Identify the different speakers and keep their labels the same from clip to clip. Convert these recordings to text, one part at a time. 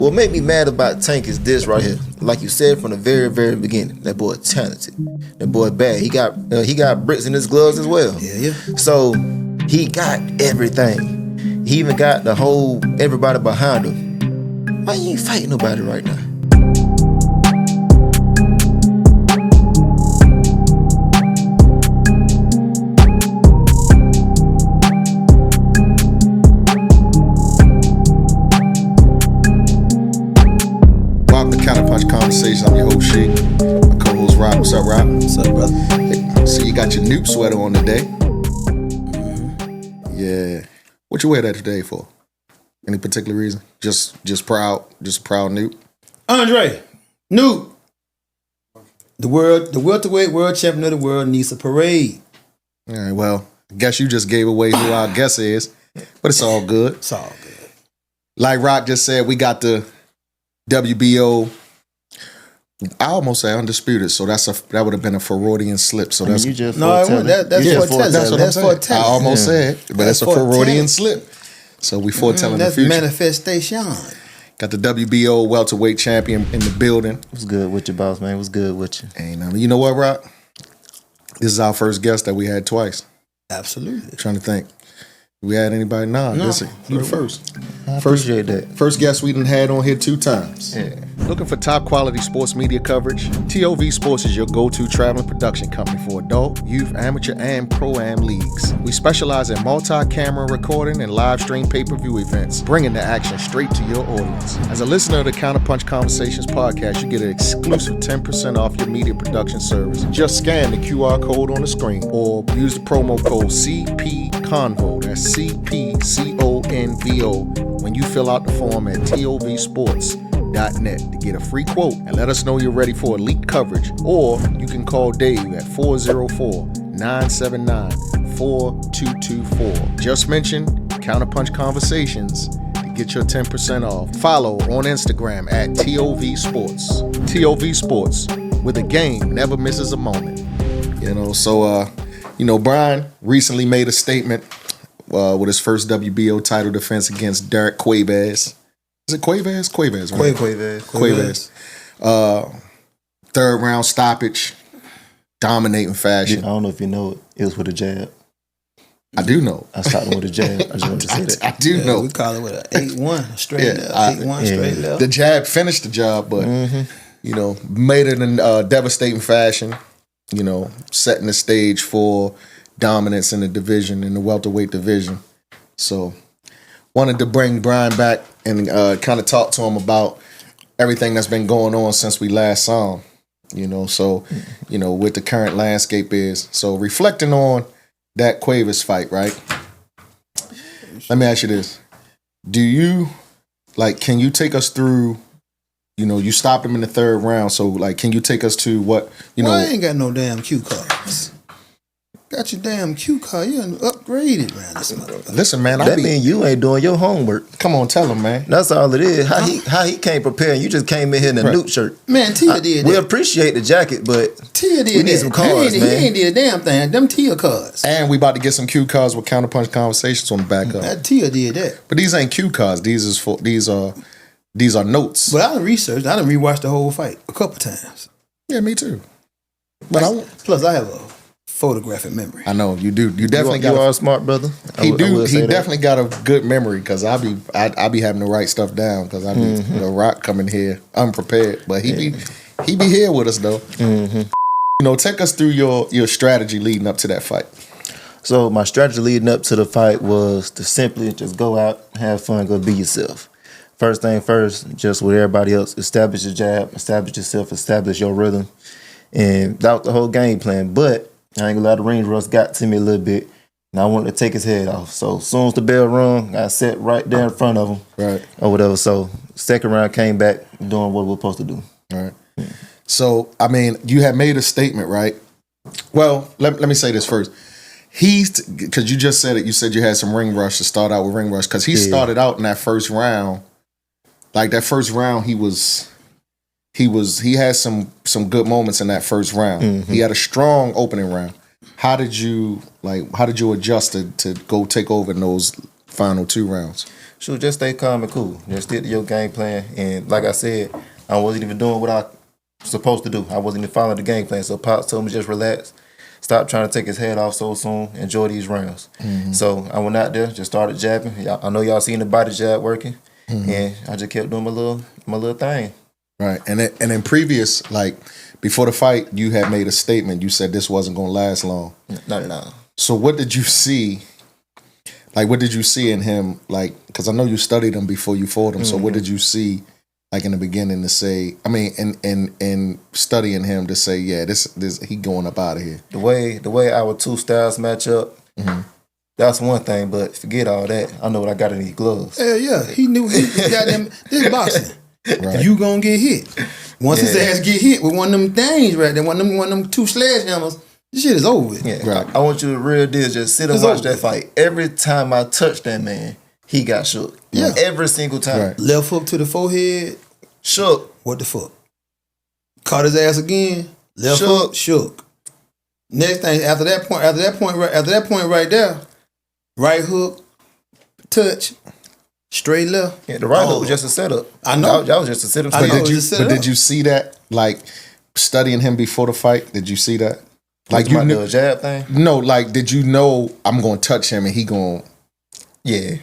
Speaker 1: What made me mad about Tank is this right here. Like you said from the very, very beginning, that boy talented. That boy bad. He got bricks in his gloves as well.
Speaker 2: Yeah.
Speaker 1: So he got everything. He even got the whole everybody behind him. Why you ain't fighting nobody right now?
Speaker 3: Welcome to CounterPunch Conversations. I'm your host, Sheik. My co-host, Rob. What's up, Rob?
Speaker 2: What's up, brother?
Speaker 3: Hey, so you got your Noop sweater on today. Yeah. What you wear that today for? Any particular reason? Just proud Noop?
Speaker 2: Andre, Noop. The welterweight world champion of the world needs a parade.
Speaker 3: All right, well, I guess you just gave away who our guest is, but it's all good.
Speaker 2: It's all good.
Speaker 3: Like Rock just said, we got the WBO. I almost say undisputed, so that would have been a Freudian slip. So that's
Speaker 1: You just
Speaker 2: No, that's foretelling.
Speaker 3: that's what I'm saying.
Speaker 2: foretelling.
Speaker 3: I almost said, but that's a
Speaker 2: foretelling.
Speaker 3: Freudian slip. So we foretelling the
Speaker 2: That's
Speaker 3: future.
Speaker 2: manifestation.
Speaker 3: Got the WBO welterweight champion in the building.
Speaker 1: What's good with you, boss man? What's good with you?
Speaker 3: And you know what, Rock? This is our first guest that we had twice.
Speaker 2: Absolutely.
Speaker 3: Trying to think. We had anybody? Nah,
Speaker 2: No.
Speaker 3: listen, you the first.
Speaker 1: I appreciate that.
Speaker 3: First guest we done had on here 2 times.
Speaker 1: Yeah.
Speaker 3: Looking for top quality sports media coverage? TOV Sports is your go-to traveling production company for adult, youth, amateur, and pro-am leagues. We specialize in multi-camera recording and live stream pay-per-view events, bringing the action straight to your audience. As a listener of the CounterPunch Conversations podcast, you get an exclusive 10% off your media production service. Just scan the QR code on the screen or use the promo code CPCONVO. That's CPCONVO when you fill out the form at tovsports.net to get a free quote and let us know you're ready for elite coverage. Or you can call Dave at 404-979-4224. Just mention CounterPunch Conversations to get your 10% off. Follow on Instagram at TOV Sports. TOV Sports, where the game never misses a moment. So Brian recently made a statement with his first WBO title defense against Derek Cuevas. Is it Cuevas? Cuevas, right?
Speaker 1: Cuevas.
Speaker 3: Third round stoppage, dominating fashion.
Speaker 1: I don't know if you know it. It was with a jab.
Speaker 3: I do know.
Speaker 1: I stopped him with a jab. I just wanted to say that.
Speaker 3: I do know.
Speaker 2: We call it with an 8-1 straight
Speaker 3: Yeah,
Speaker 2: left. 8-1 straight left.
Speaker 3: The jab finished the job, but made it in devastating fashion. Setting the stage for dominance in the division, in the welterweight division. So wanted to bring Brian back and kind of talk to him about everything that's been going on since we last saw him. What the current landscape is. So reflecting on that Cuevas fight, right? Let me ask you this. Can you take us through, you stopped him in the third round, so can you take us to what,
Speaker 2: I ain't got no damn cue cards. Got your damn cue card. You done upgraded, man. This motherfucker.
Speaker 3: Listen, man.
Speaker 1: That mean you ain't doing your homework.
Speaker 3: Come on, tell him, man.
Speaker 1: That's all it is. How he came prepared. You just came in here in a Noop shirt.
Speaker 2: Man, Tia did that.
Speaker 1: We appreciate the jacket, but
Speaker 2: Tia did
Speaker 1: we need
Speaker 2: that.
Speaker 1: some cards, man.
Speaker 2: He ain't did a damn thing. Them Tia cards.
Speaker 3: And we about to get some cue cards with CounterPunch Conversations on the back up.
Speaker 2: That Tia did that.
Speaker 3: But these ain't cue cards. These are notes.
Speaker 2: But I done researched. I done rewatched the whole fight a couple times.
Speaker 3: Yeah, me too. But
Speaker 2: Plus, I have a photographic memory.
Speaker 3: I know you do. You definitely
Speaker 1: you are a smart brother.
Speaker 3: He definitely got a good memory because I be having to write stuff down because I be the Rock coming here unprepared. But he be here with us though. Take us through your strategy leading up to that fight.
Speaker 1: So my strategy leading up to the fight was to simply just go out, have fun, go be yourself. First thing first, just with everybody else, establish your jab, establish yourself, establish your rhythm. And that was the whole game plan. But I ain't gonna lie, the ring rust got to me a little bit, and I wanted to take his head off. So as soon as the bell rung, I sat right there in front of him,
Speaker 3: right,
Speaker 1: or whatever. So second round came back doing what we were supposed to do.
Speaker 3: All right. So I mean, you had made a statement, right? Well, let me say this first. Because you just said it. You said you had some ring rush to start out with ring rush because he started out in that first round. Like that first round, he had some good moments in that first round. He had a strong opening round. How did you adjust to go take over in those final 2 rounds?
Speaker 1: Shoot, just stay calm and cool. Just stick to your game plan. And like I said, I wasn't even doing what I supposed to do. I wasn't even following the game plan. So Pops told me just relax. Stop trying to take his head off so soon. Enjoy these rounds. So I went out there, just started jabbing. I know y'all seen the body jab working. And I just kept doing my little thing.
Speaker 3: Right. And in previous, like, before the fight, you had made a statement. You said this wasn't going to last long.
Speaker 1: No.
Speaker 3: So what did you see? Like, what did you see in him? Like, because I know you studied him before you fought him. So what did you see, like, in the beginning to say, I mean, in studying him to say, yeah, this he going up out of here?
Speaker 1: The way our two styles match up, that's one thing. But forget all that. I know what I got in these gloves.
Speaker 2: Hell yeah. He knew he got them. This boxing.
Speaker 3: Right.
Speaker 2: You gonna get hit. Once his ass get hit with one of them things right there, one of them two sledgehammers, this shit is over with.
Speaker 1: Yeah,
Speaker 3: right.
Speaker 1: I want you to real deal just sit and
Speaker 2: It's
Speaker 1: watch
Speaker 2: over
Speaker 1: that
Speaker 2: with.
Speaker 1: fight. Every time I touched that man, he got shook.
Speaker 2: Yeah.
Speaker 1: Every single time.
Speaker 3: Right.
Speaker 2: Left hook to the forehead,
Speaker 1: Shook.
Speaker 2: what the fuck? Caught his ass again, left
Speaker 1: Shook.
Speaker 2: hook, shook. Next thing, after that point right there, right hook, touch, straight left.
Speaker 1: Yeah, the right hook
Speaker 2: Oh.
Speaker 1: was just a setup.
Speaker 2: I know.
Speaker 1: That was just a setup.
Speaker 2: I know.
Speaker 3: Did
Speaker 2: it
Speaker 3: you,
Speaker 2: was set
Speaker 3: but
Speaker 2: up.
Speaker 3: did you see that? Like, studying him before the fight, did you see that? Like, you knew,
Speaker 1: the jab thing?
Speaker 3: no, like, did you know I'm going to touch him and he going?
Speaker 1: Yeah.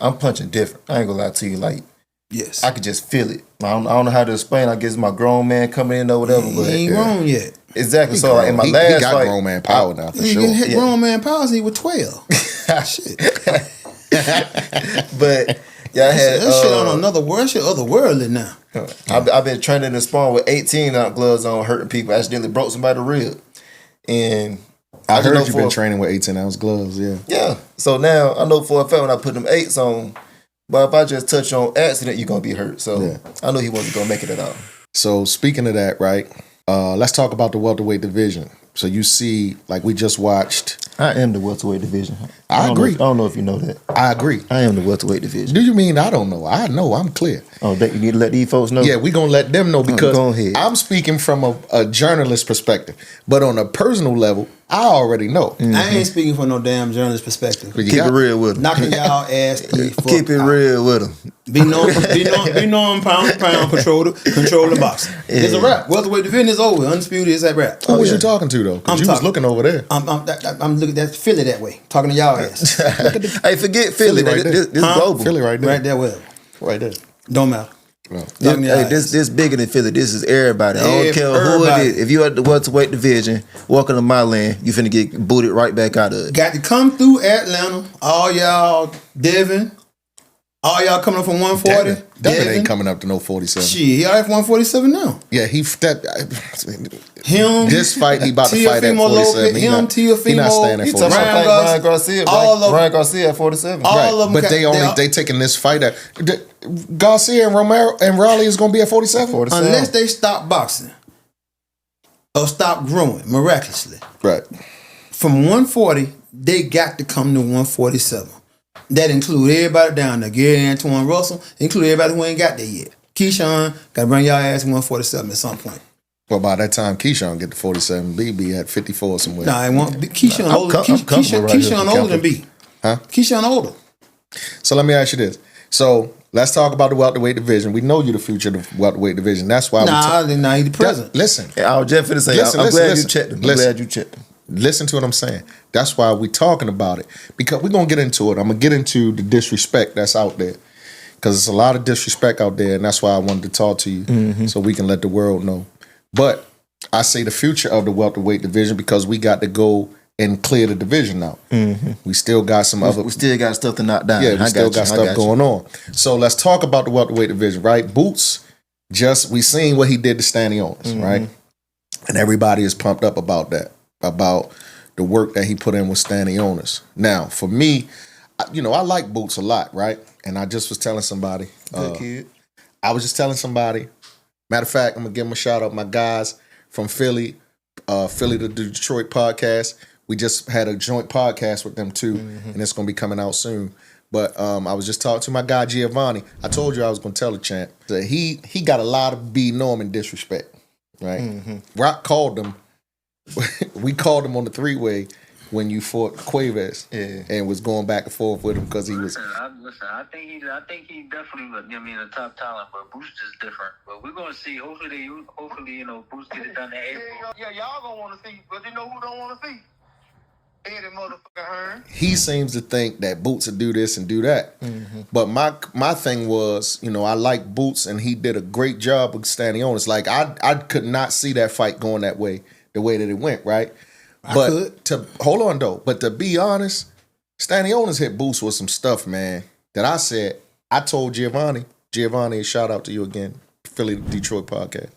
Speaker 1: I'm punching different. I ain't gonna lie to you. Like,
Speaker 2: Yes.
Speaker 1: I could just feel it. I don't know how to explain. I guess my grown man coming in or whatever.
Speaker 2: He
Speaker 1: But
Speaker 2: ain't grown yet.
Speaker 1: exactly. So like, in my
Speaker 3: he
Speaker 1: last
Speaker 3: got
Speaker 1: fight,
Speaker 3: grown man power now for
Speaker 2: He
Speaker 3: sure.
Speaker 2: can hit
Speaker 1: Yeah.
Speaker 2: grown man powers. He was 12. Shit.
Speaker 1: but yeah, I had
Speaker 2: That shit on another world. That shit otherworldly now.
Speaker 1: I've been training in spawn with 18 ounce gloves on, hurting people. I accidentally broke somebody's rib, and
Speaker 3: I
Speaker 1: just
Speaker 3: heard
Speaker 1: know
Speaker 3: you've
Speaker 1: for
Speaker 3: been
Speaker 1: a-
Speaker 3: training with 18-ounce gloves, yeah.
Speaker 1: Yeah. So now I know for a fact when I put them 8s on, but if I just touch you on accident, you're gonna be hurt. So
Speaker 3: Yeah.
Speaker 1: I know he wasn't gonna make it at all.
Speaker 3: So speaking of that, right, let's talk about the welterweight division. So you see, like we just watched.
Speaker 1: I am the welterweight division.
Speaker 3: I agree.
Speaker 1: I don't know if you know that.
Speaker 3: I agree.
Speaker 1: I am the welterweight division.
Speaker 3: Do you mean I don't know? I know. I'm clear.
Speaker 1: Oh, that you need to let these folks know.
Speaker 3: Yeah, we're going to let them know because
Speaker 1: go ahead.
Speaker 3: I'm speaking from a journalist perspective. But on a personal level, I already know.
Speaker 2: I ain't speaking from no damn journalist perspective.
Speaker 3: But you
Speaker 1: Keep
Speaker 3: got-
Speaker 1: it real with them.
Speaker 2: Knocking y'all ass the fuck
Speaker 1: Keep it
Speaker 2: out.
Speaker 1: real with them.
Speaker 2: Be known pound for pound, control the boxing. It's a wrap. Welterweight division is over. Undisputed is that wrap.
Speaker 3: Who was
Speaker 1: yeah.
Speaker 3: you talking to, though? Because
Speaker 2: I'm
Speaker 3: you was
Speaker 2: talking-
Speaker 3: looking over there.
Speaker 2: I'm looking at Philly that way. Talking to y'all ass.
Speaker 1: Hey, forget Philly.
Speaker 3: Philly right
Speaker 1: this
Speaker 3: there.
Speaker 1: this global.
Speaker 3: Philly right there.
Speaker 2: Right there, well.
Speaker 3: Right there.
Speaker 2: Don't matter.
Speaker 3: Well,
Speaker 2: Talking to y'all
Speaker 1: Hey,
Speaker 2: ass.
Speaker 1: this bigger than Philly. This is everybody. I don't care who
Speaker 2: Everybody.
Speaker 1: it is. If you at the welterweight division, welcome to my land. You finna get booted right back out of it.
Speaker 2: Got to come through Atlanta. All y'all Devin. All y'all coming up from 140.
Speaker 3: Devin ain't coming up to no 47.
Speaker 2: Shit, he already 147 now.
Speaker 3: Yeah,
Speaker 2: Him.
Speaker 3: this fight, he about to fight at
Speaker 2: Teofimo
Speaker 3: 47. He not
Speaker 2: Teofimo,
Speaker 3: staying at
Speaker 1: You
Speaker 3: 47.
Speaker 1: talking
Speaker 2: Ryan
Speaker 1: about Ryan
Speaker 2: Garcia,
Speaker 1: Garcia?
Speaker 2: all of
Speaker 1: Ryan Garcia at 47.
Speaker 2: all
Speaker 3: Right,
Speaker 2: of them
Speaker 3: but
Speaker 2: got-
Speaker 3: they taking this fight at Garcia and Romero and Raleigh is going to be at 47.
Speaker 1: 47.
Speaker 2: unless they stop boxing or stop growing miraculously.
Speaker 3: Right.
Speaker 2: From 140, they got to come to 147. That include everybody down there. Gary Antoine Russell, include everybody who ain't got there yet. Keyshawn, got to bring y'all ass to 147 at some point.
Speaker 3: Well, by that time, Keyshawn get to 47. B be at 54 somewhere.
Speaker 2: Nah, I want Keyshawn
Speaker 1: I'm
Speaker 2: older.
Speaker 1: I'm comfortable right
Speaker 2: Keyshawn
Speaker 1: here.
Speaker 2: older than B.
Speaker 3: Huh?
Speaker 2: Keyshawn older.
Speaker 3: So let me ask you this. So let's talk about the welterweight division. We know you the future of the welterweight division. That's why
Speaker 2: Nah, he the present.
Speaker 3: Listen.
Speaker 1: I was just finna say,
Speaker 3: Listen,
Speaker 1: I'm
Speaker 3: listen,
Speaker 1: glad
Speaker 3: listen.
Speaker 1: you checked him. I'm
Speaker 3: Listen.
Speaker 1: glad you checked him.
Speaker 3: Listen to what I'm saying. That's why we talking about it. Because we're going to get into it. I'm going to get into the disrespect that's out there. Because there's a lot of disrespect out there, and that's why I wanted to talk to you so we can let the world know. But I say the future of the welterweight division because we got to go and clear the division out. We still got some other...
Speaker 1: We still got stuff to knock down.
Speaker 3: Yeah, we
Speaker 1: I
Speaker 3: still
Speaker 1: got
Speaker 3: got stuff going on. So let's talk about the welterweight division, right? Boots, we seen what he did to Stanley Owens, right? And everybody is pumped up about that, about the work that he put in with Stanley Owens. Now, for me, I like Boots a lot, right? And I just was telling somebody.
Speaker 1: Good kid.
Speaker 3: I was just telling somebody. Matter of fact, I'm going to give them a shout out. My guys from Philly to Detroit podcast. We just had a joint podcast with them too, and it's going to be coming out soon. But I was just talking to my guy Giovanni. I told you I was going to tell the champ that he got a lot of B. Norman disrespect, right? Rock called him. We called him on the three-way when you fought Cuevas and was going back and forth with him because he was.
Speaker 4: Listen, I think he definitely, a top talent, but Boost is different. But we're gonna see. Hopefully, Boost get it done in April.
Speaker 5: Yeah, y'all gonna want to see, but you know who don't want to see? Eddie motherfucking Hearn.
Speaker 3: He seems to think that Boots will do this and do that. Mm-hmm. But my thing was, I like Boots, and he did a great job with standing on. It's like I could not see that fight going that way, the way that it went, right? But hold on though. But to be honest, Standing Owners hit Boots with some stuff, man, that I told Giovanni, shout out to you again, Philly Detroit podcast.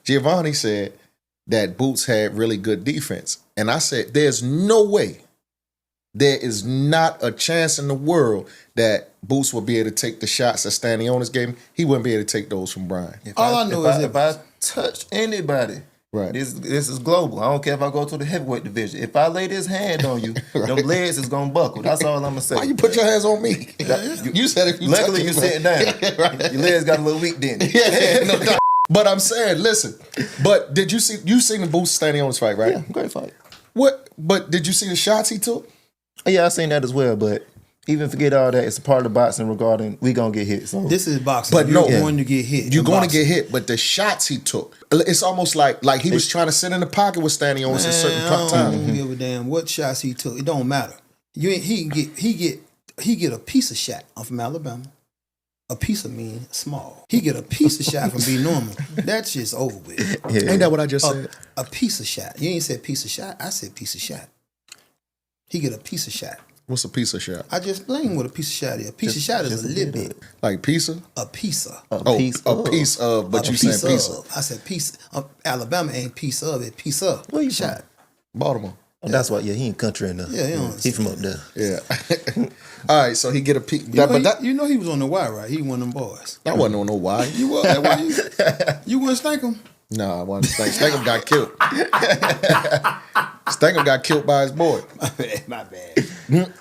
Speaker 3: Giovanni said that Boots had really good defense. And I said, there is not a chance in the world that Boots will be able to take the shots that Standing Owners gave him. He wouldn't be able to take those from Brian.
Speaker 1: If I touch anybody, right. This is global. I don't care if I go to the heavyweight division. If I lay this hand on you, right. Them legs is gonna buckle. That's all I'm gonna say.
Speaker 3: Why you put your hands on me? You said if you
Speaker 1: luckily you're sitting down. Right. Your legs got a little weak then.
Speaker 3: No. But I'm saying, listen. But did you seen the Boots Standing Owners fight, right?
Speaker 1: Yeah, great fight.
Speaker 3: What? But did you see the shots he took?
Speaker 1: Yeah, I seen that as well. But even forget all that. It's a part of the boxing regarding we gonna get hit. So
Speaker 2: this is boxing.
Speaker 3: But
Speaker 2: you're going to get hit.
Speaker 3: You're going to get hit. But the shots he took, it's almost like he was trying to sit in the pocket with Standing Owners at certain times.
Speaker 2: I don't give a damn what shots he took. It don't matter. He get a piece of shot. I'm from Alabama. A piece of mean small. He get a piece of shot from being normal. That's just over with.
Speaker 3: Yeah. Ain't that what I just said?
Speaker 2: A piece of shot. You ain't said piece of shot. I said piece of shot. He get a piece of shot.
Speaker 3: What's a piece of shot?
Speaker 2: I just explained what a piece of shot is. A piece of shot is a little bit.
Speaker 3: Like pizza?
Speaker 2: A piece of.
Speaker 3: A piece of, but you said piece of.
Speaker 2: I said piece. Alabama ain't piece of, it's piece of.
Speaker 1: Where you
Speaker 2: shot?
Speaker 1: From?
Speaker 3: Baltimore.
Speaker 1: Oh, that's why, he ain't country enough.
Speaker 2: Yeah,
Speaker 1: he from up there.
Speaker 3: Yeah. All right, so he get a piece.
Speaker 2: You know he was on the wire, right? He one of them boys.
Speaker 3: I wasn't on no wire.
Speaker 2: You was. You wouldn't stank him?
Speaker 3: No, I wasn't stank. Stankham got killed. Stankham got killed by his boy.
Speaker 2: My bad.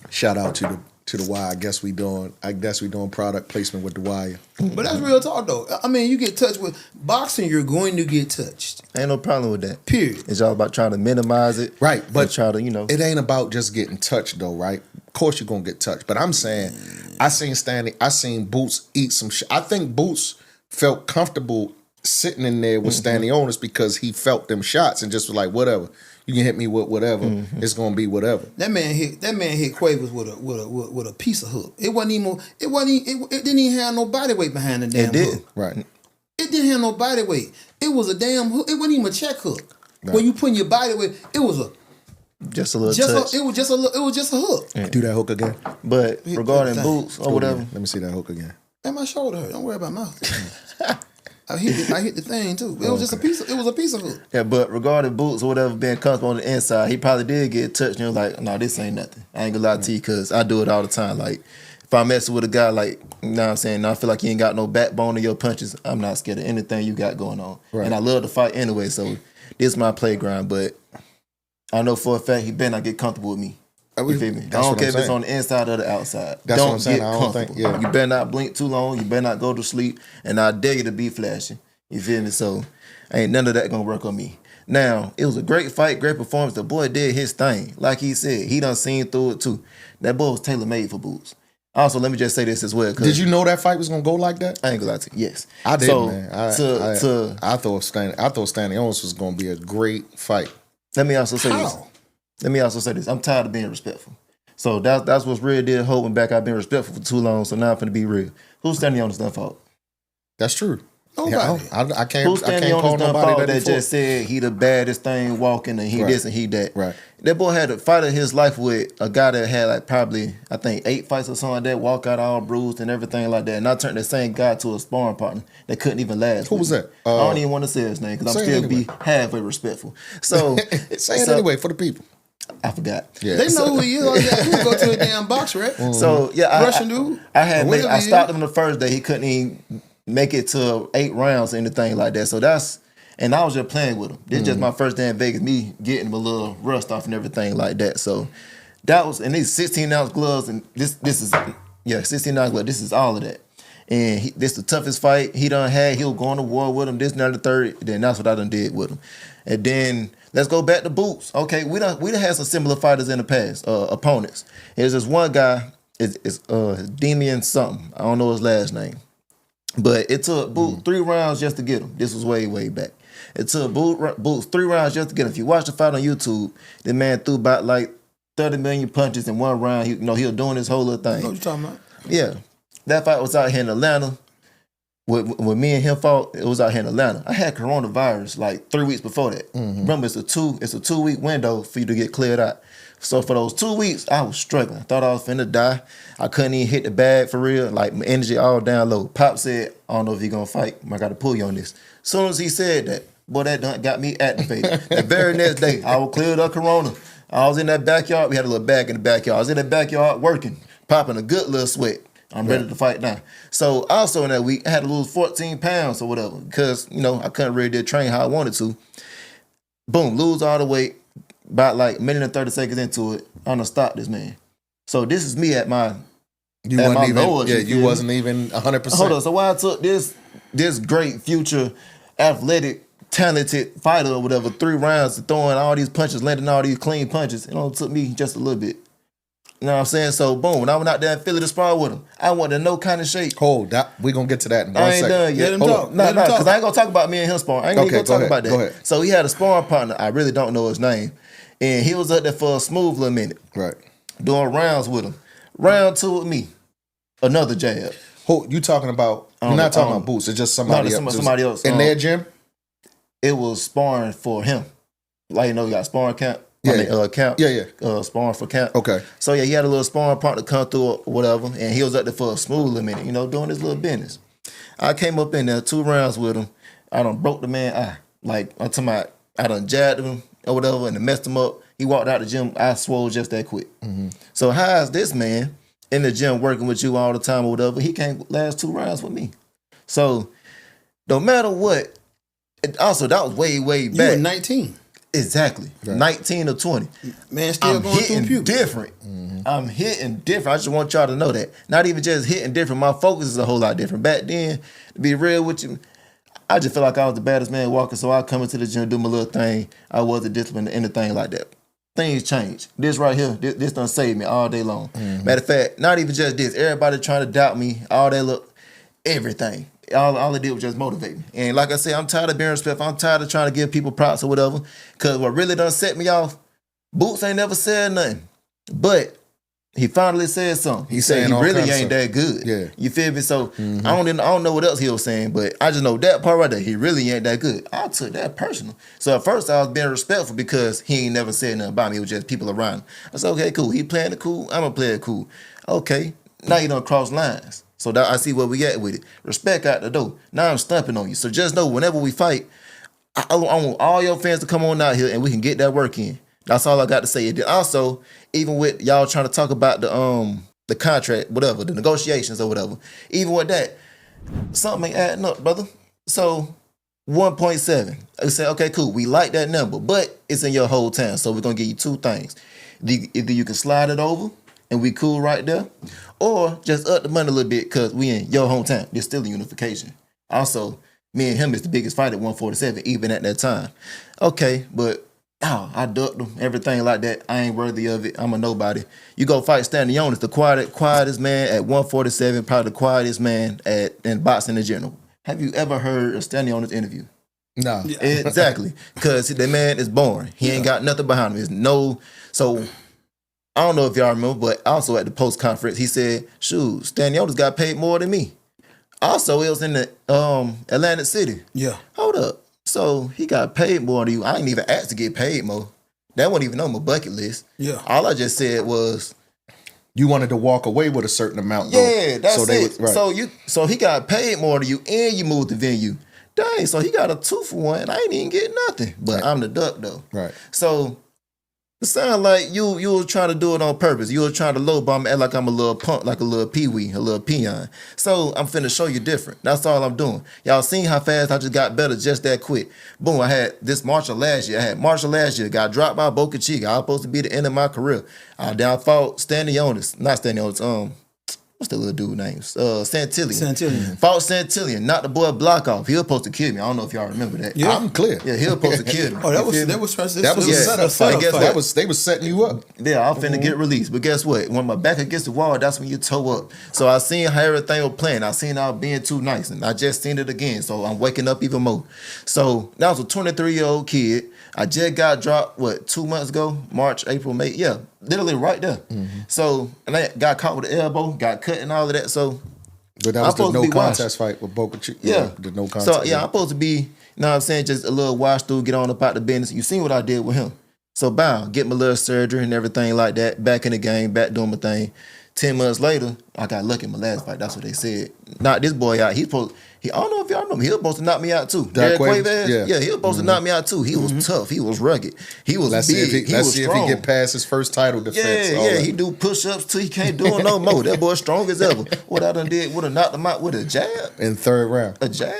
Speaker 3: Shout out to the wire. I guess we doing product placement with the wire.
Speaker 2: But that's real talk though. I mean, you get touched with boxing, you're going to get touched.
Speaker 1: Ain't no problem with that.
Speaker 2: Period.
Speaker 1: It's all about trying to minimize it.
Speaker 3: Right. But
Speaker 1: try to,
Speaker 3: it ain't about just getting touched though, right? Of course you're gonna get touched. But I'm saying I seen Boots eat some shit. I think Boots felt comfortable sitting in there with Standing Owners because he felt them shots and just was like, whatever. You can hit me with whatever. Mm-hmm. It's gonna be whatever.
Speaker 2: That man hit Cuevas with a piece of hook. It didn't even have no body weight behind the damn hook.
Speaker 3: Right.
Speaker 2: It didn't have no body weight. It was a damn hook. It wasn't even a check hook. Right. When you putting your body weight, it was
Speaker 1: just a little touch.
Speaker 2: It was just a hook.
Speaker 3: Yeah. Do that hook again.
Speaker 1: But regarding Boots or whatever.
Speaker 3: Let me see that hook again.
Speaker 2: And my shoulder hurt. Don't worry about my hook. I hit the thing too. It was just a piece of hook.
Speaker 1: Yeah, but regarding Boots or whatever being comfortable on the inside, he probably did get touched and he was like, no, this ain't nothing. I ain't gonna lie to you because I do it all the time. Like, if I'm messing with a guy, like, you know what I'm saying, I feel like you ain't got no backbone in your punches, I'm not scared of anything you got going on. Right. And I love to fight anyway, so this is my playground, but I know for a fact he better not get comfortable with me. You feel me? I don't care if it's on the inside or the outside.
Speaker 3: That's what I'm saying.
Speaker 1: I don't think. Yeah. You better not blink too long. You better not go to sleep. And I dare you to be flashing. You feel me? So ain't none of that gonna work on me. Now, it was a great fight, great performance. The boy did his thing. Like he said, he done seen through it too. That boy was tailor-made for Boots. Also, let me just say this as well.
Speaker 3: Did you know that fight was gonna go like that?
Speaker 1: I ain't gonna lie to you. Yes.
Speaker 3: I did, man. I thought Standing Owners was gonna be a great fight.
Speaker 1: Let me also say this. I'm tired of being respectful. So that's what's real deal holding back. I've been respectful for too long, so now I'm finna be real. Who's Standing Owners done fault?
Speaker 3: That's true.
Speaker 2: Nobody.
Speaker 3: Yeah, I can't
Speaker 1: Who's Standing
Speaker 3: call
Speaker 1: Owners done
Speaker 3: nobody
Speaker 1: fault
Speaker 3: that
Speaker 1: just said he the baddest thing walking and he
Speaker 3: right.
Speaker 1: this and he that.
Speaker 3: Right.
Speaker 1: That boy had a fight of his life with a guy that had like probably, I think 8 fights or something like that, walk out all bruised and everything like that. And I turned that same guy to a sparring partner that couldn't even last.
Speaker 3: Who was that?
Speaker 1: I don't even want to say his name because I'm still anyway. Be halfway respectful. So
Speaker 3: say it anyway for the people.
Speaker 1: I forgot.
Speaker 2: Yeah. They know who he is. He go to a damn box, right?
Speaker 1: Mm-hmm. So yeah,
Speaker 2: Russian dude.
Speaker 1: I stopped him the first day. He couldn't even make it to 8 rounds or anything like that. So and I was just playing with him. This is just my first day in Vegas, me getting him a little rust off and everything like that. So that was, and these 16-ounce gloves, and this is 16-ounce gloves. This is all of that. And this the toughest fight he done had. He was going to war with him, this and that, the third. Then that's what I done did with him. And then let's go back to Boots. Okay, we done had some similar fighters in the past, opponents. There's this one guy, it's Demian something. I don't know his last name. But it took Boots 3 rounds just to get him. This was way back. It took Boots 3 rounds just to get him. If you watch the fight on YouTube, the man threw about like 30 million punches in 1 round. He was doing this whole little thing.
Speaker 2: What you talking about?
Speaker 1: Yeah. That fight was out here in Atlanta. When me and him fought, it was out here in Atlanta. I had coronavirus like 3 weeks before that. Remember, it's a 2-week window for you to get cleared out. So for those 2 weeks, I was struggling. I thought I was finna die. I couldn't even hit the bag for real. Like my energy all down low. Pop said, I don't know if you're gonna fight. I gotta pull you on this. As soon as he said that, boy, that done got me activated. The very next day, I was cleared of corona. I was in that backyard. We had a little bag in the backyard. I was in that backyard working, popping a good little sweat. I'm ready to fight now. So also in that week, I had to lose 14 pounds or whatever because, I couldn't really train how I wanted to. Boom, lose all the weight. About like a minute and 30 seconds into it, I'm gonna stop this man. So this is me at my lowest.
Speaker 3: Yeah, you wasn't even 100%.
Speaker 1: Hold on. So why I took this great future athletic talented fighter or whatever 3 rounds throwing all these punches, landing all these clean punches, it only took me just a little bit. You know what I'm saying? So boom, when I went out there in Philly to spar with him, I wanted no kind of shake.
Speaker 3: Hold that. We're gonna get to that in 1
Speaker 1: I ain't
Speaker 3: second.
Speaker 1: done yet.
Speaker 2: Let him talk.
Speaker 1: No, because I ain't gonna talk about me and him sparring. I ain't even gonna talk about that.
Speaker 3: Go ahead.
Speaker 1: So he had a sparring partner. I really don't know his name. And he was up there for a smooth little minute.
Speaker 3: Right.
Speaker 1: Doing rounds with him. Round 2 with me. Another jab.
Speaker 3: Who you talking about? You're not talking about Boots. It's just somebody else.
Speaker 1: Somebody else.
Speaker 3: In their gym?
Speaker 1: It was sparring for him. Like, you got sparring camp. Camp.
Speaker 3: Yeah.
Speaker 1: Sparring for camp.
Speaker 3: Okay.
Speaker 1: So yeah, he had a little sparring partner come through or whatever, and he was up there for a smooth little minute, doing his little business. I came up in there 2 rounds with him. I done broke the man eye. Like, I'm talking about, I done jabbed him or whatever and messed him up. He walked out the gym, I swole just that quick. So how is this man in the gym working with you all the time or whatever? He can't last 2 rounds with me. So no matter what, also that was way back.
Speaker 2: You were 19.
Speaker 1: Exactly.
Speaker 3: Right.
Speaker 1: 19 or 20.
Speaker 2: Man, still
Speaker 1: I'm
Speaker 2: going
Speaker 1: hitting
Speaker 2: through puberty.
Speaker 1: different. I'm hitting different. I just want y'all to know that. Not even just hitting different. My focus is a whole lot different. Back then, to be real with you, I just feel like I was the baddest man walking, so I come into the gym, do my little thing. I wasn't disciplined or anything like that. Things change. This right here, this done saved me all day long. Matter of fact, not even just this. Everybody trying to doubt me, all that look, everything. All it did was just motivate me. And like I said, I'm tired of being respectful. I'm tired of trying to give people props or whatever. Because what really done set me off, Boots ain't never said nothing. But he finally said something. He said he really ain't that good.
Speaker 3: Yeah.
Speaker 1: You feel me? So I don't know what else he was saying, but I just know that part right there, he really ain't that good. I took that personal. So at first I was being respectful because he ain't never said nothing about me. It was just people around him. I said, okay, cool. He playing it cool. I'm going to play it cool. Okay. Now you done cross lines. So that I see where we at with it. Respect out the door. Now I'm stumping on you. So just know whenever we fight, I want all your fans to come on out here and we can get that work in. That's all I got to say. And then also, even with y'all trying to talk about the contract, whatever, the negotiations or whatever, even with that, something ain't adding up, brother. So 1.7. I say, okay, cool. We like that number, but it's in your whole town. So we're gonna give you 2 things. Either you can slide it over and we cool right there, or just up the money a little bit because we in your hometown. There's still a unification. Also, me and him is the biggest fight at 147, even at that time. Okay, but I ducked him, everything like that. I ain't worthy of it. I'm a nobody. You go fight Stanionis, the quietest man at 147, probably the quietest man in boxing in general. Have you ever heard a Stanionis interview?
Speaker 3: No.
Speaker 2: Yeah.
Speaker 1: Exactly. Because the man is boring. He ain't got nothing behind him. It's no... So... I don't know if y'all remember, but also at the post conference, he said, shoot, Stanionis got paid more than me. Also, it was in the Atlantic City.
Speaker 2: Yeah.
Speaker 1: Hold up. So he got paid more than you. I ain't even asked to get paid more. That wasn't even on my bucket list.
Speaker 2: Yeah.
Speaker 1: All I just said was,
Speaker 3: You wanted to walk away with a certain amount, though.
Speaker 1: yeah, that's
Speaker 3: so
Speaker 1: it.
Speaker 3: Right.
Speaker 1: So he got paid more than you, and you moved the venue. Dang, so he got a 2-for-1, and I ain't even get nothing. But
Speaker 3: Right.
Speaker 1: I'm the duck, though.
Speaker 3: Right.
Speaker 1: So it sound like you were trying to do it on purpose. You were trying to lowball me, act like I'm a little punk, like a little peewee, a little peon. So I'm finna show you different. That's all I'm doing. Y'all seen how fast I just got better just that quick. Boom, I had this martial last year. Got dropped by Boca Chica. I was supposed to be the end of my career. I fought Stanionis. Not Stanionis. what's the little dude name? Santillion.
Speaker 2: Santillion.
Speaker 1: Fought Santillion, knocked the boy block off. He was supposed to kill me. I don't know if y'all remember that.
Speaker 2: Yeah.
Speaker 3: I'm clear.
Speaker 1: Yeah, he was supposed to kill me.
Speaker 2: Oh, that
Speaker 1: You feel me?
Speaker 2: was
Speaker 3: That was a setup fight.
Speaker 1: Guess what?
Speaker 3: They was setting you up.
Speaker 1: Yeah, I'm finna get released. But guess what? When my back against the wall, that's when you toe up. So I seen how everything was playing. I seen I was being too nice. And I just seen it again. So I'm waking up even more. So that was a 23-year-old kid. I just got dropped, 2 months ago? March, April, May. Yeah, literally right there. So, and I got caught with the elbow, got cut and all of that. So,
Speaker 3: But that was the no contest fight with Boca Chica.
Speaker 1: Yeah.
Speaker 3: The no contest.
Speaker 1: So, yeah, I'm supposed to be, you know what I'm saying, just a little wash through, get on up out the business. You seen what I did with him. So, get my little surgery and everything like that, back in the game, back doing my thing. 10 months later, I got lucky in my last fight. That's what they said. Knocked this boy out. I don't know if y'all remember, he was supposed to knock me out too. Derek Quaver?
Speaker 3: Yeah,
Speaker 1: he was supposed to knock me out too. He was tough. He was rugged. He was big.
Speaker 3: Let's see if he get past his first title defense.
Speaker 1: Yeah, he do push-ups till he can't do it no more. That boy strong as ever. What I done did would have knocked him out with a jab.
Speaker 3: In third round.
Speaker 1: A jab?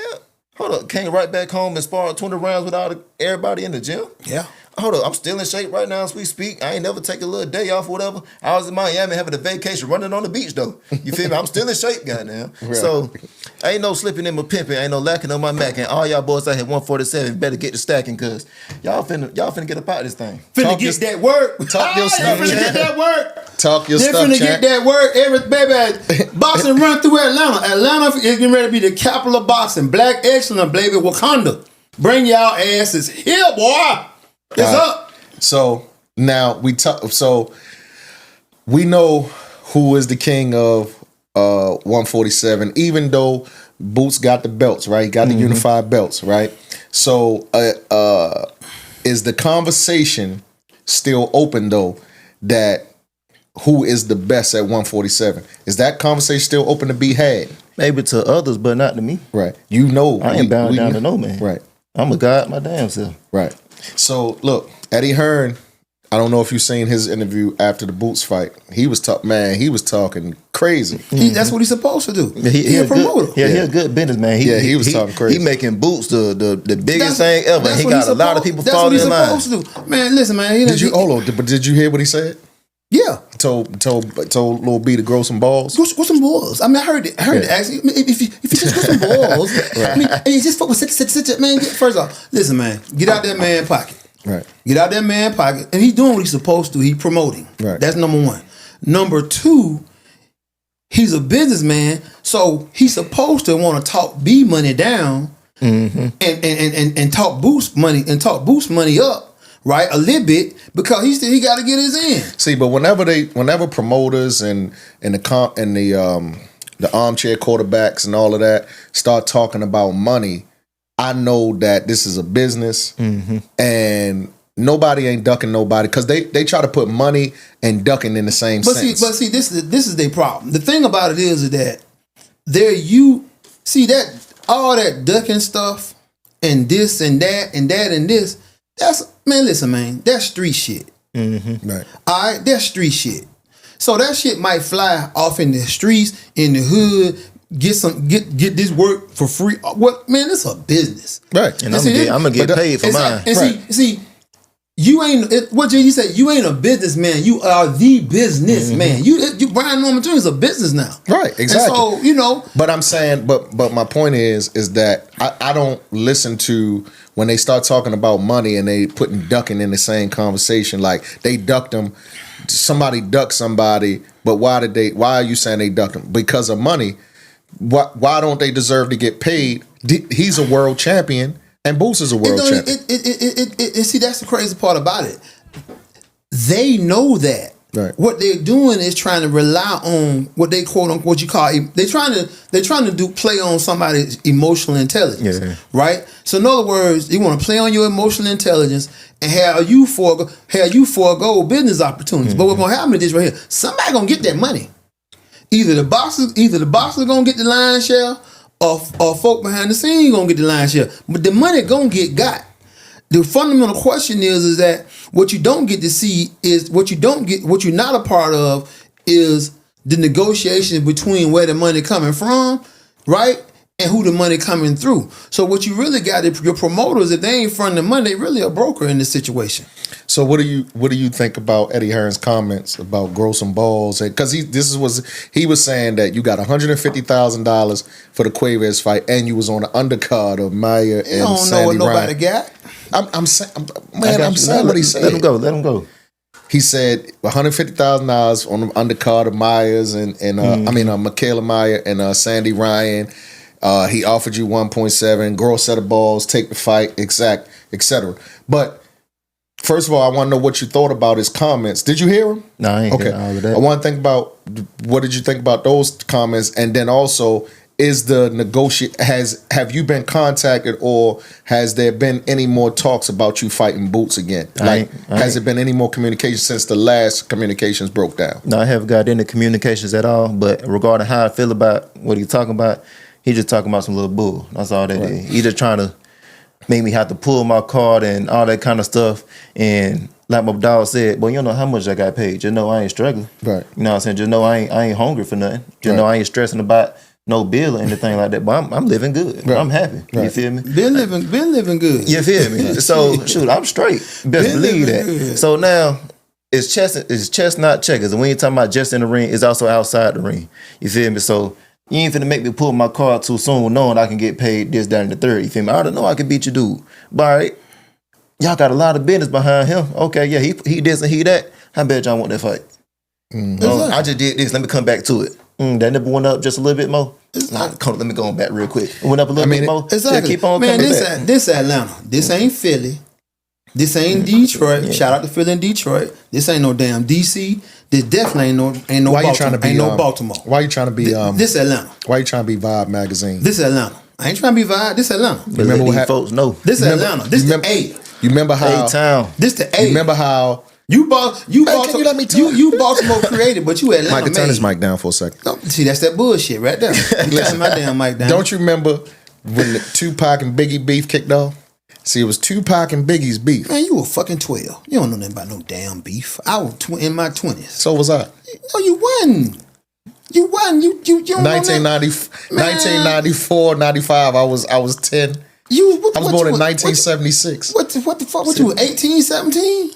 Speaker 1: Hold up. Came right back home and sparred 20 rounds without everybody in the gym?
Speaker 2: Yeah.
Speaker 1: Hold up, I'm still in shape right now as we speak. I ain't never take a little day off or whatever. I was in Miami having a vacation running on the beach though. You feel me? I'm still in shape, goddamn. Right. So ain't no slipping in my pimping, ain't no lacking on my Mac. And all y'all boys out here 147 better get to stacking cause y'all finna get up out of this thing.
Speaker 2: Finna get that work.
Speaker 3: Talk your stuff,
Speaker 2: finna get that work.
Speaker 3: Talk your
Speaker 2: they
Speaker 3: stuff,
Speaker 2: finna get that work. Baby, boxing run through Atlanta. Atlanta is getting ready to be the capital of boxing. Black excellence, baby, Wakanda. Bring y'all asses here, boy. It's up.
Speaker 3: So now so we know who is the king of 147, even though Boots got the belts, right? He got the unified belts, right? So is the conversation still open though that who is the best at 147? Is that conversation still open to be had?
Speaker 1: Maybe to others, but not to me.
Speaker 3: Right. You know
Speaker 1: I ain't bound down to no man.
Speaker 3: Right.
Speaker 1: I'm a god my damn self.
Speaker 3: Right. So look, Eddie Hearn, I don't know if you've seen his interview after the Boots fight. He was talking crazy.
Speaker 2: That's what he's supposed to do.
Speaker 1: He
Speaker 2: a promoter.
Speaker 1: He a good businessman.
Speaker 3: He was talking crazy.
Speaker 1: He making Boots the biggest thing ever. He got a lot of people following in line.
Speaker 2: That's what he's supposed to do. Man, listen, man.
Speaker 3: But did you hear what he said?
Speaker 2: Yeah.
Speaker 3: Told Lil B to grow some balls.
Speaker 2: Grow some balls. I mean, I heard it. Actually, if you just grow some balls, I mean, and you just fuck with such man. First off, listen, man, get out that man pocket.
Speaker 3: Right.
Speaker 2: Get out that man pocket, and he's doing what he's supposed to. He's promoting.
Speaker 3: Right.
Speaker 2: That's number one. Number two, he's a businessman, so he's supposed to want to talk B money down, and talk Boost money up. Right, a little bit because he got to get his in.
Speaker 3: See, but whenever promoters and the armchair quarterbacks and all of that start talking about money, I know that this is a business and nobody ain't ducking nobody because they try to put money and ducking in the same sense.
Speaker 2: But see, this is their problem. The thing about it is that all that ducking stuff and this and that and that and this. Listen, man, that's street shit.
Speaker 3: Right.
Speaker 2: All right, that's street shit. So that shit might fly off in the streets, in the hood, get this work for free. What, man? It's a business,
Speaker 3: right?
Speaker 1: And I'm gonna get paid for mine.
Speaker 2: And see, you ain't what you said. You ain't a businessman. You are the businessman. You Brian Norman Jr. is a business now,
Speaker 3: right? Exactly.
Speaker 2: And so
Speaker 3: But I'm saying, but my point is that I don't listen to when they start talking about money and they putting ducking in the same conversation. Like they ducked them. Somebody ducked somebody, but why are you saying they ducked them? Because of money. Why don't they deserve to get paid? He's a world champion. And Boots is a world champion.
Speaker 2: See, that's the crazy part about it. They know that.
Speaker 3: Right.
Speaker 2: What they're doing is trying to rely on what they quote unquote what you call they're trying to play on somebody's emotional intelligence.
Speaker 1: Yeah.
Speaker 2: Right? So in other words, you want to play on your emotional intelligence and have you forego business opportunities. But what's gonna happen is this right here. Somebody gonna get that money. Either the boxer gonna get the lion's share, or folk behind the scene gonna get the lion's share. But the money gonna get got. The fundamental question is that what you don't get to see is what you're not a part of is the negotiation between where the money coming from, right? And who the money coming through. So what you really got is your promoters, if they ain't fronting the money, they really a broker in this situation.
Speaker 3: So what do you think about Eddie Hearn's comments about grossing balls? Because he was saying that you got $150,000 for the Quavious fight, and you was on the undercard of Maya and Sandy Ryan.
Speaker 2: You don't know what nobody got.
Speaker 3: I'm saying what he said.
Speaker 1: Let him go.
Speaker 3: He said $150,000 on the undercard of Myers and Michaela Meyer and Sandy Ryan. He offered you 1.7, gross set of balls, take the fight, etc. But first of all, I want to know what you thought about his comments. Did you hear him?
Speaker 1: No, I ain't hear all of that.
Speaker 3: I want to think about what did you think about those comments, and then also, is the have you been contacted, or has there been any more talks about you fighting Boots again? Has there been any more communication since the last communications broke down?
Speaker 1: No, I haven't got any communications at all. But regarding how I feel about what he's talking about, he just talking about some little bull. That's all that is. He just trying to make me have to pull my card and all that kind of stuff. And like my dog said, well, you know how much I got paid. Just know I ain't struggling.
Speaker 3: Right.
Speaker 1: You know what I'm saying? Just know I ain't hungry for nothing. Just know I ain't stressing about no bill or anything like that, but I'm living good. Right. I'm happy. Right. You feel me?
Speaker 2: Been living good.
Speaker 1: You feel me? So shoot, I'm straight. Best believe that. Good. So now it's chess not checkers. And when you're talking about just in the ring, it's also outside the ring. You feel me? So you ain't finna make me pull my card too soon, knowing I can get paid this, that, and the third. You feel me? I don't know I can beat you, dude. But all right, y'all got a lot of business behind him. Okay, yeah, he this and he that. How bad y'all want that fight? Mm-hmm. I just did this. Let me come back to it. That number went up just a little bit more. Let me go on back real quick. It went up a little bit more.
Speaker 2: Exactly.
Speaker 1: Keep on
Speaker 2: coming
Speaker 1: back.
Speaker 2: This Atlanta. This ain't Philly. This ain't Detroit. Yeah. Shout out to Philly and Detroit. This ain't no damn DC. This definitely ain't no
Speaker 3: why
Speaker 2: Baltimore.
Speaker 3: You trying to be,
Speaker 2: ain't no Baltimore.
Speaker 3: Why you trying to be
Speaker 2: this Atlanta?
Speaker 3: Why you trying to be Vibe magazine?
Speaker 2: This Atlanta. I ain't trying to be Vibe. This Atlanta.
Speaker 1: Remember what folks know.
Speaker 2: This Atlanta. This the A.
Speaker 3: You remember how
Speaker 1: A-town.
Speaker 2: This the A.
Speaker 3: You remember how
Speaker 2: You Baltimore.
Speaker 3: Can you let me talk?
Speaker 2: You Baltimore created, but you Atlanta
Speaker 3: Micah,
Speaker 2: made.
Speaker 3: turn his mic down for a second.
Speaker 2: See, that's that bullshit right there. You turn my damn mic down.
Speaker 3: Don't you remember when the Tupac and Biggie beef kicked off? See, it was Tupac and Biggie's beef.
Speaker 2: Man, you were fucking 12. You don't know nothing about no damn beef. I was in my 20s.
Speaker 3: So was I.
Speaker 2: No, you wasn't. You wasn't. You don't
Speaker 3: 1994, 95. I was 10. I was born in 1976.
Speaker 2: What the fuck? What you 18, 17?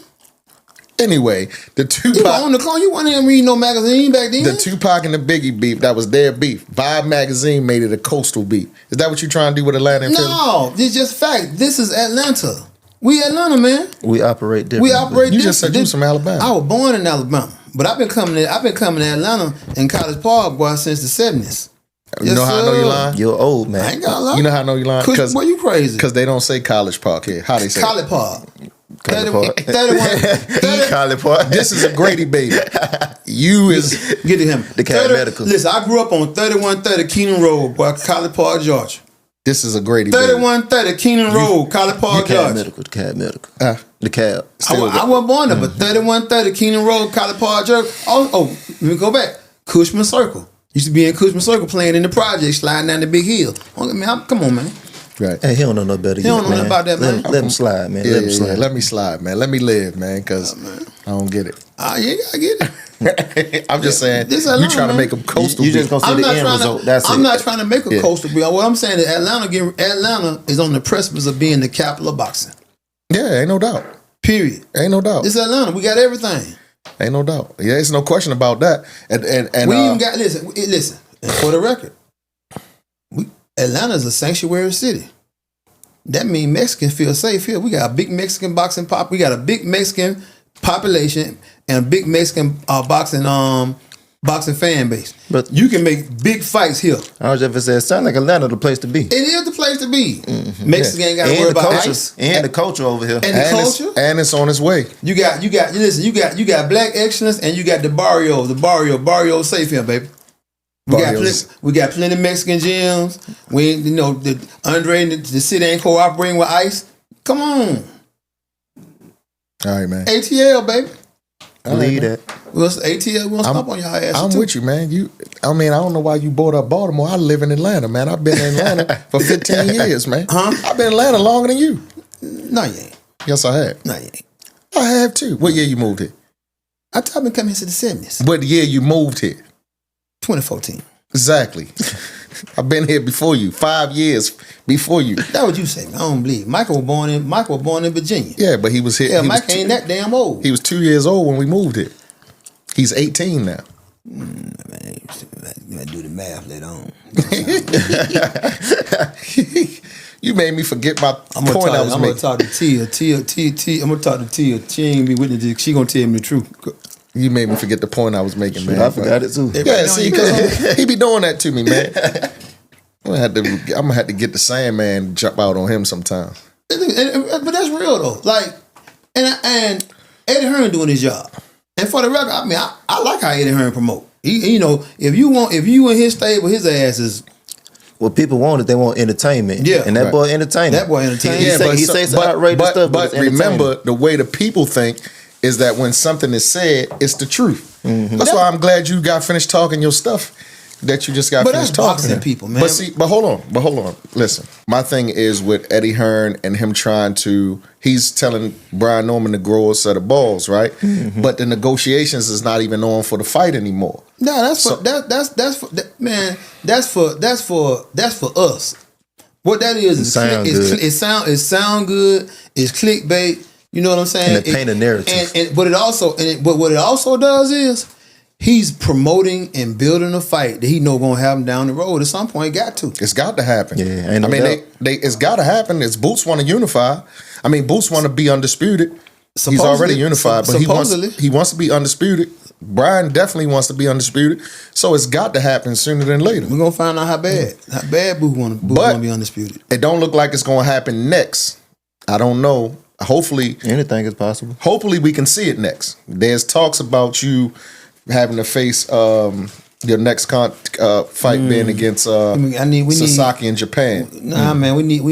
Speaker 3: Anyway, the Tupac.
Speaker 2: You were on the call. You wasn't reading no magazine back then.
Speaker 3: The Tupac and the Biggie beef, that was their beef. Vibe magazine made it a coastal beef. Is that what you're trying to do with Atlanta and Philly?
Speaker 2: No, it's just fact. This is Atlanta. We Atlanta, man.
Speaker 1: We operate different.
Speaker 3: You just said you was from Alabama.
Speaker 2: I was born in Alabama, but I've been coming to Atlanta in College Park, boy, since the 70s.
Speaker 3: You know how I know you lying?
Speaker 1: You're old, man.
Speaker 2: I ain't gonna lie.
Speaker 3: You know how I know you lying?
Speaker 2: Boy, you crazy.
Speaker 3: Because they don't say College Park here. How they say
Speaker 2: College Park.
Speaker 1: 31.
Speaker 3: College Park. This is a Grady baby. You is
Speaker 2: get to him.
Speaker 1: The Cat Medical.
Speaker 2: Listen, I grew up on 3130 Keenan Road, boy, College Park, Georgia.
Speaker 3: This is a Grady
Speaker 2: 3130 Keenan Road, College Park, Georgia.
Speaker 1: The Cat Medical. The Cab.
Speaker 2: I wasn't born there, but 3130 Keenan Road, College Park, Georgia. Oh, let me go back. Cushman Circle. Used to be in Cushman Circle playing in the project, sliding down the big hill. Come on, man.
Speaker 3: Right.
Speaker 1: Hey, he don't know no better.
Speaker 2: He don't know nothing about that, man.
Speaker 1: Let him slide, man.
Speaker 3: Yeah, let me slide, man. Let me live, man, because I don't get it.
Speaker 2: Yeah, I get it.
Speaker 3: I'm just saying,
Speaker 2: you
Speaker 3: trying to make a coastal.
Speaker 1: You just gonna see the end result. That's it.
Speaker 2: I'm not trying to make a coastal beef. What I'm saying is Atlanta is on the precipice of being the capital of boxing.
Speaker 3: Yeah, ain't no doubt.
Speaker 2: Period.
Speaker 3: Ain't no doubt.
Speaker 2: It's Atlanta. We got everything.
Speaker 3: Ain't no doubt. Yeah, it's no question about that. And
Speaker 2: we even got listen. For the record, Atlanta is a sanctuary city. That means Mexicans feel safe here. We got a big Mexican boxing pop. We got a big Mexican population and a big Mexican boxing fan base. But you can make big fights here.
Speaker 1: I was just saying, it sounds like Atlanta the place to be.
Speaker 2: It is the place to be. Mm-hmm. Mexican ain't got to worry about
Speaker 1: culture,
Speaker 2: ice
Speaker 1: and the culture over here,
Speaker 2: and the culture,
Speaker 3: and it's on its way.
Speaker 2: You got black excellence, and you got the barrio safe here, baby. We got plenty of Mexican gyms. The Andre and the city ain't cooperating with ICE. Come on.
Speaker 3: All right, man.
Speaker 2: ATL, baby.
Speaker 1: Believe that.
Speaker 2: Well, ATL won't stop on your ass.
Speaker 3: I'm with you, man. I don't know why you brought up Baltimore. I live in Atlanta, man. I've been in Atlanta for 15 years, man. I've been in Atlanta longer than you.
Speaker 2: No, you ain't.
Speaker 3: Yes, I have.
Speaker 2: No, you ain't.
Speaker 3: I have too. What year you moved here?
Speaker 2: I've been coming here since the 70s.
Speaker 3: What year you moved here?
Speaker 2: 2014.
Speaker 3: Exactly. I've been here before you. 5 years before you.
Speaker 2: That's what you say. I don't believe. Michael was born in Virginia.
Speaker 3: Yeah, but he was here.
Speaker 2: Yeah,
Speaker 3: he
Speaker 2: Mike ain't that damn old.
Speaker 3: He was 2 years old when we moved here. He's 18 now.
Speaker 2: Man, you gotta do the math later on.
Speaker 3: You made me forget my
Speaker 2: I'm
Speaker 3: point I was
Speaker 2: gonna
Speaker 3: making.
Speaker 2: talk to Tia. I'm gonna talk to Tia. She ain't be with it. She gonna tell me the truth.
Speaker 3: You made me forget the point I was making, man.
Speaker 1: I forgot it too.
Speaker 3: Yeah, see, because he be doing that to me, man. I'm gonna have to get the Sandman to jump out on him sometime.
Speaker 2: But that's real though. Like, and Eddie Hearn doing his job. And for the record, I mean, I like how Eddie Hearn promote. He, you know, if you in his stable, his ass is.
Speaker 1: What people want is they want entertainment.
Speaker 2: Yeah,
Speaker 1: and that boy entertaining.
Speaker 2: That boy entertaining.
Speaker 1: He say some outrageous stuff,
Speaker 3: but remember, the way the people think is that when something is said, it's the truth. Mm-hmm. That's why I'm glad you got finished talking your stuff that you just got finished talking.
Speaker 2: Boxing people, man.
Speaker 3: But hold on. Listen, my thing is with Eddie Hearn and him he's telling Brian Norman to grow a set of balls, right? Mm-hmm. But the negotiations is not even on for the fight anymore.
Speaker 2: No, that's for us. What that is it sound good. It's clickbait. You know what I'm saying?
Speaker 1: And it paint a narrative.
Speaker 2: But what it also does is he's promoting and building a fight that he know gonna happen down the road. At some point, it got to.
Speaker 3: It's got to happen.
Speaker 1: Yeah,
Speaker 3: it's got to happen. It's Boots want to unify. I mean, Boots want to be undisputed. He's already unified, but he wants to be undisputed. Brian definitely wants to be undisputed. So it's got to happen sooner than later.
Speaker 2: We're gonna find out how bad Boots want to be undisputed.
Speaker 3: It don't look like it's gonna happen next. I don't know. Hopefully,
Speaker 1: anything is possible.
Speaker 3: Hopefully, we can see it next. There's talks about you having to face your next fight being against Sasaki in Japan.
Speaker 2: Nah, man, we need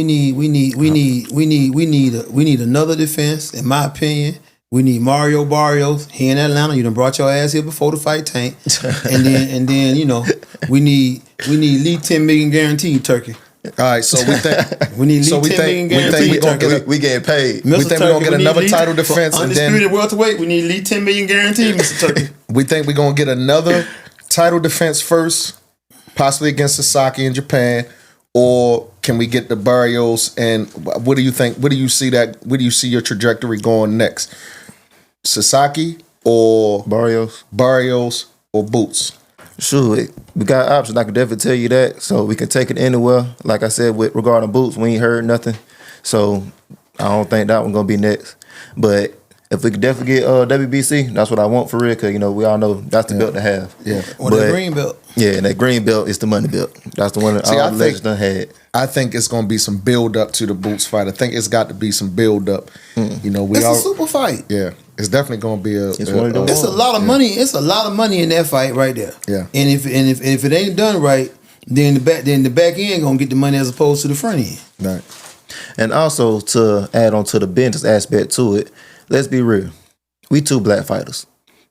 Speaker 2: another defense. In my opinion, we need Mario Barrios here in Atlanta. You done brought your ass here before the fight tank, and then you know we need Lee 10 million guaranteed Turkey.
Speaker 3: All right, so we think
Speaker 2: we need Lee 10 million guaranteed.
Speaker 1: We getting paid.
Speaker 3: We think we're gonna get another title defense, and then
Speaker 2: undisputed welterweight. We need Lee 10 million guaranteed, Mr. Turkey.
Speaker 3: We think we're gonna get another title defense first, possibly against Sasaki in Japan, or can we get the Barrios? And what do you think? Where do you see your trajectory going next? Sasaki or Barrios or Boots?
Speaker 1: Sure, we got options. I can definitely tell you that. So we can take it anywhere. Like I said, with regarding Boots, we ain't heard nothing. So I don't think that one's gonna be next. But if we could definitely get WBC, that's what I want for real. Cause you know we all know that's the belt to have.
Speaker 2: Yeah, or the green belt.
Speaker 1: Yeah, and that green belt is the money belt. That's the one that all the legends done had.
Speaker 3: I think it's gonna be some build up to the Boots fight. I think it's got to be some build up. You know,
Speaker 2: it's a super fight.
Speaker 3: Yeah, it's definitely gonna be
Speaker 2: it's a lot of money. It's a lot of money in that fight right there.
Speaker 3: Yeah,
Speaker 2: and if it ain't done right, then the back end gonna get the money as opposed to the front end.
Speaker 3: Right.
Speaker 1: And also to add on to the business aspect to it, let's be real. We two black fighters.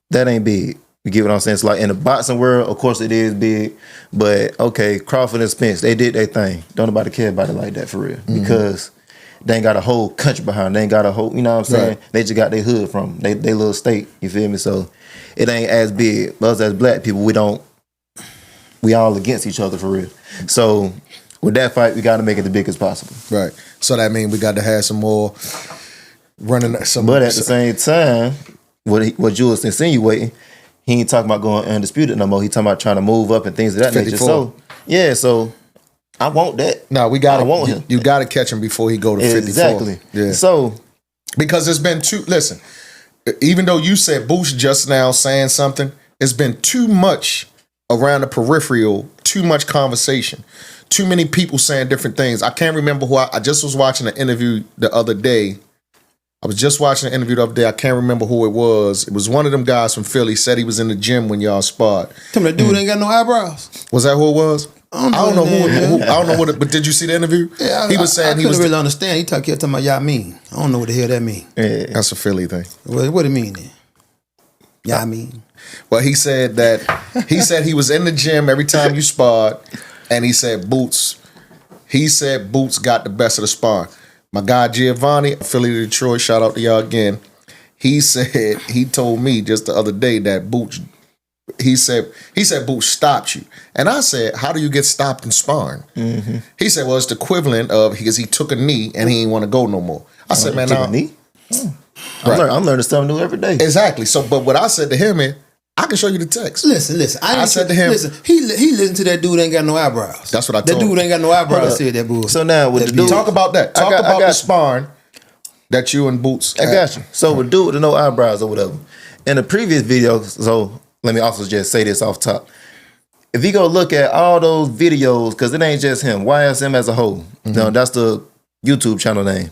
Speaker 1: That ain't big. You get what I'm saying? It's like in the boxing world, of course it is big. But okay, Crawford and Spence, they did their thing. Don't nobody care about it like that for real. Mm-hmm. Because they ain't got a whole country behind them. They ain't got a whole, you know what I'm saying? Right. They just got their hood from they little state. You feel me? So it ain't as big. But us as black people, we all against each other for real. So with that fight, we got to make it the biggest possible.
Speaker 3: Right. So that means we got to have some more running.
Speaker 1: But at the same time, what you was insinuating, he ain't talking about going undisputed no more. He talking about trying to move up and things of that 54. Nature. So yeah, so I want that.
Speaker 3: No, I want him. You got to catch him before he go to 54.
Speaker 1: Exactly.
Speaker 3: Yeah.
Speaker 1: So
Speaker 3: because it's been listen, even though you said Boosh just now saying something, it's been too much around the peripheral, too much conversation, too many people saying different things. I can't remember who I just was watching an interview the other day. I can't remember who it was. It was one of them guys from Philly. Said he was in the gym when y'all sparred.
Speaker 2: Tell me that dude ain't got no eyebrows.
Speaker 3: Was that who it was? I don't know who. I don't know what. But did you see the interview?
Speaker 2: Yeah,
Speaker 3: he was saying
Speaker 2: I couldn't really understand. He kept talking about y'all mean. I don't know what the hell that mean.
Speaker 3: Yeah, that's a Philly thing.
Speaker 2: What it mean then? Y'all mean.
Speaker 3: Well, he said he was in the gym every time you sparred, and he said Boots got the best of the sparring. My guy Giovanni, Philly to Detroit, shout out to y'all again. He said, he told me just the other day that Boots he said Boots stopped you. And I said, how do you get stopped in sparring? He said, well, it's the equivalent of because he took a knee and he didn't want to go no more. I said, man,
Speaker 1: took a knee? I'm learning something new every day.
Speaker 3: Exactly. So, but what I said to him is, I can show you the text.
Speaker 2: Listen.
Speaker 3: I said to him,
Speaker 2: listen. He listened to that dude ain't got no eyebrows.
Speaker 3: That's what I told him.
Speaker 2: That dude ain't got no eyebrows. Said that bull.
Speaker 1: So now with the dude,
Speaker 3: talk about that. Talk about the sparring that you and Boots.
Speaker 1: I got you. So with dude with no eyebrows or whatever. In the previous video, so let me also just say this off top. If you go look at all those videos, because it ain't just him, YSM as a whole. No, that's the YouTube channel name.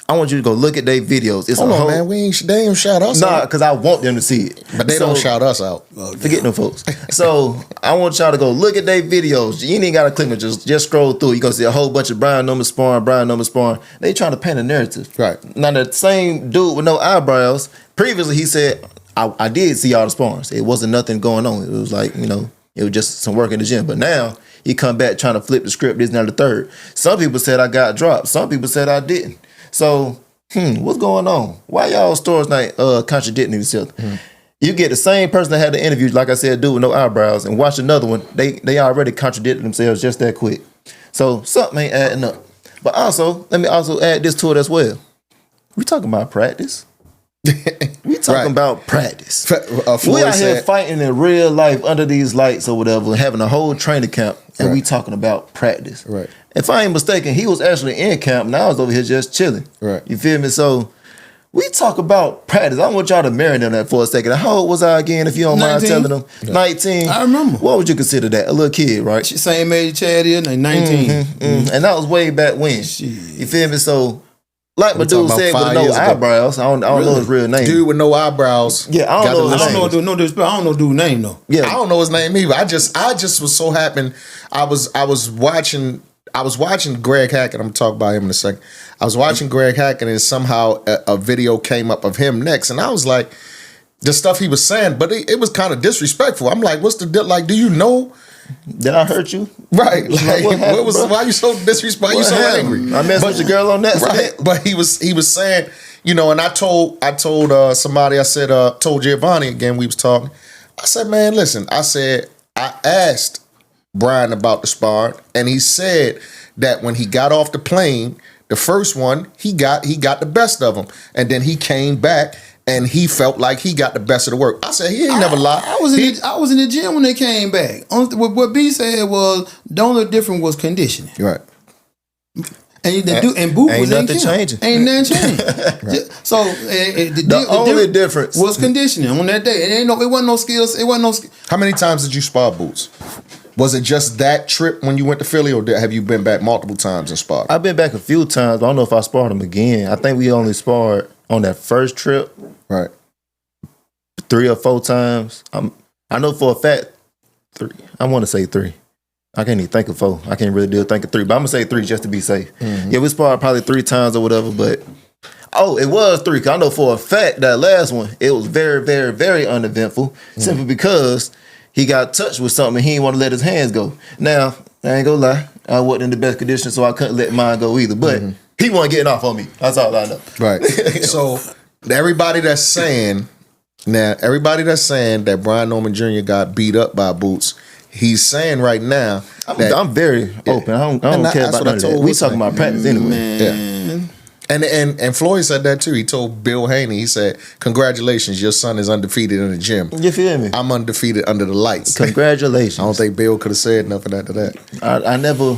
Speaker 1: I want you to go look at their videos. It's
Speaker 3: Hold
Speaker 1: a
Speaker 3: on,
Speaker 1: whole,
Speaker 3: man. They ain't shout us out.
Speaker 1: Nah, because I want them to see it.
Speaker 3: But they don't shout us out.
Speaker 1: Forget them folks. So I want y'all to go look at their videos. You ain't even got to click it. Just scroll through. You're going to see a whole bunch of Brian Norman sparring. They trying to paint a narrative.
Speaker 3: Right.
Speaker 1: Now, the same dude with no eyebrows, previously he said, I did see all the sparrings. It wasn't nothing going on. It was like, it was just some work in the gym. But now he come back trying to flip the script, this, now the third. Some people said I got dropped. Some people said I didn't. So, what's going on? Why y'all stories not contradicting each other? You get the same person that had the interview, like I said, dude with no eyebrows, and watch another one. They already contradicted themselves just that quick. So something ain't adding up. But also, let me also add this to it as well. We talking about practice. We talking about practice. We out here fighting in real life under these lights or whatever, having a whole training camp, and we talking about practice.
Speaker 3: Right.
Speaker 1: If I ain't mistaken, he was actually in camp, and I was over here just chilling.
Speaker 3: Right.
Speaker 1: You feel me? So we talk about practice. I want y'all to marinate on that for a second. How old was I again, if you don't mind telling them? 19.
Speaker 2: I remember.
Speaker 1: What would you consider that? A little kid, right?
Speaker 2: Same age Chad is, 19.
Speaker 1: And that was way back when. You feel me? So, like my dude said, with no eyebrows. I don't know his real name.
Speaker 3: Dude with no eyebrows.
Speaker 1: Yeah, I don't know his name.
Speaker 2: I don't know dude's name though.
Speaker 1: Yeah,
Speaker 3: I don't know his name either. I just was so happy. I was watching Greg Hackett. I'm gonna talk about him in a second. I was watching Greg Hackett, and somehow a video came up of him next, and I was like, the stuff he was saying, but it was kind of disrespectful. I'm like, what's the deal? Like, do you know?
Speaker 1: Did I hurt you?
Speaker 3: Right. Like,
Speaker 1: what happened,
Speaker 3: why you so disrespectful? Why you so angry?
Speaker 1: I messed with your girl on that.
Speaker 3: Right. But he was saying, and I told somebody, I said, told Giovanni again, we was talking. I said, man, listen, I asked Brian about the sparring, and he said that when he got off the plane, the first one, he got the best of them. And then he came back and he felt like he got the best of the work. I said, he ain't never lied.
Speaker 2: I was in the gym when they came back. What B said was the only difference was conditioning.
Speaker 3: Right.
Speaker 2: And Boot
Speaker 1: ain't
Speaker 2: was
Speaker 1: nothing
Speaker 2: in camp.
Speaker 1: changing.
Speaker 2: Ain't nothing changing.
Speaker 3: Right.
Speaker 2: So
Speaker 1: the only difference
Speaker 2: was conditioning on that day. It wasn't no skills. It wasn't no.
Speaker 3: How many times did you spar Boots? Was it just that trip when you went to Philly, or have you been back multiple times and sparred?
Speaker 1: I've been back a few times, but I don't know if I sparred him again. I think we only sparred on that first trip.
Speaker 3: Right.
Speaker 1: 3 or 4 times. I know for a fact 3. I want to say 3. I can't even think of 4. I can't really think of 3, but I'm gonna say 3 just to be safe. Yeah, we sparred probably 3 times or whatever, but it was 3. Cause I know for a fact that last one, it was very, very, very uneventful, simply because he got touched with something and he didn't want to let his hands go. Now, I ain't gonna lie, I wasn't in the best condition, so I couldn't let mine go either. But he wasn't getting off on me. That's all I know.
Speaker 3: Right. So everybody that's saying that Brian Norman Jr. got beat up by Boots, he's saying right now
Speaker 1: I'm very open. I don't care about none of that. We talking about practice anyway.
Speaker 3: Yeah. And Floyd said that too. He told Bill Haney, he said, congratulations, your son is undefeated in the gym.
Speaker 1: You feel me?
Speaker 3: I'm undefeated under the lights.
Speaker 1: Congratulations.
Speaker 3: I don't think Bill could have said nothing after that.
Speaker 1: I never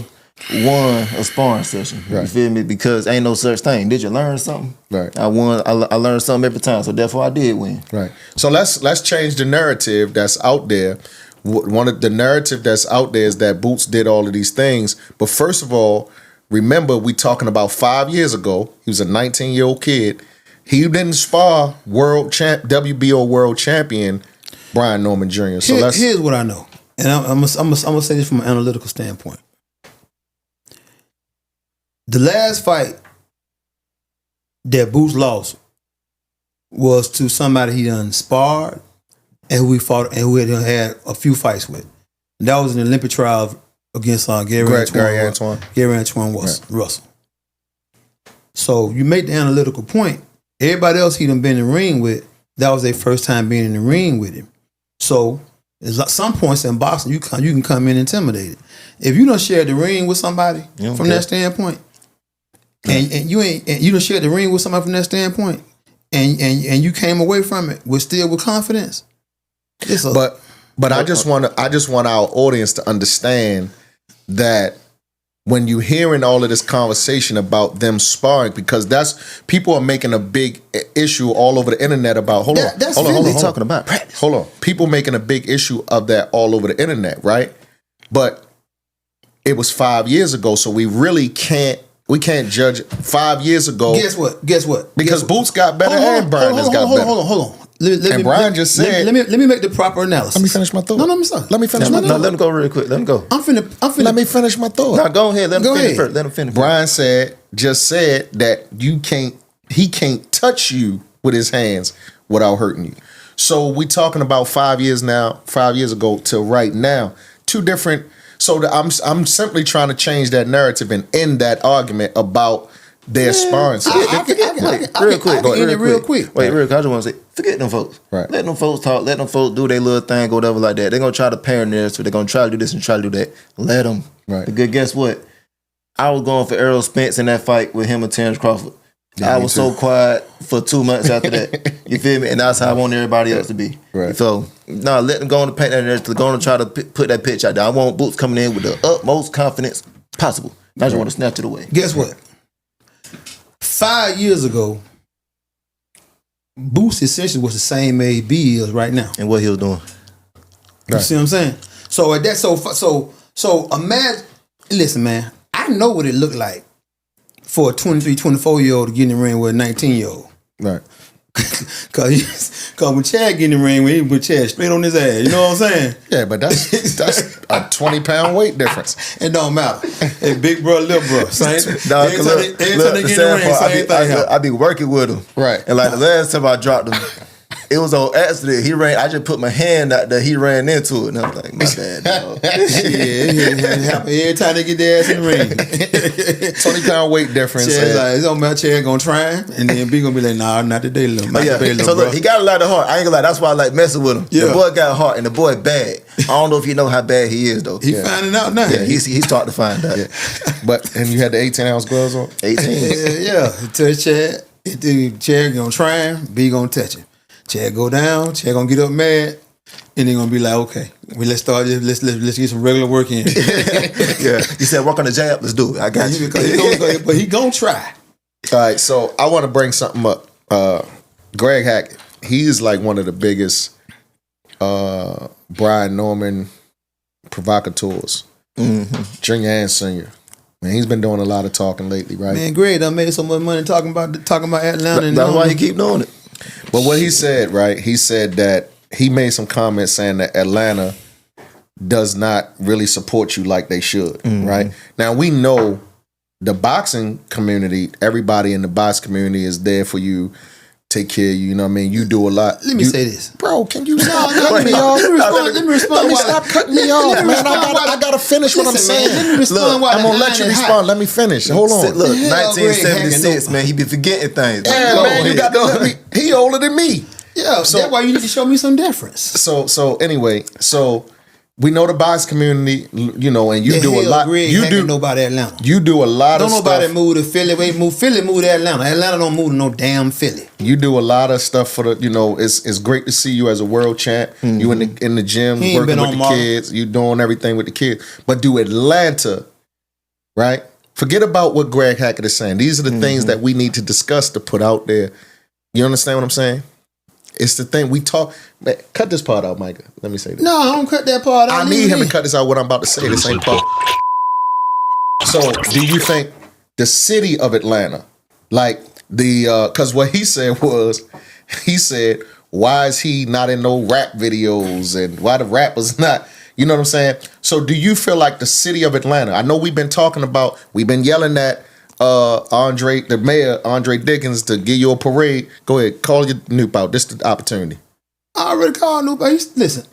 Speaker 1: won a sparring session.
Speaker 3: Right.
Speaker 1: You feel me? Because ain't no such thing. Did you learn something?
Speaker 3: Right.
Speaker 1: I learned something every time, so therefore I did win.
Speaker 3: Right. So let's change the narrative that's out there. One of the narrative that's out there is that Boots did all of these things. But first of all, remember, we talking about 5 years ago. He was a 19-year-old kid. He didn't spar WBO world champion Brian Norman Jr. So
Speaker 2: here's what I know, and I'm gonna say this from an analytical standpoint. The last fight that Boots lost was to somebody he done sparred and who he fought and who had a few fights with. And that was an Olympic trial against Gary Antoine Russell. So you make the analytical point. Everybody else he done been in the ring with, that was their first time being in the ring with him. So There's like some points in boxing you can come in intimidated. If you don't share the ring with somebody from that standpoint, and you don't share the ring with somebody from that standpoint, and you came away from it with confidence.
Speaker 3: But I just want our audience to understand that when you're hearing all of this conversation about them sparring, because people are making a big issue all over the internet about. Hold on.
Speaker 1: Talking about practice.
Speaker 3: Hold on. People making a big issue of that all over the internet, right? But it was 5 years ago, so we really can't judge 5 years ago.
Speaker 2: Guess what?
Speaker 3: Because Boots got better and Brian has got better.
Speaker 2: Hold on.
Speaker 3: Brian just said.
Speaker 2: Let me make the proper analysis.
Speaker 3: Let me finish my thought.
Speaker 2: No, I'm sorry.
Speaker 3: Let me finish my thought.
Speaker 1: Let him go real quick. Let him go.
Speaker 2: I'm finna.
Speaker 3: Let me finish my thought.
Speaker 1: No, go ahead. Let him
Speaker 2: Go
Speaker 1: finish
Speaker 2: ahead.
Speaker 1: first. Let him finish.
Speaker 3: Brian just said that he can't touch you with his hands without hurting you. So we talking about 5 years ago to right now, two different. So I'm simply trying to change that narrative and end that argument about their sparring.
Speaker 2: Real quick.
Speaker 1: Wait, real quick. I just want to say, forget them folks.
Speaker 3: Right.
Speaker 1: Let them folks talk. Let them folks do their little thing, or whatever like that. They're gonna try to parent theirs, so they're gonna try to do this and try to do that. Let them.
Speaker 3: Right.
Speaker 1: Because guess what? I was going for Errol Spence in that fight with him and Terrence Crawford.
Speaker 3: Yeah,
Speaker 1: I
Speaker 3: me
Speaker 1: was
Speaker 3: too.
Speaker 1: so quiet for 2 months after that. You feel me? And that's how I want everybody else to be.
Speaker 3: Right.
Speaker 1: So, let them go on to paint that narrative. Go on to try to put that pitch out there. I want Boots coming in with the utmost confidence possible. I just want to snatch it away.
Speaker 2: Guess what? 5 years ago, Boots essentially was the same age B is right now.
Speaker 1: And what he was doing.
Speaker 2: You see what I'm saying? So at that, so imagine. Listen, man. I know what it looked like for a 23, 24-year-old to get in the ring with a 19-year-old.
Speaker 3: Right.
Speaker 2: Cause when Chad get in the ring, he put Chad straight on his ass. You know what I'm saying?
Speaker 3: Yeah, but that's a 20-pound weight difference.
Speaker 2: It don't matter. Hey, big bro, little bro, same.
Speaker 1: Nah,
Speaker 2: Every time they get in the ring, same thing happen.
Speaker 1: I be working with him.
Speaker 3: Right.
Speaker 1: And like the last time I dropped him, it was on accident. He ran. I just put my hand out there. He ran into it, and I'm like, my bad, dog.
Speaker 2: Yeah, every time they get their ass in the ring.
Speaker 3: 20-pound weight difference.
Speaker 2: Chad's like, it's on my Chad gonna try him, and then B gonna be like, nah, not today, little. Not today, little
Speaker 1: So look,
Speaker 2: bro.
Speaker 1: he got a lot of heart. I ain't gonna lie. That's why I like messing with him.
Speaker 2: Yeah.
Speaker 1: The boy got heart, and the boy bad. I don't know if you know how bad he is though.
Speaker 2: He finding out now.
Speaker 1: Yeah, he's starting to find out.
Speaker 3: Yeah. And you had the 18-ounce gloves on?
Speaker 1: 18.
Speaker 2: Yeah. He touch Chad. Chad gonna try him. B gonna touch him. Chad go down. Chad gonna get up mad, and then gonna be like, okay, let's start. Let's get some regular work in.
Speaker 1: Yeah. He said, work on the jab. Let's do it. I got you.
Speaker 2: But he gonna try.
Speaker 3: All right, so I want to bring something up. Greg Hackett, he's like one of the biggest Brian Norman provocateurs, junior and senior. Man, he's been doing a lot of talking lately, right?
Speaker 2: Man, Greg done made so much money talking about Atlanta. And
Speaker 1: That's why he keep doing it.
Speaker 3: But what he said, right? He said that he made some comments saying that Atlanta does not really support you like they should, right? Now, we know the boxing community, everybody in the boxing community is there for you, take care of you, you know what I mean? You do a lot.
Speaker 2: Let me say this.
Speaker 3: Bro, can you stop cutting me off?
Speaker 2: Let me respond.
Speaker 3: Let me stop cutting me off, man. I gotta finish what I'm saying.
Speaker 2: Let me respond.
Speaker 3: Look, I'm gonna let you respond. Let me finish. Hold on.
Speaker 1: Look,
Speaker 2: hell,
Speaker 1: 1976, man. He be forgetting things.
Speaker 3: Yeah,
Speaker 1: Go
Speaker 3: man, you
Speaker 1: ahead.
Speaker 3: got to let me. He older than me.
Speaker 2: Yeah,
Speaker 3: So-
Speaker 2: that's why you need to show me some deference.
Speaker 3: So anyway, so we know the box community, you know, and you do a lot. You do
Speaker 2: nobody Atlanta.
Speaker 3: You do a lot
Speaker 2: Don't
Speaker 3: of
Speaker 2: nobody
Speaker 3: stuff.
Speaker 2: move to Philly. Philly move to Atlanta. Atlanta don't move to no damn Philly.
Speaker 3: You do a lot of stuff for the, you know, it's great to see you as a world champ. You in the gym
Speaker 2: He ain't
Speaker 3: working
Speaker 2: been
Speaker 3: with
Speaker 2: on
Speaker 3: the
Speaker 2: Mark.
Speaker 3: kids. You doing everything with the kids. But do Atlanta, right? Forget about what Greg Hackett is saying. These are the things that we need to discuss to put out there. You understand what I'm saying? It's the thing we talk. Man, cut this part out, Micah. Let me say this.
Speaker 2: No, I don't cut that part out.
Speaker 3: I need him to cut this out. What I'm about to say. This ain't part. So, do you think the city of Atlanta, like because what he said was, he said, why is he not in no rap videos and why the rappers not? You know what I'm saying? So, do you feel like the city of Atlanta? I know we've been yelling at the mayor, Andre Dickens, to give you a parade. Go ahead, call your Noop out. This is the opportunity.
Speaker 2: I already called nobody. Listen.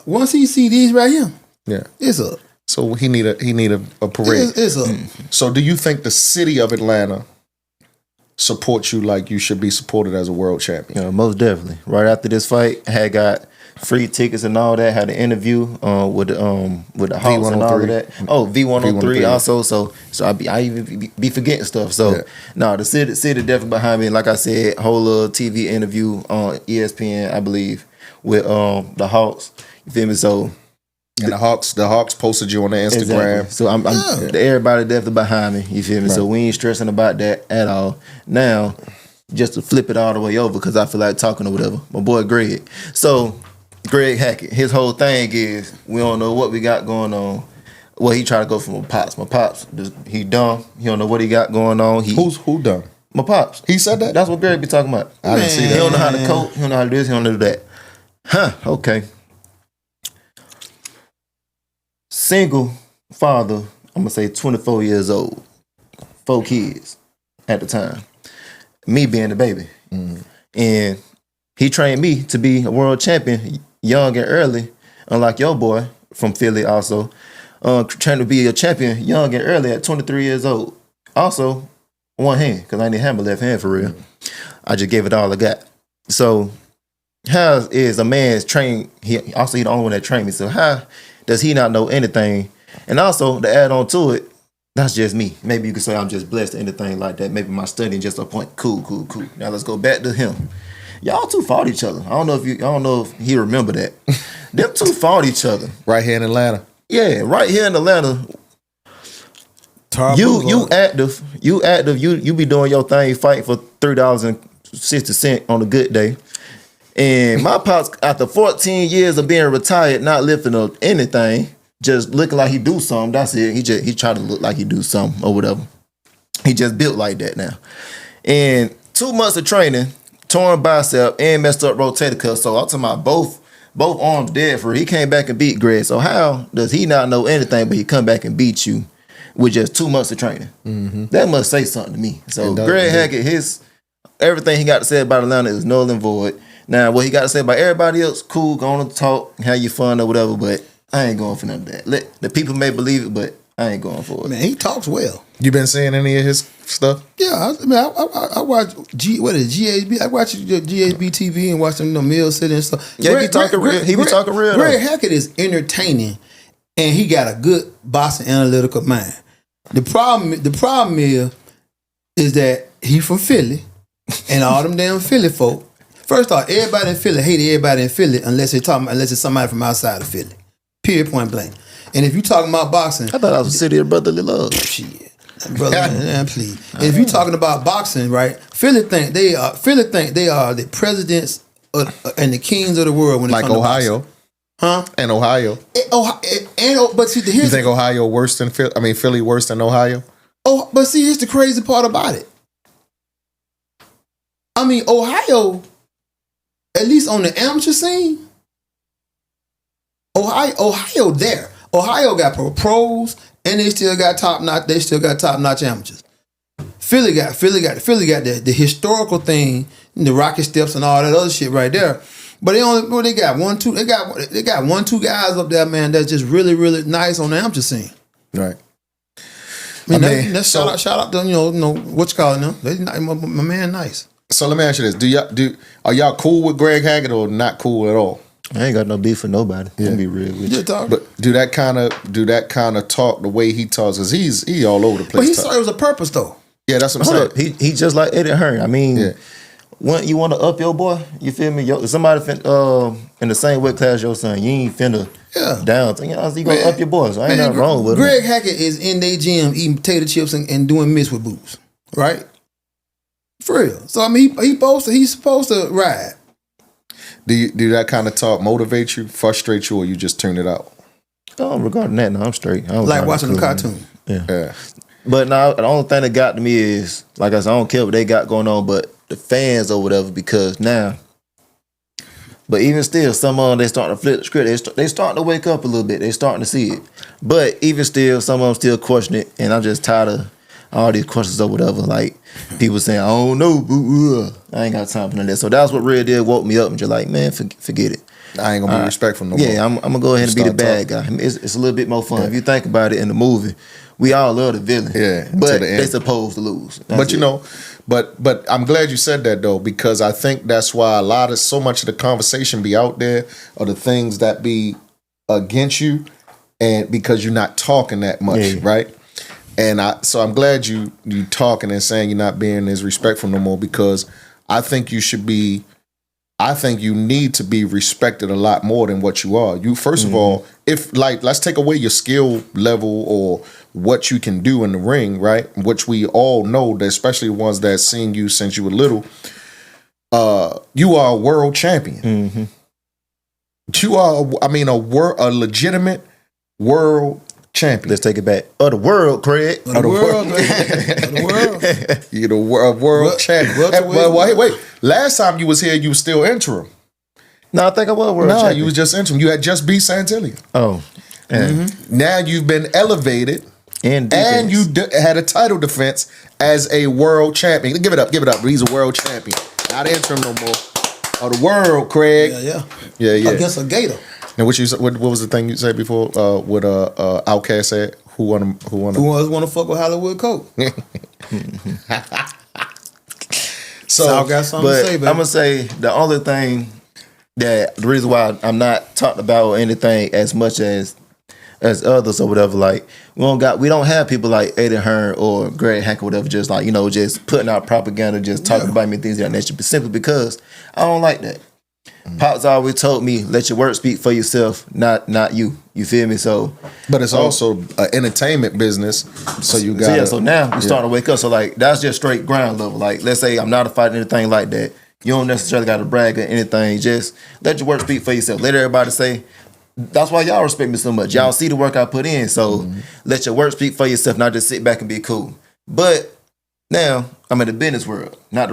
Speaker 2: Once he see these right here,
Speaker 3: Yeah.
Speaker 2: it's up.
Speaker 3: So he need a parade.
Speaker 2: It's up.
Speaker 3: So do you think the city of Atlanta supports you like you should be supported as a world champion?
Speaker 1: Most definitely. Right after this fight, I had got free tickets and all that. Had an interview with the Hawks and all of that. Oh, V103 also. So I even be forgetting stuff. So no, the city definitely behind me. Like I said, whole TV interview on ESPN, I believe, with the Hawks. You feel me? So.
Speaker 3: And the Hawks posted you on their Instagram.
Speaker 1: Exactly. So I'm everybody definitely behind me. You feel me? Right. So we ain't stressing about that at all. Now, just to flip it all the way over, because I feel like talking or whatever. My boy Greg. So Greg Hackett, his whole thing is we don't know what we got going on. Well, he tried to go for my pops. My pops, he dumb. He don't know what he got going on.
Speaker 3: Who dumb?
Speaker 1: My pops.
Speaker 3: He said that?
Speaker 1: That's what Greg be talking about.
Speaker 3: I didn't see that.
Speaker 1: He don't know how to coach. He don't know how to do this. He don't know how to do that. Huh? Okay. Single father, I'm gonna say 24 years old, 4 kids at the time. Me being the baby. And he trained me to be a world champion young and early, unlike your boy from Philly also. Trying to be a champion young and early at 23 years old. Also, one hand, because I didn't have my left hand for real. I just gave it all I got. So, how is a man's trained? He the only one that trained me. So how does he not know anything? And also, to add on to it, that's just me. Maybe you could say I'm just blessed or anything like that. Maybe my studying just a point. Cool. Now let's go back to him. Y'all two fought each other. I don't know if he remember that. Them two fought each other.
Speaker 3: Right here in Atlanta.
Speaker 1: Yeah, right here in Atlanta. You active. You be doing your thing, fighting for $3.60 on a good day. And my pops, after 14 years of being retired, not lifting up anything, just looking like he do something. That's it. He tried to look like he do something or whatever. He just built like that now. And 2 months of training, torn bicep and messed up rotator cuff. So I'm talking about both arms dead for it. He came back and beat Greg. So how does he not know anything, but he come back and beat you with just 2 months of training? That must say something to me. So Greg Hackett, everything he got to say about Atlanta is null and void. Now, what he got to say about everybody else, cool, go on to talk, have your fun or whatever, but I ain't going for none of that. The people may believe it, but I ain't going for it.
Speaker 2: Man, he talks well.
Speaker 3: You been seeing any of his stuff?
Speaker 2: Yeah, I watch GHB. I watch GHB TV and watch them Mill City and stuff.
Speaker 1: Yeah, he be talking real.
Speaker 2: Greg Hackett is entertaining, and he got a good boxing analytical mind. The problem is that he from Philly, and all them damn Philly folk. First off, everybody in Philly hate everybody in Philly unless it's somebody from outside of Philly. Period, point blank. And if you talking about boxing,
Speaker 1: I thought that was a city of brotherly love.
Speaker 2: Shit, brother, man, please. And if you talking about boxing, right? Philly think they are the presidents and the kings of the world when it
Speaker 3: like
Speaker 2: comes
Speaker 3: Ohio,
Speaker 2: to boxing. Huh?
Speaker 3: And Ohio.
Speaker 2: But see,
Speaker 3: you think Ohio worse than Philly? I mean, Philly worse than Ohio?
Speaker 2: Oh, but see, here's the crazy part about it. I mean, Ohio, at least on the amateur scene, Ohio got pros, and they still got top notch amateurs. Philly got the historical thing, the rocket steps and all that other shit right there. But they got 1-2 guys up there, man, that's just really, really nice on the amateur scene.
Speaker 3: Right.
Speaker 2: I mean, let's shout out to what you call it now. My man nice.
Speaker 3: So let me ask you this: are y'all cool with Greg Hackett or not cool at all?
Speaker 1: I ain't got no beef with nobody. Yeah. Let me be real with you.
Speaker 3: But do that kind of talk the way he talks? Cause he all over the place.
Speaker 2: But he serves a purpose though.
Speaker 3: Yeah, that's what I'm saying.
Speaker 1: He just like Eddie Hearn. I mean, when you want to up your boy, you feel me? Somebody in the same weight class your son, you ain't finna down. You gonna up your boy. So I ain't nothing wrong with him.
Speaker 2: Greg Hackett is in their gym eating potato chips and doing mitts with booze, right? For real. So I mean, he's supposed to ride.
Speaker 3: Do that kind of talk motivate you, frustrate you, or you just tune it out?
Speaker 1: Regarding that, no, I'm straight. I
Speaker 2: like watching the cartoon.
Speaker 1: Yeah. But now the only thing that got to me is, like I said, I don't care what they got going on, but the fans or whatever, because now. But even still, some of them, they starting to flip the script. They starting to wake up a little bit. They starting to see it. But even still, some of them still question it, and I'm just tired of all these questions or whatever. Like people saying, I don't know. I ain't got time for none of that. So that's what really did woke me up and just like, man, forget it.
Speaker 3: I ain't gonna be respectful no more.
Speaker 1: Yeah, I'm gonna go ahead and be the bad guy. It's a little bit more fun. If you think about it in the movie, we all love the villain.
Speaker 3: Yeah, to
Speaker 1: but
Speaker 3: the end.
Speaker 1: they supposed to lose. That's
Speaker 3: But you
Speaker 1: it.
Speaker 3: know, but I'm glad you said that though, because I think that's why so much of the conversation be out there, or the things that be against you, and because you're not talking that much, right? And so I'm glad you talking and saying you're not being as respectful no more, because I think you should be. I think you need to be respected a lot more than what you are. You first of all, if like, let's take away your skill level or what you can do in the ring, right? Which we all know, that especially the ones that seen you since you were little. You are a world champion. You are, I mean, a legitimate world champion.
Speaker 1: Let's take it back. Of the world, Craig.
Speaker 2: Of the world, baby. Of the world.
Speaker 3: You're the world champion. Wait. Last time you was here, you was still interim.
Speaker 1: No, I think I was world
Speaker 3: No,
Speaker 1: champion.
Speaker 3: you was just interim. You had just beat Santillia.
Speaker 1: Oh.
Speaker 3: Now you've been elevated,
Speaker 1: And
Speaker 3: you had a title defense as a world champion. Give it up. He's a world champion. Not interim no more. Of the world, Craig. Yeah.
Speaker 2: Against a gator.
Speaker 3: And what was the thing you said before? What Outkast said? Who want
Speaker 2: to fuck with Hollywood Coke?
Speaker 3: So
Speaker 2: I got something to say, baby.
Speaker 1: I'm gonna say the only thing that the reason why I'm not talking about anything as much as others or whatever, like we don't have people like Aiden Hearn or Greg Hank or whatever, just like, you know, just putting out propaganda, just talking about me, things of that nature, but simply because I don't like that. Pops always told me, let your work speak for yourself, not you. You feel me? So,
Speaker 3: but it's also an entertainment business, so you got.
Speaker 1: So now we starting to wake up. So like that's just straight ground level. Like let's say I'm not a fighter, anything like that. You don't necessarily got to brag or anything. Just let your work speak for yourself. Let everybody say. That's why y'all respect me so much. Y'all see the work I put in. So let your work speak for yourself, not just sit back and be cool. But now I'm in the business world, not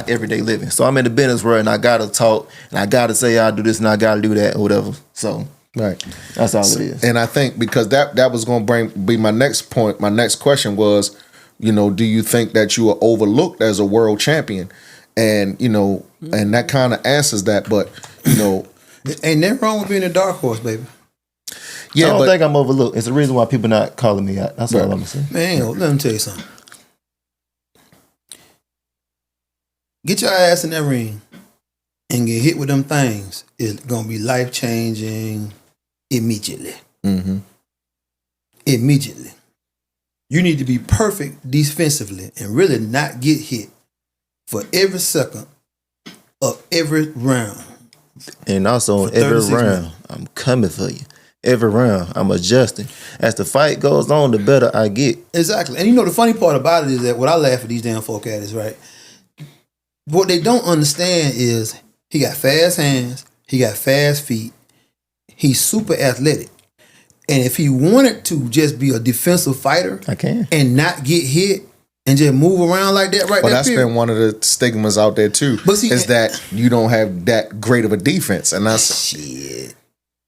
Speaker 1: everyday living. So I'm in the business world, and I gotta talk, and I gotta say I do this, and I gotta do that, or whatever. So
Speaker 3: right,
Speaker 1: that's all it is.
Speaker 3: And I think because that was going to be my next point. My next question was, you know, do you think that you are overlooked as a world champion? And you know, and that kind of answers that. But you know,
Speaker 2: ain't nothing wrong with being a dark horse, baby.
Speaker 3: Yeah,
Speaker 1: I don't think I'm overlooked. It's the reason why people not calling me out. That's all I'm gonna say.
Speaker 2: Man, let me tell you something. Get your ass in that ring and get hit with them things. It's gonna be life changing immediately. Immediately. You need to be perfect defensively and really not get hit for every second of every round.
Speaker 1: And also on every round, I'm coming for you. Every round, I'm adjusting. As the fight goes on, the better I get.
Speaker 2: Exactly. And you know the funny part about it is that what I laugh at these damn folk at is, right, what they don't understand is he got fast hands, he got fast feet, he's super athletic. And if he wanted to just be a defensive fighter,
Speaker 1: I can.
Speaker 2: And not get hit and just move around like that, right?
Speaker 3: Well, that's been one of the stigmas out there too.
Speaker 2: But see,
Speaker 3: is that you don't have that great of a defense, and that's
Speaker 2: shit.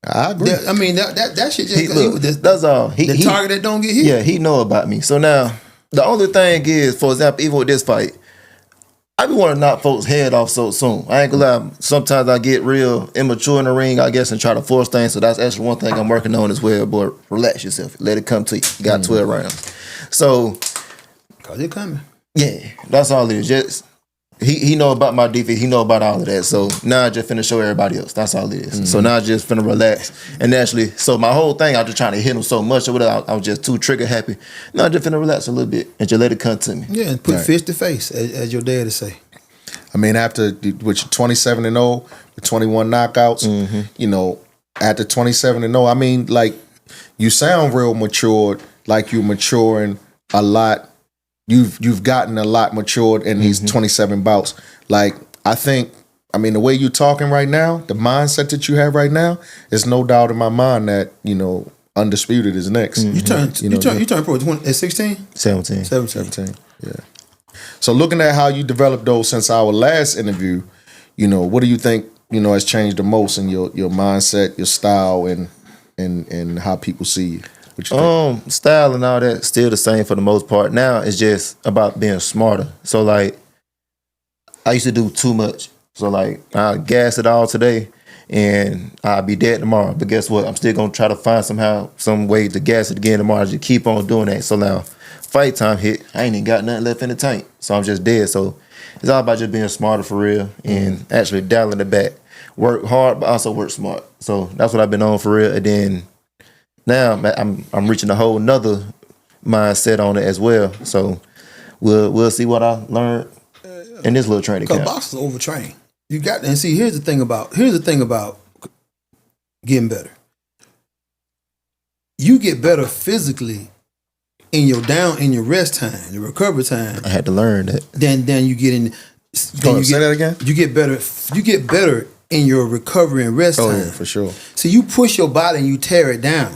Speaker 3: I agree.
Speaker 2: I mean that shit just
Speaker 1: that's all.
Speaker 2: The target that don't get hit.
Speaker 1: Yeah, he know about me. So now the only thing is, for example, even with this fight, I be want to knock folks' head off so soon. I ain't gonna lie. Sometimes I get real immature in the ring, I guess, and try to force things. So that's actually one thing I'm working on as well. But relax yourself. Let it come to you. You got 12 rounds. So,
Speaker 2: cause it coming.
Speaker 1: Yeah, that's all it is. Just he know about my defense. He know about all of that. So now I just finna show everybody else. That's all it is. So now I just finna relax. And actually, so my whole thing, I was just trying to hit him so much or whatever. I was just too trigger happy. Now I just finna relax a little bit and just let it come to me.
Speaker 2: Yeah, and put face to face, as your daddy say.
Speaker 3: I mean, after with your 27-0, with 21 knockouts, you know, after 27-0, I mean, like, you sound real matured, like you're maturing a lot. You've gotten a lot matured in these 27 bouts. Like, I think, I mean, the way you're talking right now, the mindset that you have right now, there's no doubt in my mind that, you know, Undisputed is next.
Speaker 2: You turned pro at 16?
Speaker 1: 17.
Speaker 3: Yeah. So looking at how you developed those since our last interview, you know, what do you think, you know, has changed the most in your mindset, your style, and how people see you? What you think?
Speaker 1: Style and all that still the same for the most part. Now it's just about being smarter. So like, I used to do too much. So like, I gas it all today, and I'll be dead tomorrow. But guess what? I'm still gonna try to find some way to gas it again tomorrow. Just keep on doing that. So now, fight time hit. I ain't even got nothing left in the tank, so I'm just dead. So it's all about just being smarter for real and actually dialing it back. Work hard, but also work smart. So that's what I've been on for real. And then now I'm reaching a whole nother mindset on it as well. So we'll see what I learned in this little training camp.
Speaker 2: Because boxers overtrain. You got, and see, here's the thing about getting better. You get better physically in your rest time, your recovery time.
Speaker 1: I had to learn that.
Speaker 2: Then you get in.
Speaker 3: Say that again.
Speaker 2: You get better. You get better in your recovery and rest time.
Speaker 3: Oh yeah, for sure.
Speaker 2: So you push your body and you tear it down,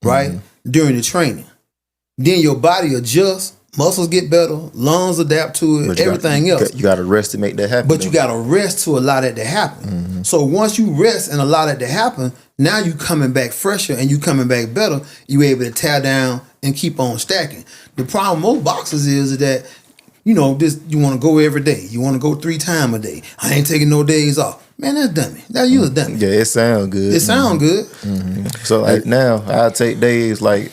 Speaker 2: right, during the training. Then your body adjusts. Muscles get better, lungs adapt to it, everything else.
Speaker 1: You got to rest to make that happen.
Speaker 2: But you got to rest to allow that to happen. So once you rest and allow that to happen, now you coming back fresher and you coming back better. You able to tear down and keep on stacking. The problem with most boxers is that, you know, this you want to go every day. You want to go 3 times a day. I ain't taking no days off. Man, that's dummy. That you a dummy.
Speaker 1: Yeah, it sound good.
Speaker 2: It sound good.
Speaker 1: So like now, I take days like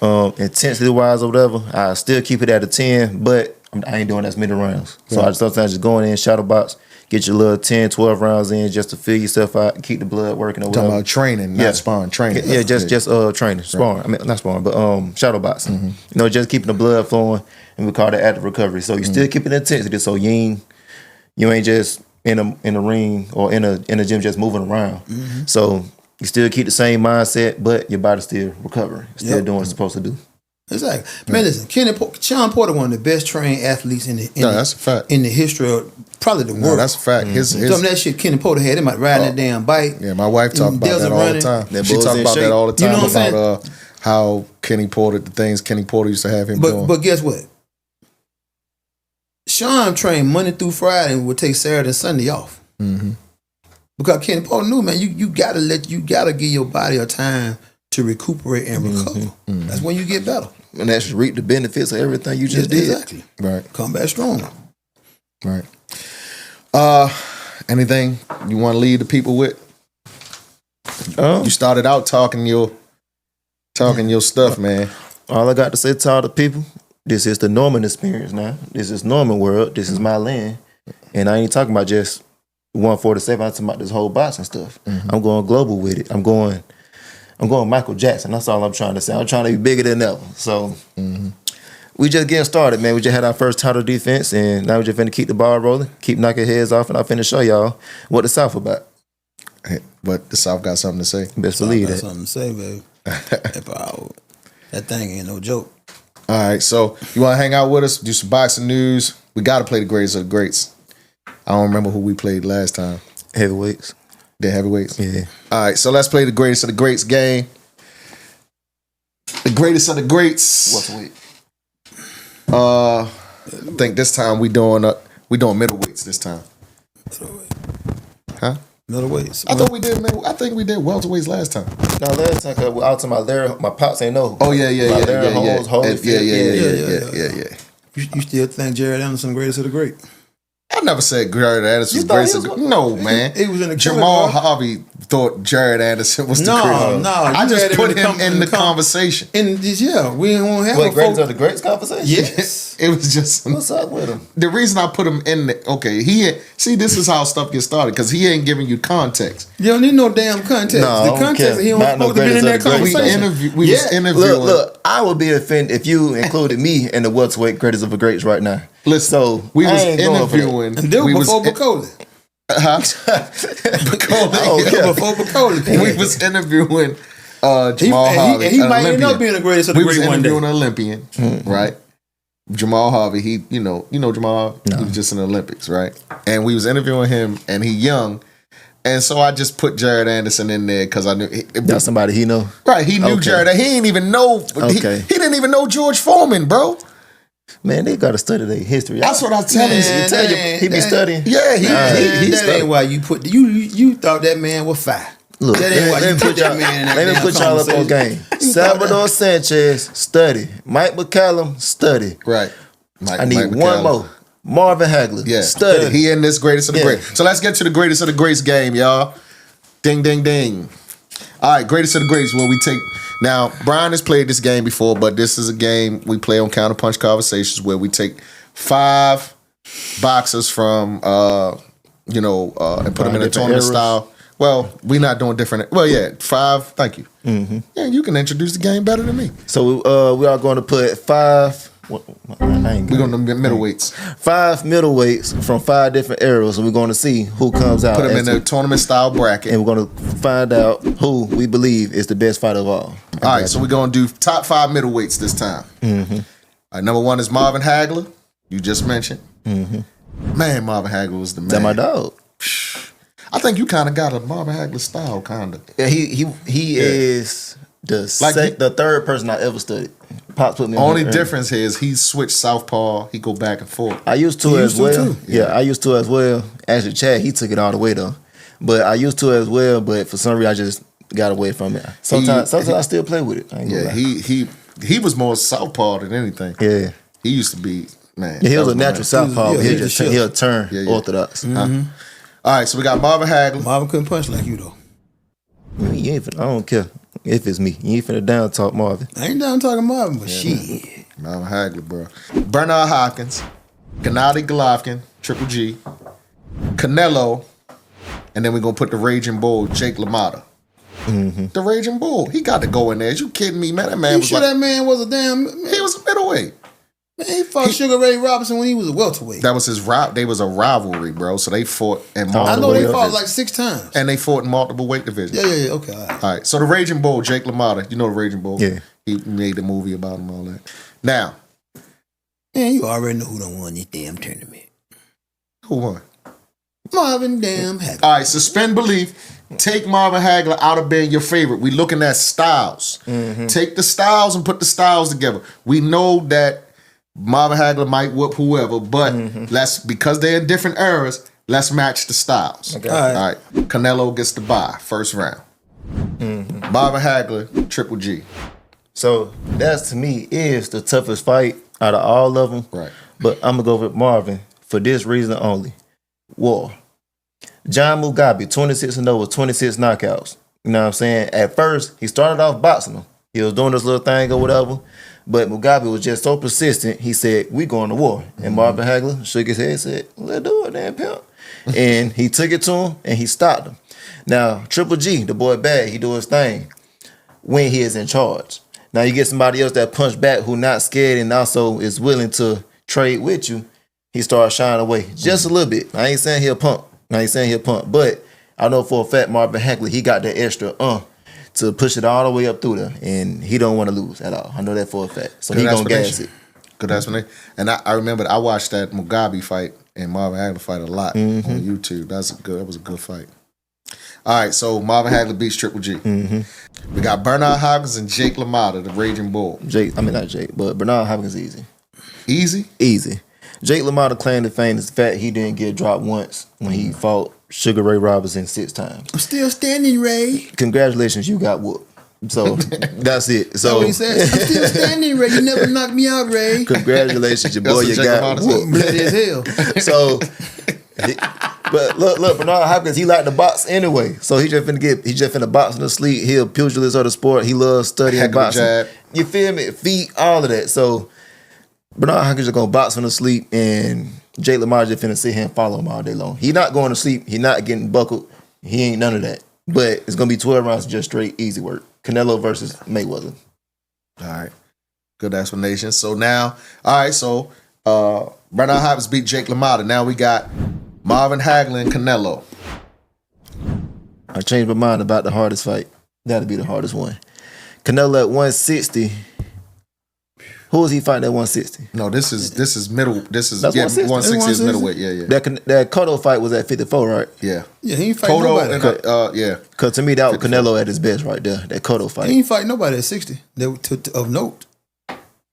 Speaker 1: intensity wise or whatever. I still keep it at a 10, but I ain't doing as many rounds. So I sometimes just going in shadow box, get your little 10, 12 rounds in just to fill yourself out and keep the blood working or whatever.
Speaker 3: Talking about training, not sparring, training.
Speaker 1: Yeah, just training, sparring. I mean, not sparring, but shadow boxing. You know, just keeping the blood flowing, and we call that active recovery. So you still keeping the intensity, so you ain't just in a ring or in a gym just moving around. So you still keep the same mindset, but your body's still recovering, still doing what it's supposed to do.
Speaker 2: Exactly. Man, listen, Sean Porter, one of the best trained athletes
Speaker 3: that's a fact.
Speaker 2: In the history of probably the world.
Speaker 3: No, that's a fact.
Speaker 2: Some of that shit Kenny Porter had, him out riding that damn bike.
Speaker 3: Yeah, my wife talked about that all the time. She talked about that all the time,
Speaker 2: you know
Speaker 3: about how Kenny Porter, the things Kenny Porter used to have him doing.
Speaker 2: But guess what? Sean trained Monday through Friday and would take Saturday and Sunday off. Because Kenny Porter knew, man, you gotta give your body a time to recuperate and recover. That's when you get better.
Speaker 1: And actually reap the benefits of everything you just did.
Speaker 2: Exactly.
Speaker 3: Right.
Speaker 2: Come back stronger.
Speaker 3: Right. Anything you want to leave the people with? You started out talking your stuff, man.
Speaker 1: All I got to say to all the people, this is the Norman experience now. This is Norman world. This is my land. And I ain't talking about just 147. I'm talking about this whole boxing stuff. I'm going global with it. I'm going Michael Jackson. That's all I'm trying to say. I'm trying to be bigger than ever. So we just getting started, man. We just had our first title defense, and now we just finna keep the ball rolling, keep knocking heads off, and I'm finna show y'all what the South about.
Speaker 3: But the South got something to say.
Speaker 1: Best believe that.
Speaker 2: Something to say, baby. That thing ain't no joke.
Speaker 3: All right, so you want to hang out with us, do some boxing news? We got to play the greatest of the greats. I don't remember who we played last time.
Speaker 1: Heavyweights.
Speaker 3: The heavyweights?
Speaker 1: Yeah.
Speaker 3: All right, so let's play the greatest of the greats game. The greatest of the greats.
Speaker 1: What's the weight?
Speaker 3: I think this time we doing middleweights this time.
Speaker 2: Middleweight.
Speaker 3: Huh?
Speaker 2: Middleweights.
Speaker 3: I think we did welterweights last time.
Speaker 1: No, last time, cause I was talking about my pops ain't know.
Speaker 3: Oh yeah.
Speaker 1: Yeah.
Speaker 2: You still think Jared Anderson greatest of the great?
Speaker 3: I never said Jared Anderson was greatest of the great. No, man.
Speaker 2: He was in the
Speaker 3: Jahmal Harvey thought Jared Anderson was the greatest.
Speaker 2: No.
Speaker 3: I just put him in the conversation.
Speaker 2: We didn't have
Speaker 1: What, greatest of the greats conversation?
Speaker 2: Yes.
Speaker 3: It was just
Speaker 1: What's up with him?
Speaker 3: the reason I put him in this is how stuff gets started because he ain't giving you context.
Speaker 2: You don't need no damn context.
Speaker 1: No,
Speaker 2: The context, he don't supposed to be in that conversation.
Speaker 3: We was interviewing.
Speaker 1: Look, I would be offended if you included me in the welterweight greatest of the greats right now.
Speaker 3: Listen,
Speaker 1: So
Speaker 3: we was
Speaker 1: I ain't going for that.
Speaker 3: interviewing.
Speaker 2: And do before Bacoli. Before Bacoli.
Speaker 3: We was interviewing Jahmal Harvey.
Speaker 2: And he might end up being the greatest of the great one day.
Speaker 3: We was interviewing an Olympian, right? Jahmal Harvey, he, you know Jahmal, he was just in the Olympics, right? And we was interviewing him, and he young, and so I just put Jared Anderson in there because I knew
Speaker 1: That's somebody he know.
Speaker 3: Right, he knew
Speaker 1: Okay.
Speaker 3: Jared. He didn't even know.
Speaker 1: Okay.
Speaker 3: He didn't even know George Foreman, bro.
Speaker 1: Man, they gotta study their history.
Speaker 3: That's what I tell you.
Speaker 1: He be studying.
Speaker 3: Yeah, he
Speaker 2: That
Speaker 3: studied.
Speaker 2: ain't why you put you thought that man was fire.
Speaker 1: Look,
Speaker 2: That ain't why
Speaker 1: let
Speaker 2: you
Speaker 1: me
Speaker 2: put
Speaker 1: put
Speaker 2: that
Speaker 1: y'all,
Speaker 2: man in that
Speaker 1: let me
Speaker 2: damn
Speaker 1: put y'all up on
Speaker 2: conversation.
Speaker 1: game.
Speaker 2: You
Speaker 1: Salvador Sanchez, study. Mike McCallum, study.
Speaker 3: Right.
Speaker 1: I need one more. Marvin Hagler,
Speaker 3: Yeah,
Speaker 1: study.
Speaker 3: He in this greatest of the great. So let's get to the greatest of the greats game, y'all. Ding, ding, ding. All right, greatest of the greatest. Where we take now. Brian has played this game before, but this is a game we play on CounterPunch Conversations where we take 5 boxers from and put them in a tournament style. Well, we're not doing different. Well, yeah, 5. Thank you. Mm-hmm. Yeah, you can introduce the game better than me.
Speaker 1: So we are going to put 5. We're
Speaker 3: going to middleweights.
Speaker 1: 5 middleweights from 5 different eras, and we're going to see who comes out.
Speaker 3: Put them in a tournament style bracket,
Speaker 1: and we're going to find out who we believe is the best fighter of all.
Speaker 3: All right, so we're going to do top 5 middleweights this time. Mm-hmm. All right, number 1 is Marvin Hagler. You just mentioned. Mm-hmm. Man, Marvin Hagler was the man.
Speaker 1: That's my dog.
Speaker 3: I think you kind of got a Marvin Hagler style, kind of.
Speaker 1: Yeah, he is the third person I ever studied. Pops put me on.
Speaker 3: Only difference is he switched southpaw. He go back and forth.
Speaker 1: I used to as well. Yeah, I used to as well. Actually, Chad, he took it all the way though. But I used to as well. But for some reason, I just got away from it. Sometimes I still play with it.
Speaker 3: Yeah, he was more southpaw than anything.
Speaker 1: Yeah,
Speaker 3: he used to be man.
Speaker 1: Yeah, he was a natural southpaw. He'll turn orthodox.
Speaker 3: Mm-hmm. All right, so we got Marvin Hagler.
Speaker 2: Marvin couldn't punch like you though.
Speaker 1: I don't care if it's me. You ain't finna down talk Marvin.
Speaker 2: I ain't down talking Marvin, but shit.
Speaker 3: Marvin Hagler, bro. Bernard Hopkins, Gennady Golovkin, Triple G, Canelo, and then we're gonna put the Raging Bull, Jake LaMotta. Mm-hmm. The Raging Bull, he got to go in there. Is you kidding me, man? That man was
Speaker 2: that man was a damn.
Speaker 3: He was a middleweight.
Speaker 2: Man, he fought Sugar Ray Robinson when he was a welterweight.
Speaker 3: That was his They was a rivalry, bro. So they fought in multiple.
Speaker 2: I know they fought like 6 times,
Speaker 3: and they fought in multiple weight divisions.
Speaker 2: Yeah. Okay, all
Speaker 3: right. So the Raging Bull, Jake LaMotta. You know the Raging Bull.
Speaker 1: Yeah.
Speaker 3: He made the movie about him, all that. Now,
Speaker 2: man, you already know who done won this damn tournament.
Speaker 3: Who won?
Speaker 2: Marvin damn Hagler.
Speaker 3: All right, suspend belief. Take Marvin Hagler out of being your favorite. We looking at styles. Mm-hmm. Take the styles and put the styles together. We know that Marvin Hagler might whoop whoever, but because they're in different eras, let's match the styles.
Speaker 1: Okay.
Speaker 3: All right. Canelo gets the bye, first round. Mm-hmm. Marvin Hagler, Triple G.
Speaker 1: So that to me is the toughest fight out of all of them.
Speaker 3: Right.
Speaker 1: But I'm gonna go with Marvin for this reason only. War. John Mugabe, 26-0 with 26 knockouts. You know what I'm saying? At first, he started off boxing him. He was doing this little thing or whatever. But Mugabe was just so persistent, he said, we going to war. And Marvin Hagler shook his head and said, let's do it, damn pimp. And he took it to him and he stopped him. Now, Triple G, the boy bad, he do his thing when he is in charge. Now you get somebody else that punch back who not scared and also is willing to trade with you, he starts shining away just a little bit. I ain't saying he'll pump. But I know for a fact Marvin Hagler, he got that extra to push it all the way up through there, and he don't want to lose at all. I know that for a fact. So he gonna gas it.
Speaker 3: Good explanation. And I remember I watched that Mugabe fight and Marvin Hagler fight a lot on YouTube. That was a good fight. All right, so Marvin Hagler beats Triple G. Mm-hmm. We got Bernard Hopkins and Jake LaMotta, the Raging Bull.
Speaker 1: Not Jake, but Bernard Hopkins easy.
Speaker 3: Easy?
Speaker 1: Easy. Jake LaMotta claimed to fame is the fact he didn't get dropped once when he fought Sugar Ray Robinson 6 times.
Speaker 2: I'm still standing, Ray.
Speaker 1: Congratulations, you got whooped. So that's it. So
Speaker 2: what he said. I'm still standing, Ray. You never knocked me out, Ray.
Speaker 1: Congratulations, your boy. You got whooped.
Speaker 2: Bloody as hell.
Speaker 1: So, but look, Bernard Hopkins, he like to box anyway. So he just finna box in the sleep. He a pugilist of the sport. He loves studying boxing.
Speaker 3: Jab.
Speaker 1: You feel me? Feet, all of that. So Bernard Hopkins just gonna box in the sleep, and Jake LaMotta just finna sit here and follow him all day long. He not going to sleep. He not getting buckled. He ain't none of that. But it's gonna be 12 rounds of just straight easy work. Canelo versus Mayweather.
Speaker 3: All right. Good explanation. So now, Bernard Hopkins beat Jake LaMotta. Now we got Marvin Hagler and Canelo.
Speaker 1: I changed my mind about the hardest fight. That'll be the hardest one. Canelo at 160. Who was he fighting at 160?
Speaker 3: No, this is middle. This is
Speaker 1: 160
Speaker 3: is middleweight. Yeah.
Speaker 1: That Cotto fight was at 54, right?
Speaker 3: Yeah.
Speaker 2: Yeah, he ain't fight nobody.
Speaker 3: And,
Speaker 1: Cause to me that was Canelo at his best right there. That Cotto fight.
Speaker 2: He ain't fight nobody at 60. Of note.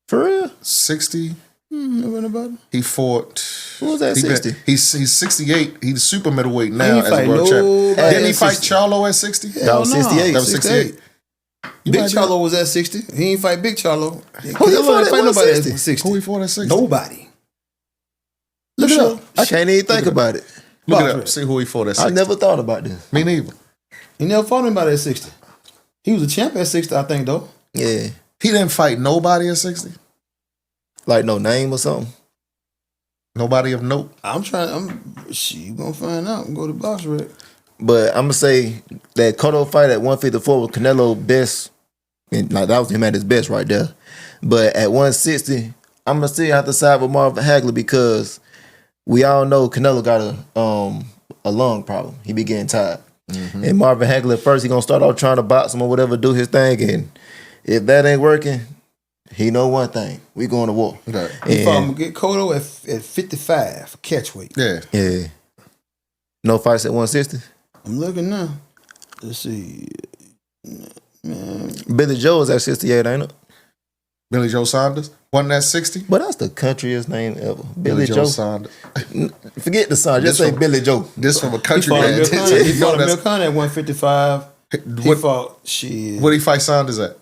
Speaker 1: For real?
Speaker 3: 60.
Speaker 2: Nobody about it.
Speaker 3: He fought.
Speaker 1: Who was that 60?
Speaker 3: He's 68. He's super middleweight now as a world champion. Didn't he fight Charlo at 60?
Speaker 1: That was 68.
Speaker 3: That was 68.
Speaker 2: Big Charlo was at 60. He ain't fight Big Charlo.
Speaker 1: Who he fought at
Speaker 2: nobody at
Speaker 1: 60?
Speaker 3: Who he fought at 60?
Speaker 2: Nobody.
Speaker 1: Look it up. I can't even think about it.
Speaker 3: Look it up. See who he fought at 60.
Speaker 1: I never thought about this.
Speaker 3: Me neither.
Speaker 2: He never fought anybody at 60. He was a champ at 60, I think, though.
Speaker 1: Yeah.
Speaker 3: He didn't fight nobody at 60.
Speaker 1: Like no name or something.
Speaker 3: Nobody of note.
Speaker 2: You gonna find out. Go to Box Rec.
Speaker 1: But I'm gonna say that Cotto fight at 154 was Canelo best. And like that was him at his best right there. But at 160, I'm gonna still have to side with Marvin Hagler because we all know Canelo got a lung problem. He be getting tired. And Marvin Hagler at first, he gonna start off trying to box him or whatever, do his thing. And if that ain't working, he know one thing. We going to war.
Speaker 3: Right.
Speaker 2: If I'm gonna get Cotto at 55 catch weight.
Speaker 3: Yeah.
Speaker 1: Yeah. No fights at 160?
Speaker 2: I'm looking now. Let's see. Man.
Speaker 1: Billy Joe is at 68, ain't it?
Speaker 3: Billy Joe Saunders wasn't that 60.
Speaker 1: But that's the countryest name ever. Billy Joe.
Speaker 3: Saunders.
Speaker 1: Forget the song. Just
Speaker 3: This
Speaker 1: say
Speaker 3: from-
Speaker 1: Billy Joe.
Speaker 3: This from a
Speaker 2: He
Speaker 3: country
Speaker 2: fought
Speaker 3: man.
Speaker 2: Amir Khan. He
Speaker 3: You know
Speaker 2: fought Amir
Speaker 3: that's-
Speaker 2: Khan at 155. He
Speaker 3: What-
Speaker 2: fought shit.
Speaker 3: What he fight Saunders at?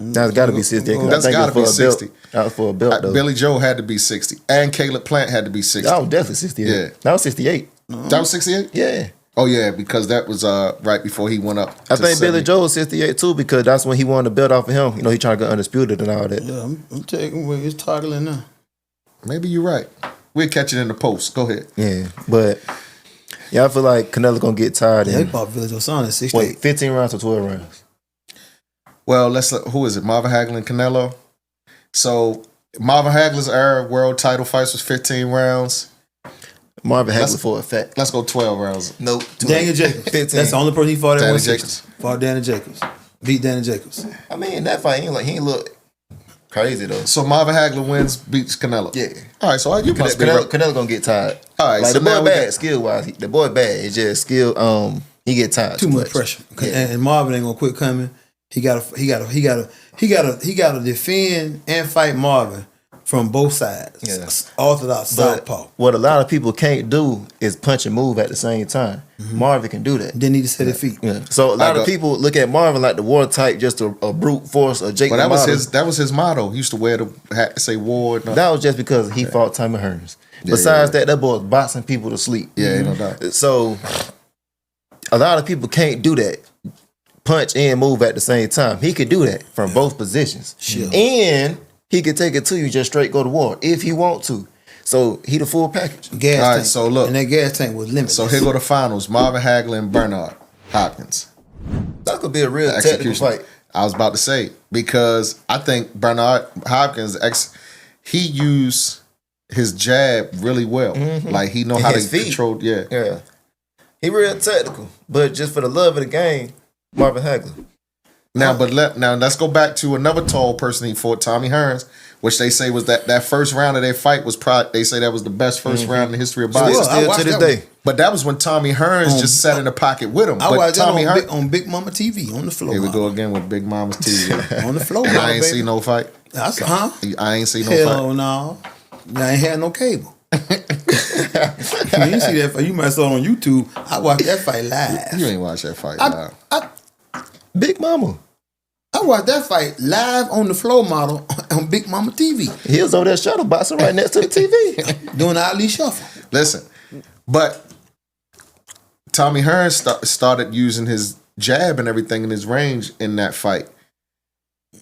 Speaker 1: That's got to be 68. 'cause I
Speaker 3: That's
Speaker 1: think
Speaker 3: gotta
Speaker 1: it's for
Speaker 3: be
Speaker 1: a
Speaker 3: 60.
Speaker 1: Belt. That was for a belt, though.
Speaker 3: Billy Joe had to be 60, and Caleb Plant had to be 60.
Speaker 1: That was definitely 68.
Speaker 3: Yeah.
Speaker 1: That was 68.
Speaker 3: That was 68.
Speaker 1: Yeah.
Speaker 3: Oh yeah, because that was right before he went up.
Speaker 1: I
Speaker 3: to
Speaker 1: think
Speaker 3: 70.
Speaker 1: Billy Joe was 68 too because that's when he wanted to build off of him. You know, he trying to get undisputed and all that.
Speaker 2: Yeah, I'm taking where it's toggling now.
Speaker 3: Maybe you're right. We'll catch it in the post. Go ahead.
Speaker 1: Yeah. But, yeah, I feel like Canelo going to get tired.
Speaker 2: Yeah, he
Speaker 1: And,
Speaker 2: fought Village Osana at 68.
Speaker 1: wait, 15 rounds or 12 rounds?
Speaker 3: Well, who is it? Marvin Hagler and Canelo. So Marvin Hagler's era world title fights was 15 rounds.
Speaker 1: Marvin
Speaker 3: Let's-
Speaker 1: Hagler for a fact.
Speaker 3: Let's go 12 rounds.
Speaker 1: Nope.
Speaker 2: Daniel Jacobs.
Speaker 1: 15.
Speaker 2: That's the only person he fought at
Speaker 3: Danny
Speaker 2: 160. Fought Daniel Jacobs. Beat Daniel Jacobs.
Speaker 1: I mean, that fight, he ain't look crazy, though.
Speaker 3: So Marvin Hagler beats Canelo.
Speaker 1: Yeah.
Speaker 3: All right. So you must be right.
Speaker 1: Canelo going to get tired.
Speaker 3: All right,
Speaker 1: Like,
Speaker 3: so
Speaker 1: the
Speaker 3: now
Speaker 1: boy
Speaker 3: we
Speaker 1: bad
Speaker 3: got-
Speaker 1: skill-wise. The boy bad. It's just skill, he get tired.
Speaker 2: Too much pressure.
Speaker 1: Yeah.
Speaker 2: And Marvin ain't gonna quit coming. He gotta defend and fight Marvin from both sides.
Speaker 1: Yeah.
Speaker 2: Orthodox,
Speaker 1: But
Speaker 2: southpaw.
Speaker 1: what a lot of people can't do is punch and move at the same time. Marvin can do that.
Speaker 2: Then need to set his feet.
Speaker 1: Yeah. So a lot of people look at Marvin like the war type, just a brute force, a Jake.
Speaker 3: But that
Speaker 1: LaMotta.
Speaker 3: was his motto. He used to wear the hat to say war. And
Speaker 1: That was just because he fought Tommy Hearns. Besides that boy was boxing people to sleep.
Speaker 3: yeah, ain't no doubt.
Speaker 1: So a lot of people can't do that. Punch and move at the same time. He could do that from both positions.
Speaker 2: Sure.
Speaker 1: And he could take it to you, just straight go to war if he want to. So he the full package.
Speaker 2: Gas
Speaker 3: All right,
Speaker 2: tank.
Speaker 3: so look.
Speaker 2: And that gas tank was limited.
Speaker 3: So here go the finals: Marvin Hagler and Bernard Hopkins.
Speaker 1: That could be a real technical
Speaker 3: Execution.
Speaker 1: fight.
Speaker 3: I was about to say because I think Bernard Hopkins he used his jab really well. Like he know
Speaker 1: And
Speaker 3: how to
Speaker 1: his feet.
Speaker 3: control. Yeah.
Speaker 1: Yeah. He real technical. But just for the love of the game, Marvin Hagler.
Speaker 3: Now, let's go back to another tall person he fought, Tommy Hearns, which they say was that first round of their fight was they say that was the best first round in the history of boxing.
Speaker 2: Well, I
Speaker 1: Still
Speaker 2: watched
Speaker 1: to this
Speaker 2: that
Speaker 1: day.
Speaker 2: one.
Speaker 3: But that was when Tommy Hearns just sat in the pocket with him.
Speaker 2: I
Speaker 3: But
Speaker 2: watched that
Speaker 3: Tommy Hearns,
Speaker 2: on Big Mama TV on the floor.
Speaker 3: here we
Speaker 2: model.
Speaker 3: go again with Big Mama's TV.
Speaker 2: On the floor.
Speaker 3: And I
Speaker 2: model,
Speaker 3: ain't
Speaker 2: baby.
Speaker 3: see no fight.
Speaker 2: I said, huh?
Speaker 3: I ain't see no
Speaker 2: Hell
Speaker 3: fight.
Speaker 2: no. I ain't had no cable. You see that fight? You might saw it on YouTube. I watched that fight live.
Speaker 3: You ain't watch that fight.
Speaker 2: I
Speaker 1: Big Mama.
Speaker 2: watched that fight live on the floor model on Big Mama TV
Speaker 1: He was over there shadow boxing right next to the TV.
Speaker 2: doing the Ali Shuffle.
Speaker 3: Listen, but Tommy Hearns started using his jab and everything in his range in that fight.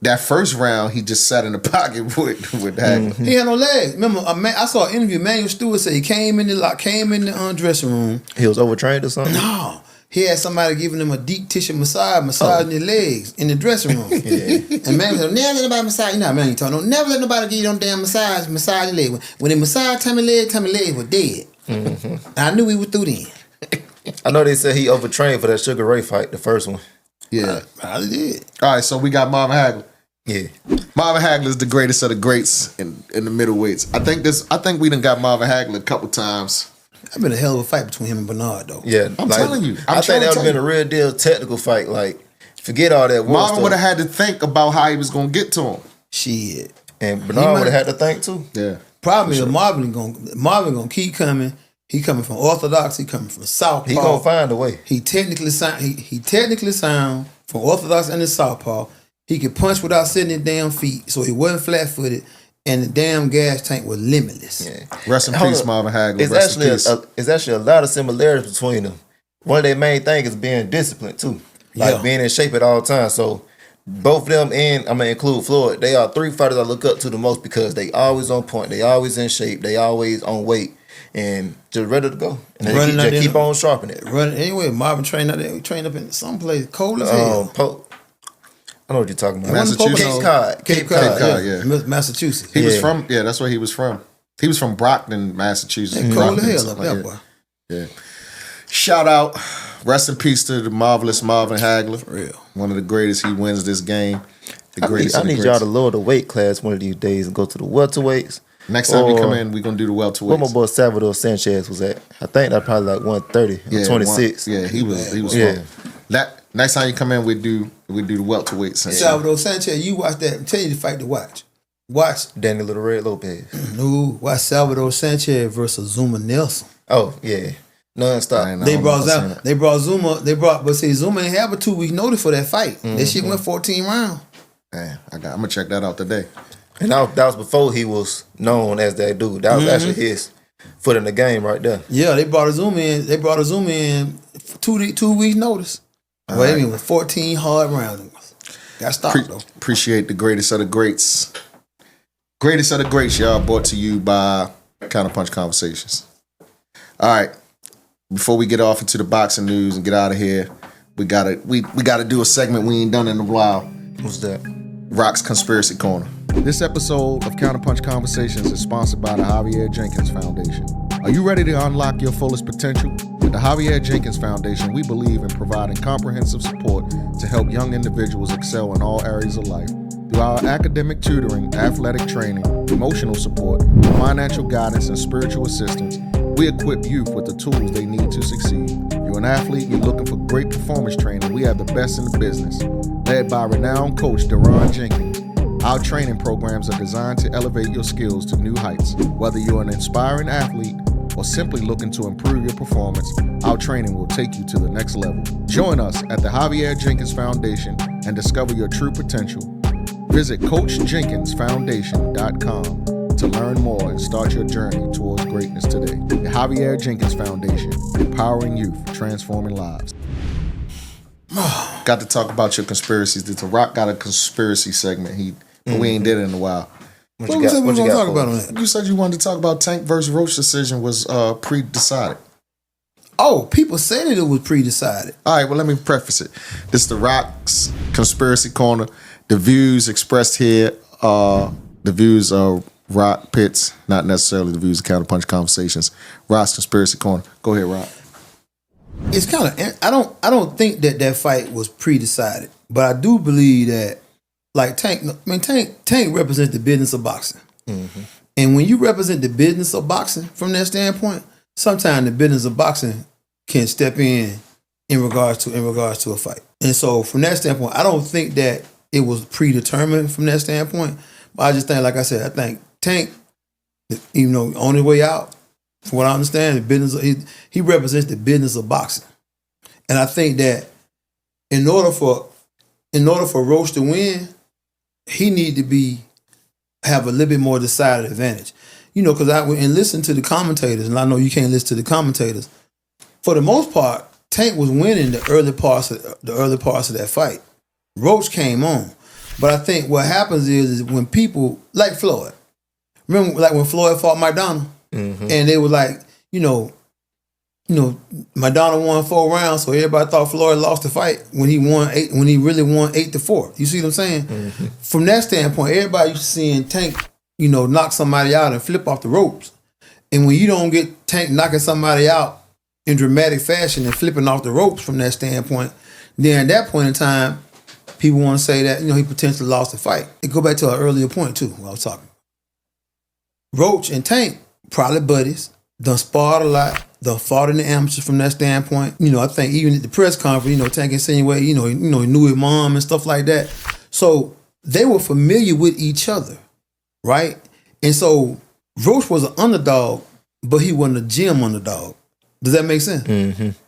Speaker 3: That first round, he just sat in the pocket with Hagler.
Speaker 2: He had no legs. Remember, I saw an interview. Manuel Stewart said he came in the dressing room.
Speaker 1: He was overtrained or something?
Speaker 2: No, he had somebody giving him a deep tissue massaging his legs in the dressing room. And Manuel said, never let nobody massage. You know, Manuel told him, never let nobody give you no damn massage your leg. When they massaged Tommy's legs were dead. And I knew we were through then.
Speaker 1: I know they said he overtrained for that Sugar Ray fight, the first one.
Speaker 3: Yeah.
Speaker 2: Probably did.
Speaker 3: All right, so we got Marvin Hagler.
Speaker 1: Yeah.
Speaker 3: Marvin Hagler is the greatest of the greats in the middleweights. I think we done got Marvin Hagler a couple times.
Speaker 2: That's been a hell of a fight between him and Bernard, though.
Speaker 1: Yeah.
Speaker 3: I'm telling you.
Speaker 1: I think that would have been a real deal technical fight. Like, forget all that war
Speaker 3: Marvin
Speaker 1: stuff.
Speaker 3: would have had to think about how he was going to get to him.
Speaker 2: Shit.
Speaker 1: And Bernard would have had to think too.
Speaker 3: Yeah.
Speaker 2: Problem is Marvin gonna keep coming. He coming from orthodox. He coming from southpaw.
Speaker 1: He gonna find a way.
Speaker 2: He technically sound. He technically sound from orthodox and the southpaw. He could punch without sitting his damn feet, so he wasn't flat footed, and the damn gas tank was limitless.
Speaker 1: Yeah.
Speaker 3: Rest in
Speaker 1: Hold
Speaker 3: peace,
Speaker 1: up.
Speaker 3: Marvin Hagler.
Speaker 1: It's
Speaker 3: Rest in peace.
Speaker 1: actually a lot of similarities between them. one of their main things is being disciplined too. Like
Speaker 2: Yeah.
Speaker 1: being in shape at all times. So both of them, and I'm gonna include Floyd, they are 3 fighters I look up to the most because they always on point, they always in shape, they always on weight, and just ready to go. And
Speaker 2: Running out
Speaker 1: they keep
Speaker 2: there.
Speaker 1: on sharpening it.
Speaker 2: Running anyway. Marvin trained out there. We trained up in some place cold as hell.
Speaker 1: I know what you're talking about.
Speaker 3: Massachusetts.
Speaker 1: Cape Cod,
Speaker 3: yeah.
Speaker 2: Massachusetts.
Speaker 3: He was
Speaker 1: Yeah.
Speaker 3: from, that's where he was from. He was from Brockton, Massachusetts.
Speaker 2: Cold as
Speaker 3: Brockton,
Speaker 2: hell
Speaker 3: something
Speaker 2: up
Speaker 3: like
Speaker 2: there,
Speaker 3: that.
Speaker 2: boy.
Speaker 3: Yeah. Shout out, rest in peace to the marvelous Marvin Hagler.
Speaker 2: For real.
Speaker 3: One of the greatest. He wins this game. The
Speaker 1: I
Speaker 3: greatest.
Speaker 1: need,
Speaker 3: of the
Speaker 1: y'all
Speaker 3: greats.
Speaker 1: to lower the weight class one of these days and go to the welterweights.
Speaker 3: Next time you
Speaker 1: Or-
Speaker 3: come in, we're gonna do the
Speaker 1: Where my
Speaker 3: welterweights.
Speaker 1: boy Salvador Sanchez was at. I think that probably like 130 or 26.
Speaker 3: Yeah, he was.
Speaker 1: Yeah.
Speaker 3: Fun. That next time you come in, we do the welterweights. And
Speaker 2: Salvador Sanchez, you watch that. Tell you the fight to watch. Watch.
Speaker 1: Danny Little Red Lopez.
Speaker 2: No, watch Salvador Sanchez versus Zuma Nelson.
Speaker 1: Oh, yeah. Non-stop.
Speaker 3: I
Speaker 2: They
Speaker 3: don't
Speaker 2: brought
Speaker 3: know if I've seen
Speaker 2: Zuma. They brought Zuma. But see, Zuma ain't have a 2-week notice for that fight. That shit went 14 rounds.
Speaker 3: Man, I'm gonna check that out today.
Speaker 1: And that was before he was known as that dude. That was actually his foot in the game right there.
Speaker 2: Yeah, they brought a Zuma in. They brought a Zuma in for 2 weeks notice. Well, I mean, with 14 hard rounds. Got stopped though.
Speaker 3: Appreciate the greatest of the greats. Greatest of the greats, y'all, brought to you by CounterPunch Conversations. All right. Before we get off into the boxing news and get out of here, we gotta do a segment we ain't done in a while.
Speaker 1: What's that?
Speaker 3: Rock's Conspiracy Corner. This episode of CounterPunch Conversations is sponsored by the Javier Jenkins Foundation. Are you ready to unlock your fullest potential? At the Javier Jenkins Foundation, we believe in providing comprehensive support to help young individuals excel in all areas of life. Through our academic tutoring, athletic training, emotional support, financial guidance, and spiritual assistance, we equip youth with the tools they need to succeed. You're an athlete, you're looking for great performance training, we have the best in the business. Led by renowned coach Deron Jenkins, our training programs are designed to elevate your skills to new heights. Whether you're an inspiring athlete or simply looking to improve your performance, our training will take you to the next level. Join us at the Javier Jenkins Foundation and discover your true potential. Visit CoachJenkinsFoundation.com to learn more and start your journey towards greatness today. The Javier Jenkins Foundation, empowering youth, transforming lives. Got to talk about your conspiracies. The Rock got a conspiracy segment. But we ain't did it in a while.
Speaker 2: What we said we was gonna talk about on that?
Speaker 3: You said you wanted to talk about Tank versus Roach decision was pre-decided.
Speaker 2: Oh, people said that it was pre-decided.
Speaker 3: All right, well, let me preface it. This is the Rock's Conspiracy Corner. The views expressed here are the views of Rock Pitts, not necessarily the views of CounterPunch Conversations. Rock's Conspiracy Corner. Go ahead, Rock.
Speaker 2: It's kind of. I don't think that fight was pre-decided, but I do believe that, like Tank represents the business of boxing, and when you represent the business of boxing from that standpoint, sometimes the business of boxing can step in regards to a fight. And so from that standpoint, I don't think that it was predetermined from that standpoint. But I just think, like I said, I think Tank, even though on his way out, from what I understand, the business he represents the business of boxing. And I think that in order for Roach to win, he need to have a little bit more decided advantage. You know, because I went and listened to the commentators, and I know you can't listen to the commentators. For the most part, Tank was winning the early parts of that fight. Roach came on. But I think what happens is when people, like Floyd, remember like when Floyd fought McDonald? And they were like, you know, McDonald won 4 rounds, so everybody thought Floyd lost the fight when he really won 8-4. You see what I'm saying? From that standpoint, everybody used to seeing Tank, knock somebody out and flip off the ropes. And when you don't get Tank knocking somebody out in dramatic fashion and flipping off the ropes from that standpoint, then at that point in time, people want to say that, he potentially lost the fight. It go back to an earlier point too, when I was talking. Roach and Tank, probably buddies, done sparred a lot, done fought in the amateurs from that standpoint. I think even at the press conference, Tank insinuated, he knew his mom and stuff like that. So they were familiar with each other, right? And so Roach was an underdog, but he wasn't a gym underdog. Does that make sense?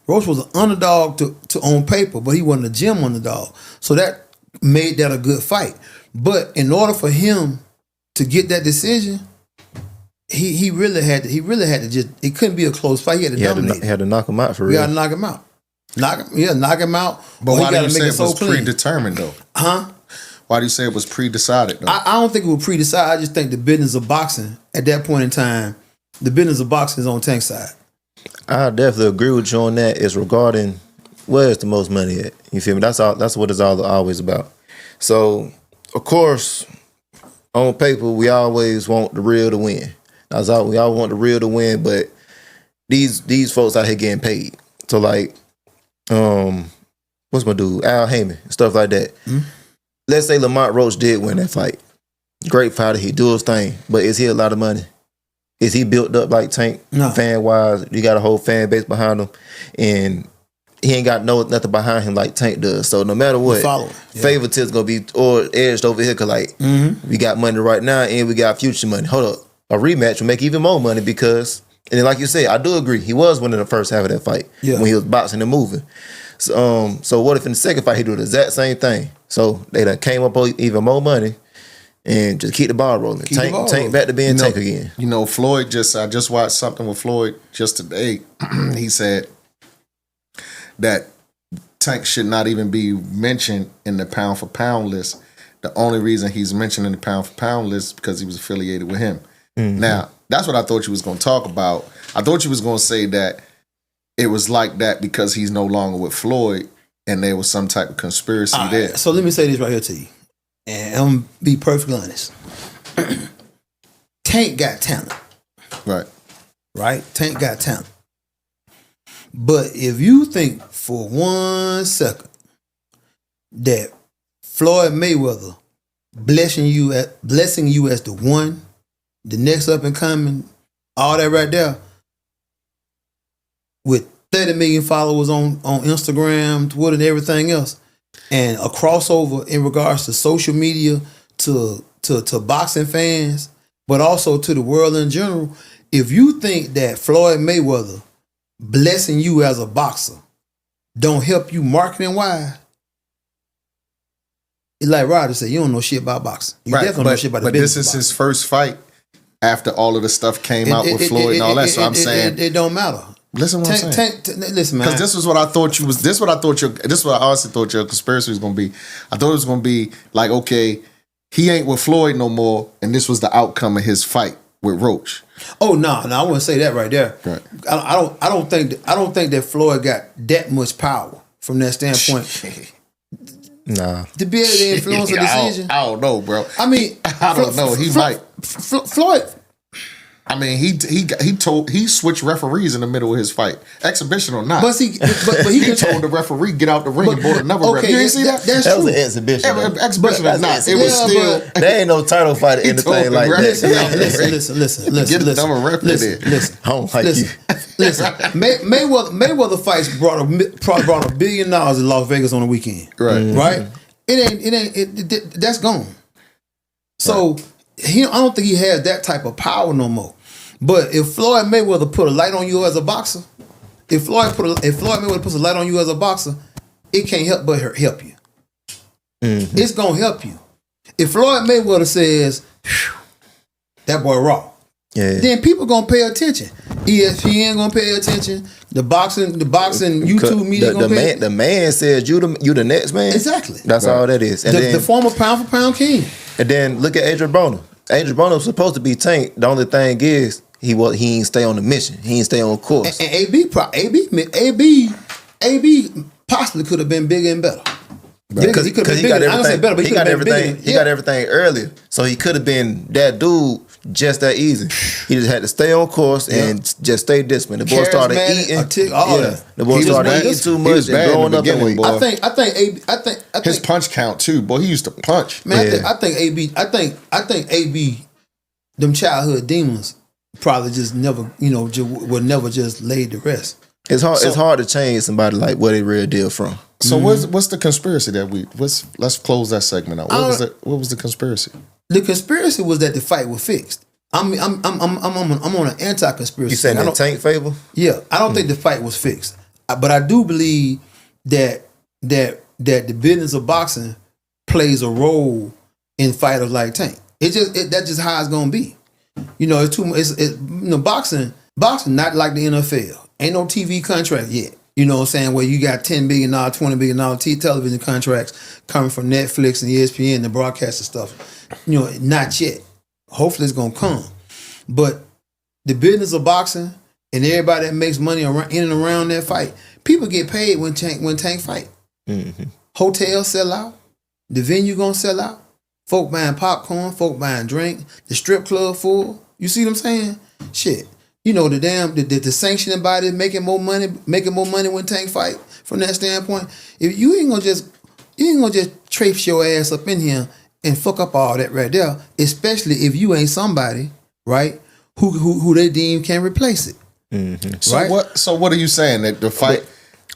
Speaker 2: Roach was an underdog to on paper, but he wasn't a gym underdog. So that made that a good fight. But in order for him to get that decision, he really had to just, it couldn't be a close fight. He had to dominate.
Speaker 1: He had to knock him out for real.
Speaker 2: We got to knock him out. knock him out.
Speaker 3: But
Speaker 2: or
Speaker 3: why
Speaker 2: he
Speaker 3: do
Speaker 2: gotta
Speaker 3: you say
Speaker 2: make
Speaker 3: it
Speaker 2: so
Speaker 3: was
Speaker 2: clean.
Speaker 3: predetermined though?
Speaker 2: Huh?
Speaker 3: Why do you say it was pre-decided though?
Speaker 2: I don't think it was pre-decided. I just think the business of boxing at that point in time, the business of boxing is on Tank's side.
Speaker 1: I definitely agree with you on that. It's regarding where's the most money at. You feel me? That's all. That's what it's all always about. So, of course, on paper, we always want the real to win. That's all. We all want the real to win, but these folks out here getting paid. So like, what's my dude? Al Heyman, stuff like that.
Speaker 2: Mm-hmm.
Speaker 1: Let's say Lamont Roach did win that fight. Great fighter, he do his thing. But is he a lot of money? Is he built up like Tank
Speaker 2: No.
Speaker 1: fan wise? You got a whole fan base behind him, and he ain't got nothing behind him like Tank does. So no matter what, favoritism gonna be or edged over here because like we got money right now and we got future money. Hold up, a rematch will make even more money because, and then like you said, I do agree he was winning the first half of that fight when he was boxing and moving. So what if in the second fight he do the exact same thing? So they done came up with even more money and just keep the ball rolling. Tank back to being Tank again.
Speaker 3: You know, Floyd I just watched something with Floyd just today. He said that Tank should not even be mentioned in the pound for pound list. The only reason he's mentioned in the pound for pound list is because he was affiliated with him. Mm-hmm. Now, that's what I thought you was going to talk about. I thought you was going to say that it was like that because he's no longer with Floyd and there was some type of conspiracy there.
Speaker 2: So let me say this right here to you. And I'm going to be perfectly honest. Tank got talent. Right? Tank got talent. But if you think for 1 second that Floyd Mayweather blessing you as the one, the next up and coming, all that right there, with 30 million followers on Instagram, Twitter, and everything else, and a crossover in regards to social media to boxing fans, but also to the world in general, if you think that Floyd Mayweather blessing you as a boxer don't help you marketing wise, it's like Roger said, you don't know shit about boxing. You definitely don't know shit about the business.
Speaker 3: But this is his first fight after all of the stuff came out with Floyd and all that. So I'm saying
Speaker 2: it don't matter.
Speaker 3: Listen what I'm saying.
Speaker 2: Listen, man.
Speaker 3: Because this is what I thought you was. This is what I honestly thought your conspiracy was going to be. I thought it was going to be like, okay, he ain't with Floyd no more, and this was the outcome of his fight with Roach.
Speaker 2: Oh no, I wouldn't say that right there.
Speaker 3: Right.
Speaker 2: I don't think that Floyd got that much power from that standpoint.
Speaker 1: Nah.
Speaker 2: To be able to influence a decision.
Speaker 3: I don't know, bro.
Speaker 2: I mean,
Speaker 3: I don't know. He might.
Speaker 2: Floyd.
Speaker 3: I mean, he switched referees in the middle of his fight, exhibition or not.
Speaker 2: But he
Speaker 3: told the referee get out the ring and brought another referee. You didn't see that?
Speaker 2: That's
Speaker 1: that
Speaker 2: true.
Speaker 1: was an exhibition.
Speaker 3: Exhibition or not, it was still.
Speaker 1: There ain't no title fight or anything like that.
Speaker 2: Listen.
Speaker 3: Get another referee there.
Speaker 2: Listen.
Speaker 1: I don't like you.
Speaker 2: Listen. Mayweather fights brought $1 billion in Las Vegas on the weekend. Right. It ain't. That's gone. So I don't think he has that type of power no more. But if Floyd Mayweather put a light on you as a boxer, if Floyd Mayweather puts a light on you as a boxer, it can't help but help you. Mm-hmm. It's gonna help you. If Floyd Mayweather says, "That boy raw," then people gonna pay attention. ESPN gonna pay attention. The boxing YouTube media gonna pay attention.
Speaker 1: The man says you the next man.
Speaker 2: Exactly.
Speaker 1: That's all that is. And
Speaker 2: the former pound for pound king.
Speaker 1: And then look at Adrian Broner. Adrian Broner was supposed to be Tank. The only thing is he ain't stay on the mission. He ain't stay on course.
Speaker 2: And AB possibly could have been bigger and better.
Speaker 1: Because he got everything. He got everything. He got everything earlier, so he could have been that dude just that easy. He just had to stay on course and just stay disciplined. The boy started eating. The boy started eating too much and growing up in weight.
Speaker 2: I think
Speaker 3: his punch count too. Boy, he used to punch.
Speaker 2: Man, I think AB, them childhood demons probably just never, would never just laid to rest.
Speaker 1: It's hard to change somebody like where they real deal from.
Speaker 3: So what's the conspiracy that let's close that segment out. What was the conspiracy?
Speaker 2: The conspiracy was that the fight was fixed. I'm on an anti-conspiracy.
Speaker 1: You saying that Tank favor?
Speaker 2: Yeah, I don't think the fight was fixed, but I do believe that the business of boxing plays a role in fighters like Tank. That's just how it's gonna be. It's boxing not like the NFL. Ain't no TV contract yet. You know what I'm saying? Where you got $10 billion, $20 billion television contracts coming from Netflix and ESPN, the broadcast and stuff. You know, not yet. Hopefully it's going to come. But the business of boxing and everybody that makes money around, in and around that fight, people get paid when Tank fight.
Speaker 1: Mm-hmm.
Speaker 2: Hotels sell out. The venue going to sell out. Folk buying popcorn. Folk buying drink. The strip club full. You see what I'm saying? Shit. You know, the sanctioning body making more money when Tank fight from that standpoint. If you ain't gonna just traipse your ass up in here and fuck up all that right there, especially if you ain't somebody, right, who they deem can replace it.
Speaker 3: Mm-hmm. So
Speaker 2: right?
Speaker 3: So what are you saying that the fight?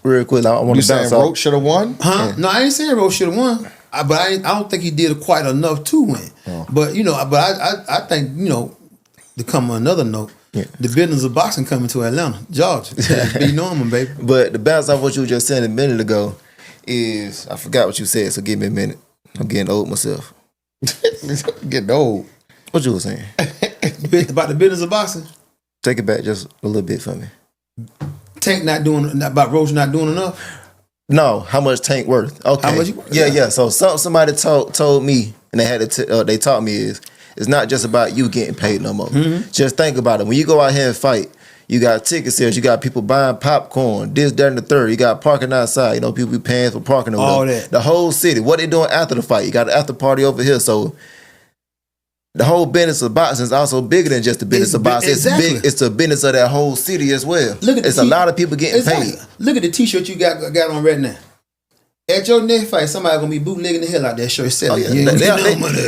Speaker 1: Real quick, I want
Speaker 3: You
Speaker 1: to
Speaker 3: saying
Speaker 1: bounce off.
Speaker 3: Roach should have won?
Speaker 2: Huh?
Speaker 1: Yeah.
Speaker 2: No, I ain't saying Roach should have won. But I don't think he did quite enough to win.
Speaker 3: Oh.
Speaker 2: But you know, I think, you know, to come on another note,
Speaker 1: Yeah.
Speaker 2: the business of boxing coming to Atlanta, Georgia. Be normal, baby.
Speaker 1: But the bounce off what you were just saying a minute ago is, I forgot what you said, so give me a minute. I'm getting old myself.
Speaker 3: Getting old.
Speaker 1: What you were saying?
Speaker 2: About the business of boxing.
Speaker 1: Take it back just a little bit for me.
Speaker 2: Tank about Roach not doing enough.
Speaker 1: No, how much Tank worth? Okay.
Speaker 2: How much he worth?
Speaker 1: Yeah. So somebody told me, and they taught me is, it's not just about you getting paid no more.
Speaker 2: Mm-hmm.
Speaker 1: Just think about it. When you go out here and fight, you got ticket sales, you got people buying popcorn, this, that, and the third. You got parking outside. You know, people be paying for parking.
Speaker 2: All that.
Speaker 1: The whole city. What they doing after the fight? You got an after party over here. So the whole business of boxing is also bigger than just the business of boxing.
Speaker 2: Exactly.
Speaker 1: It's the business of that whole city as well.
Speaker 2: Look at
Speaker 1: it's a lot of people getting paid.
Speaker 2: Look at the T-shirt you got on right now. At your next fight, somebody gonna be bootlegging the hell out that shirt selling.
Speaker 1: Oh, yeah.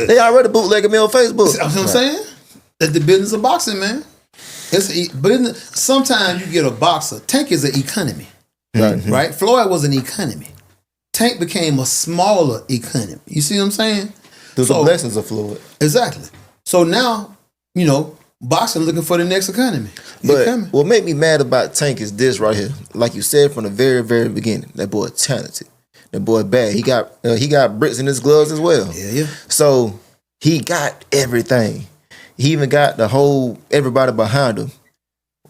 Speaker 1: They already bootlegging me on Facebook.
Speaker 2: You know what I'm saying? That's the business of boxing, man. It's business. Sometimes you get a boxer. Tank is an economy, right? Floyd was an economy. Tank became a smaller economy. You see what I'm saying?
Speaker 1: Through the blessings of Floyd.
Speaker 2: Exactly. So now, you know, boxing looking for the next economy.
Speaker 1: But what made me mad about Tank is this right here. Like you said from the very, very beginning, that boy talented. That boy bad. He got bricks in his gloves as well.
Speaker 2: Yeah.
Speaker 1: So he got everything. He even got everybody behind him.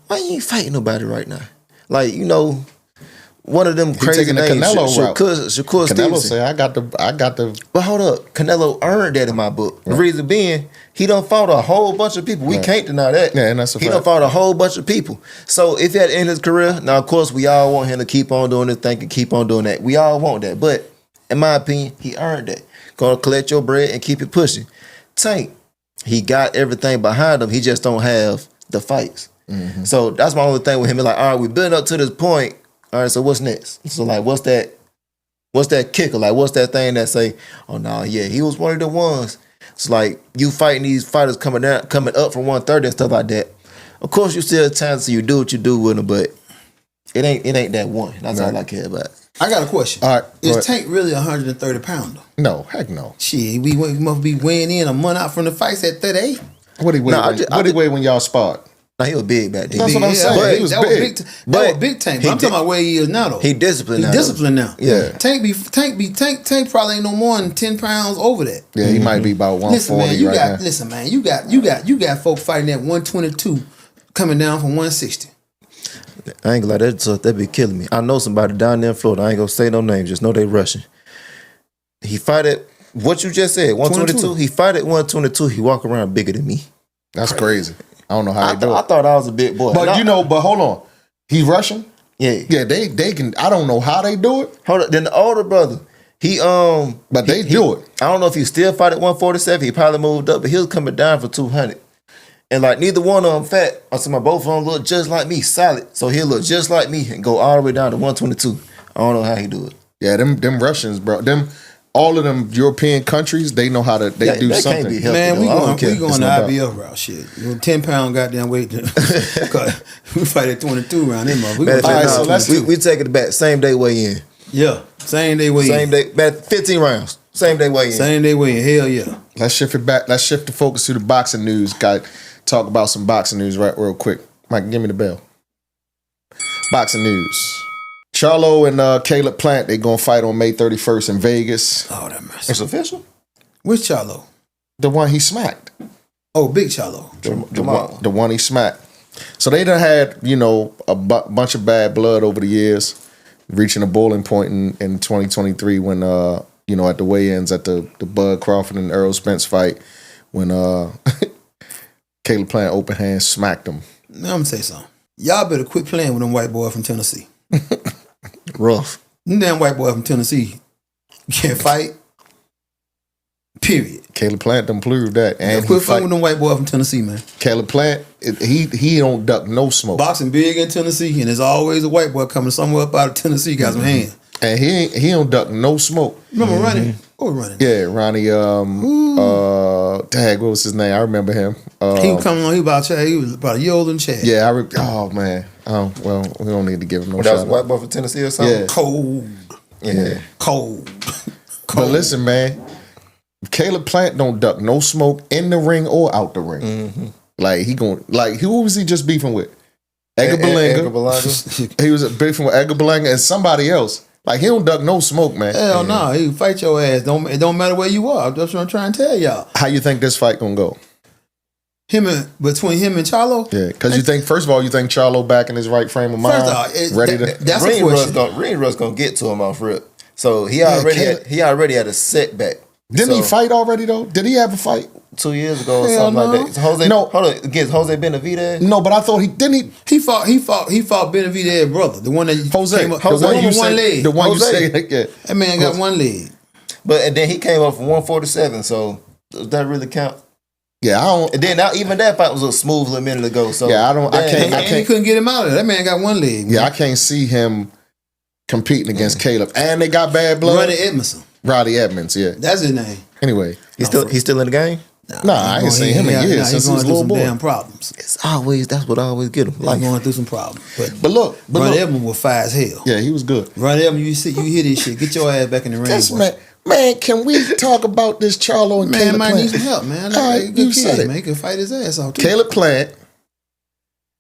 Speaker 1: Why you ain't fighting nobody right now? Like, you know, one of them crazy
Speaker 3: taking the
Speaker 1: names,
Speaker 3: Canelo route.
Speaker 1: Shakur
Speaker 3: Canelo
Speaker 1: Stevenson.
Speaker 3: say, I got the.
Speaker 1: But hold up, Canelo earned that in my book. The reason being, he done fought a whole bunch of people. We can't deny that.
Speaker 3: Yeah, and that's a
Speaker 1: he
Speaker 3: fact.
Speaker 1: done fought a whole bunch of people. So if at the end of his career, now of course we all want him to keep on doing this thing and keep on doing that. We all want that. But in my opinion, he earned that. Gonna collect your bread and keep it pushing. Tank, he got everything behind him. He just don't have the fights. Mm-hmm. So that's my only thing with him. It's like, all right, we building up to this point. All right, so what's next? So like, what's that kicker? Like, what's that thing that say, oh no, yeah, he was one of the ones. It's like you fighting these fighters coming up from 130 and stuff like that. Of course, you still talented, so you do what you do with them, but it ain't that one. That's all I care about.
Speaker 2: I got a question.
Speaker 3: All right,
Speaker 2: is Tank really 130 pounder?
Speaker 3: No, heck no.
Speaker 2: Shit, we must be weighing in a month out from the fights at 38.
Speaker 3: What did he weigh? What did he weigh when y'all sparred?
Speaker 1: Nah, he was big back then.
Speaker 3: That's what I'm saying.
Speaker 1: But
Speaker 3: He was
Speaker 2: that
Speaker 3: big.
Speaker 2: That was big Tank. But I'm talking about where he is now, though.
Speaker 1: He disciplined.
Speaker 2: He's disciplined now.
Speaker 3: Yeah.
Speaker 2: Tank probably ain't no more than 10 pounds over that.
Speaker 3: Yeah, he might be about 140 now.
Speaker 2: Listen, man, you got folk fighting at 122 coming down from 160.
Speaker 1: I ain't gonna lie, that be killing me. I know somebody down there in Florida. I ain't gonna say no names, just know they rushing. He fight at what you just said, 122. He fight at 122. He walk around bigger than me.
Speaker 3: That's crazy. I don't know how they do it.
Speaker 1: I thought I was a big boy.
Speaker 3: But but hold on. He Russian?
Speaker 1: Yeah.
Speaker 3: Yeah, they can. I don't know how they do it.
Speaker 1: Hold up. Then the older brother,
Speaker 3: but they do it.
Speaker 1: I don't know if he still fight at 147. He probably moved up, but he was coming down for 200. And like neither one of them fat. I said my both of them look just like me, solid. So he'll look just like me and go all the way down to 122. I don't know how he do it.
Speaker 3: Yeah, them Russians, bro. All of them European countries, they know how to. They do something.
Speaker 1: Can't be healthy,
Speaker 2: Man, we going
Speaker 1: it's
Speaker 2: the
Speaker 1: no
Speaker 2: IBF route. Shit, 10-pound goddamn weight. We fight at 22 around them.
Speaker 1: We take it back. Same day weigh in.
Speaker 2: Yeah, same day weigh in.
Speaker 1: Same day, back 15 rounds. Same day weigh in.
Speaker 2: Same day weigh in. Hell yeah.
Speaker 3: Let's shift it back. Let's shift the focus to the boxing news. Talk about some boxing news real quick. Mike, give me the bell. Boxing news. Charlo and Caleb Plant, they gonna fight on May 31st in Vegas.
Speaker 2: Oh, that mercy.
Speaker 1: It's official?
Speaker 2: Which Charlo?
Speaker 3: The one he smacked.
Speaker 2: Oh, big Charlo.
Speaker 1: Jahmal.
Speaker 3: The one he smacked. So they done had, a bunch of bad blood over the years. reaching a boiling point in 2023 when at the weigh-ins at the Bud Crawford and Errol Spence fight when Caleb Plant open hand smacked him.
Speaker 2: Now I'm gonna say something. Y'all better quit playing with them white boys from Tennessee.
Speaker 1: Rough.
Speaker 2: Them damn white boys from Tennessee can't fight. Period.
Speaker 3: Caleb Plant done proved that. And
Speaker 2: Quit fighting with them white boys from Tennessee, man.
Speaker 3: Caleb Plant, he don't duck no smoke.
Speaker 2: Boxing big in Tennessee, and there's always a white boy coming somewhere up out of Tennessee, got some hands.
Speaker 3: And he don't duck no smoke.
Speaker 2: Remember Ronnie? Who was running?
Speaker 3: Yeah, Ronnie. What was his name? I remember him.
Speaker 2: He was coming on. He was about a year older than Chad.
Speaker 3: Yeah, oh man. Oh well, we don't need to give him no
Speaker 1: That was
Speaker 3: shout
Speaker 1: a white boy from Tennessee or something?
Speaker 3: Yeah.
Speaker 2: Cold.
Speaker 1: Yeah.
Speaker 2: Cold.
Speaker 3: But listen, man, Caleb Plant don't duck no smoke in the ring or out the ring.
Speaker 1: Mm-hmm.
Speaker 3: Like who was he just beefing with? Edgar Berlanga. He was beefing with Edgar Berlanga and somebody else. Like he don't duck no smoke, man.
Speaker 2: Hell no, he fight your ass. It don't matter where you are. That's what I'm trying to tell y'all.
Speaker 3: How you think this fight gonna go?
Speaker 2: Between him and Charlo?
Speaker 3: Yeah, because first of all, you think Charlo back in his right frame of mind, ready to.
Speaker 2: That's a question.
Speaker 1: Ring Rust gonna get to him off rip. So he already had a setback.
Speaker 3: Didn't he fight already though? Did he have a fight
Speaker 1: 2 years ago or something like that? So against Jose Benavidez?
Speaker 3: No, but I thought
Speaker 2: he fought Benavidez's brother, the one that came up,
Speaker 3: Jose,
Speaker 2: one leg.
Speaker 3: The one
Speaker 1: Jose.
Speaker 3: you say, yeah.
Speaker 2: That man got one leg.
Speaker 1: And then he came up from 147. So does that really count?
Speaker 3: Yeah, I don't.
Speaker 1: And then even that fight was a smooth a minute ago. So
Speaker 3: yeah, I can't.
Speaker 2: He couldn't get him out of there. That man got one leg.
Speaker 3: Yeah, I can't see him competing against Caleb. And they got bad blood. Roddy Edmonds, yeah.
Speaker 2: That's his name.
Speaker 3: Anyway,
Speaker 1: he's still in the game.
Speaker 3: Nah, I ain't seen him in years since he was a little boy.
Speaker 2: Damn problems.
Speaker 1: That's what I always get him.
Speaker 2: Like going through some problems.
Speaker 3: But look,
Speaker 2: Roddy Edmonds was fire as hell.
Speaker 3: Yeah, he was good.
Speaker 2: Roddy Edmonds, you hear this shit. Get your ass back in the ring.
Speaker 3: Man, can we talk about this Charlo and Caleb Plant?
Speaker 2: Man, might need some help, man.
Speaker 3: All right, you said it.
Speaker 2: Man, he can fight his ass off too.
Speaker 3: Caleb Plant,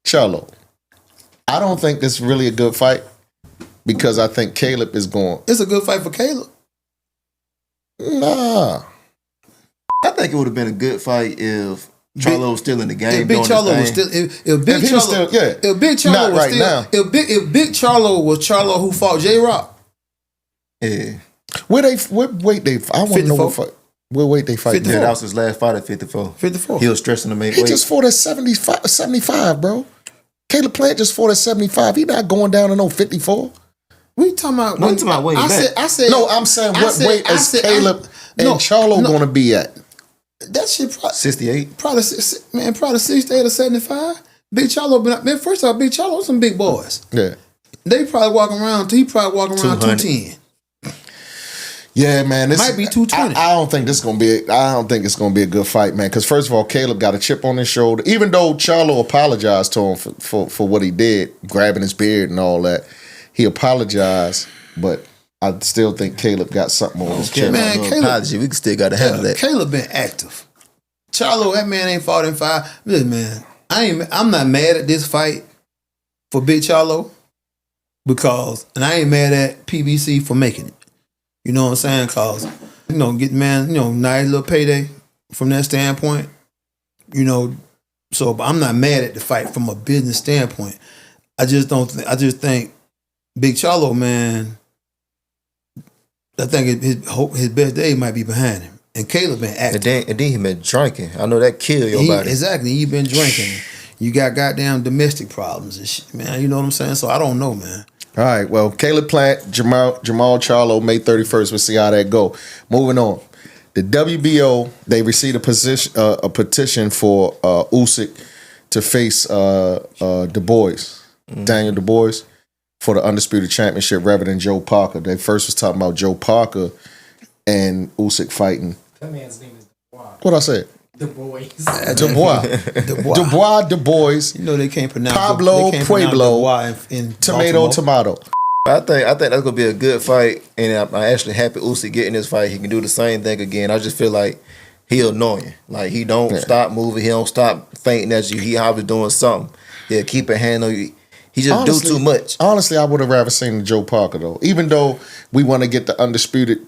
Speaker 3: Charlo. I don't think this is really a good fight because I think Caleb is going.
Speaker 2: It's a good fight for Caleb.
Speaker 3: Nah.
Speaker 1: I think it would have been a good fight if Charlo was still in the game.
Speaker 2: If Big Charlo was still, if Big Charlo Big Charlo was Charlo who fought J-Rock.
Speaker 1: Yeah.
Speaker 3: What weight they? I want to know what fight. What weight they fight?
Speaker 2: 54.
Speaker 1: Yeah, that was his last fight at 54.
Speaker 2: 54.
Speaker 1: He was stressing to make
Speaker 3: He
Speaker 1: weight.
Speaker 3: just fought at 75, bro. Caleb Plant just fought at 75. He not going down to no 54.
Speaker 2: We talking about?
Speaker 1: No, talking about weight.
Speaker 2: I said.
Speaker 3: No, I'm saying what weight is Caleb and Charlo going to be at?
Speaker 2: That shit probably
Speaker 1: 68.
Speaker 2: Probably 68 or 75. Big Charlo, man. First off, Big Charlo some big boys.
Speaker 3: Yeah.
Speaker 2: He probably walking around 210.
Speaker 3: Yeah, man, this
Speaker 2: might be 220.
Speaker 3: I don't think it's gonna be a good fight, man. Because first of all, Caleb got a chip on his shoulder. Even though Charlo apologized to him for what he did, grabbing his beard and all that, he apologized. But I still think Caleb got something on his chest.
Speaker 2: Man, Caleb,
Speaker 1: we still got to handle that.
Speaker 2: Caleb been active. Charlo, that man ain't fought in 5. Listen, man, I'm not mad at this fight for Big Charlo and I ain't mad at PBC for making it. You know what I'm saying? Cause nice little payday from that standpoint. So I'm not mad at the fight from a business standpoint. I just think Big Charlo, man. I think his best day might be behind him. And Caleb been acting.
Speaker 1: And then he been drinking. I know that kill your body.
Speaker 2: Exactly. He been drinking. You got goddamn domestic problems and shit, man. You know what I'm saying? So I don't know, man.
Speaker 3: All right, well, Caleb Plant, Jahmal Charlo, May 31st. We'll see how that go. Moving on. The WBO, they received a petition for Usyk to face Du Bois, Daniel Du Bois, for the Undisputed Championship rather than Joe Parker. They first was talking about Joe Parker and Usyk fighting.
Speaker 6: That man's name is Dubois.
Speaker 3: What I said?
Speaker 6: Dubois.
Speaker 3: Dubois.
Speaker 2: You know they can't pronounce
Speaker 3: Pablo Pueblo. Tomato.
Speaker 1: I think that's gonna be a good fight, and I'm actually happy Usyk getting this fight. He can do the same thing again. I just feel like he annoying. Like he don't stop moving. He don't stop fainting at you. He always doing something. Yeah, keep a hand on you. He just do too much.
Speaker 3: Honestly, I would have rather seen Joe Parker though. Even though we want to get the Undisputed.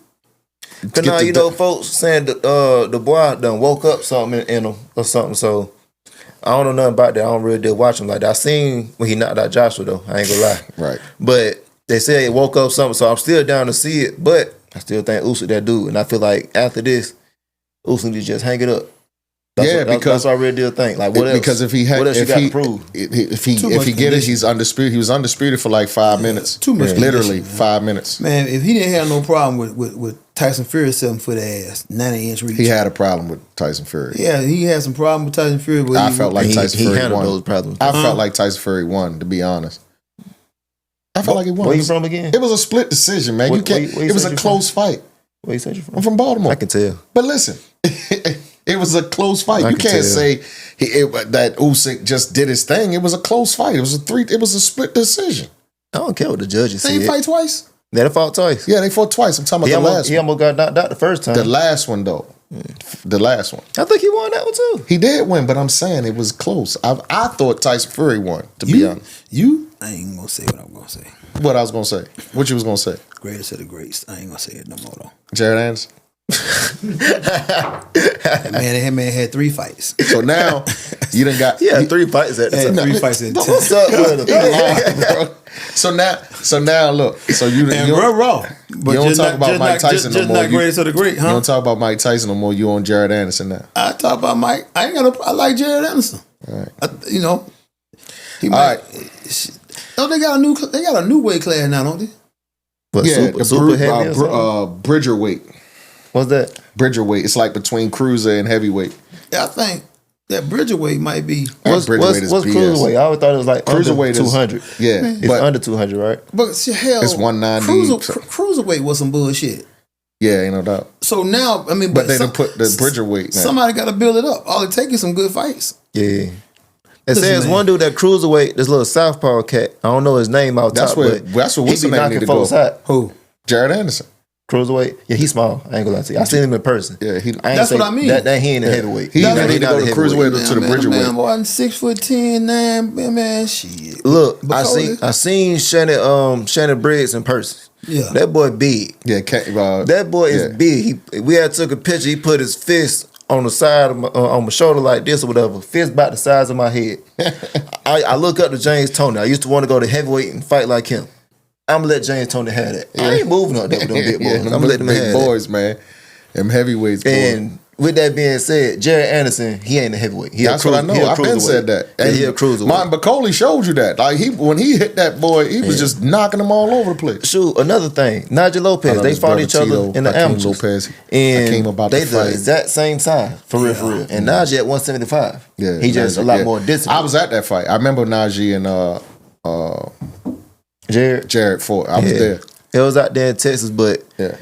Speaker 1: But now, folks saying the boy done woke up something in him or something. So I don't know nothing about that. I don't really did watch him like that. I seen when he knocked out Joshua though. I ain't gonna lie.
Speaker 3: Right.
Speaker 1: But They said it woke up something, so I'm still down to see it, but I still think Usyk that dude. And I feel like after this, Usyk need to just hang it up. Because that's what I really do think. Like, what else?
Speaker 3: Because if he had,
Speaker 1: what else
Speaker 3: if
Speaker 1: you got
Speaker 3: he,
Speaker 1: to prove?
Speaker 3: if he get it, he's undisputed. He was undisputed for like 5 minutes.
Speaker 2: Too much
Speaker 3: literally
Speaker 2: condition,
Speaker 3: 5 minutes.
Speaker 2: Man, if he didn't have no problem with Tyson Fury's 7-foot ass, 90-inch reach.
Speaker 3: He had a problem with Tyson Fury.
Speaker 2: Yeah, he had some problem with Tyson Fury. But
Speaker 3: I felt like Tyson Fury
Speaker 1: handled
Speaker 3: won.
Speaker 1: those problems.
Speaker 3: I felt like Tyson Fury won, to be honest. I felt like he won.
Speaker 1: Where you from again?
Speaker 3: It was a split decision, man.
Speaker 1: Where
Speaker 3: You can't.
Speaker 1: you
Speaker 3: It was
Speaker 1: say
Speaker 3: a
Speaker 1: you
Speaker 3: close fight.
Speaker 1: Where you say you from?
Speaker 3: I'm from Baltimore.
Speaker 1: I can tell.
Speaker 3: But listen, it was a close fight.
Speaker 1: I
Speaker 3: You
Speaker 1: can
Speaker 3: can't
Speaker 1: tell.
Speaker 3: say that Usyk just did his thing. It was a close fight. It was a split decision.
Speaker 1: I don't care what the judges
Speaker 2: They
Speaker 1: said.
Speaker 2: fight twice.
Speaker 1: They fought twice.
Speaker 3: Yeah, they fought twice. I'm talking about the last
Speaker 1: He
Speaker 3: one.
Speaker 1: almost got knocked out the first time.
Speaker 3: The last one though. The last one.
Speaker 1: I think he won that one too.
Speaker 3: He did win, but I'm saying it was close. I thought Tyson Fury won, to be honest.
Speaker 2: I ain't gonna say what I'm gonna say.
Speaker 3: What I was gonna say. What you was gonna say.
Speaker 2: Greatest of the greats. I ain't gonna say it no more though.
Speaker 3: Jared Anderson.
Speaker 2: That man had 3 fights.
Speaker 3: So now you done got
Speaker 1: He had 3 fights at the
Speaker 2: Had
Speaker 1: time.
Speaker 2: 3 fights at the time.
Speaker 1: What's up with him?
Speaker 3: bro. So now look. So you
Speaker 2: And
Speaker 3: you
Speaker 2: raw. But
Speaker 3: don't talk about Mike Tyson no
Speaker 2: just
Speaker 3: more.
Speaker 2: not greatest of the great, huh?
Speaker 3: don't talk about Mike Tyson no more. You on Jared Anderson now.
Speaker 2: I talk about Mike. I like Jared Anderson.
Speaker 3: All right.
Speaker 2: He
Speaker 3: All
Speaker 2: might. Oh, they got a new weight class now, don't they?
Speaker 1: But
Speaker 3: Yeah,
Speaker 1: super heavy or something?
Speaker 3: Bridger weight.
Speaker 1: What's that?
Speaker 3: Bridger weight. It's like between cruiser and heavyweight.
Speaker 2: Yeah, I think that Bridger weight might be.
Speaker 1: What's
Speaker 3: Bridgerweight is BS.
Speaker 1: cruiserweight? I always thought it was like
Speaker 3: Cruiserweight
Speaker 1: under 200.
Speaker 3: Yeah,
Speaker 1: It's
Speaker 3: but
Speaker 1: under 200, right?
Speaker 2: But see, hell,
Speaker 3: It's 190.
Speaker 2: Cruiserweight was some bullshit.
Speaker 3: yeah, ain't no doubt.
Speaker 2: So now, I mean,
Speaker 3: But they done put the Bridger weight now.
Speaker 2: Somebody got to build it up. All it takes is some good fights.
Speaker 1: Yeah. It
Speaker 2: Listen,
Speaker 1: says
Speaker 2: man.
Speaker 1: one dude that cruiserweight, this little southpaw cat. I don't know his name out
Speaker 3: That's
Speaker 1: top,
Speaker 3: what-
Speaker 1: but
Speaker 3: that's what
Speaker 1: he
Speaker 3: what's
Speaker 1: be
Speaker 3: the name
Speaker 1: knocking
Speaker 3: need to
Speaker 1: folks
Speaker 3: go?
Speaker 1: out.
Speaker 2: Who?
Speaker 3: Jared Anderson.
Speaker 1: Cruiserweight? Yeah, he's small. I ain't gonna lie to you. I seen him in person.
Speaker 3: Yeah,
Speaker 1: I ain't
Speaker 2: That's
Speaker 1: say
Speaker 2: what I mean.
Speaker 1: That he ain't a heavyweight.
Speaker 3: He
Speaker 1: Nah,
Speaker 3: either need to
Speaker 1: not
Speaker 3: go
Speaker 1: a
Speaker 3: to
Speaker 1: heavyweight.
Speaker 3: cruiserweight or to the Bridger
Speaker 2: Man,
Speaker 3: weight.
Speaker 2: boy, 6'10", 9, man, shit.
Speaker 1: Look, I
Speaker 2: Because-
Speaker 1: seen Shannon Briggs in person.
Speaker 2: Yeah.
Speaker 1: That boy big.
Speaker 3: Yeah,
Speaker 1: That boy is
Speaker 3: yeah.
Speaker 1: big. We had took a picture. He put his fist on the side of on my shoulder like this or whatever. Fist about the size of my head. I look up to James Toney. I used to want to go to heavyweight and fight like him. I'm gonna let James Toney have that. I ain't moving up there with them big boys. I'm gonna let them
Speaker 3: big
Speaker 1: have
Speaker 3: boys, man. Them heavyweights, boy.
Speaker 1: And with that being said, Jared Anderson, he ain't a heavyweight.
Speaker 3: That's what I know. I've been said that.
Speaker 1: And he a cruiserweight.
Speaker 3: Martin Bacoli showed you that. Like when he hit that boy, he was just knocking them all over the place.
Speaker 1: Shoot, another thing, Nigel
Speaker 3: I
Speaker 1: Lopez,
Speaker 3: know
Speaker 1: they
Speaker 3: his
Speaker 1: fought
Speaker 3: brother
Speaker 1: each other
Speaker 3: Tito,
Speaker 1: in the
Speaker 3: Hakeem
Speaker 1: amateurs.
Speaker 3: Lopez.
Speaker 1: And
Speaker 3: Hakeem about
Speaker 1: they
Speaker 3: to
Speaker 1: the
Speaker 3: fight.
Speaker 1: exact same size, for real. And Nigel at 175.
Speaker 3: Yeah,
Speaker 1: he just
Speaker 3: Najee,
Speaker 1: a lot
Speaker 3: yeah.
Speaker 1: more disciplined.
Speaker 3: I was at that fight. I remember Najee and
Speaker 1: Jared
Speaker 3: fought. I was there.
Speaker 1: It was out there in Texas, but
Speaker 3: Yeah.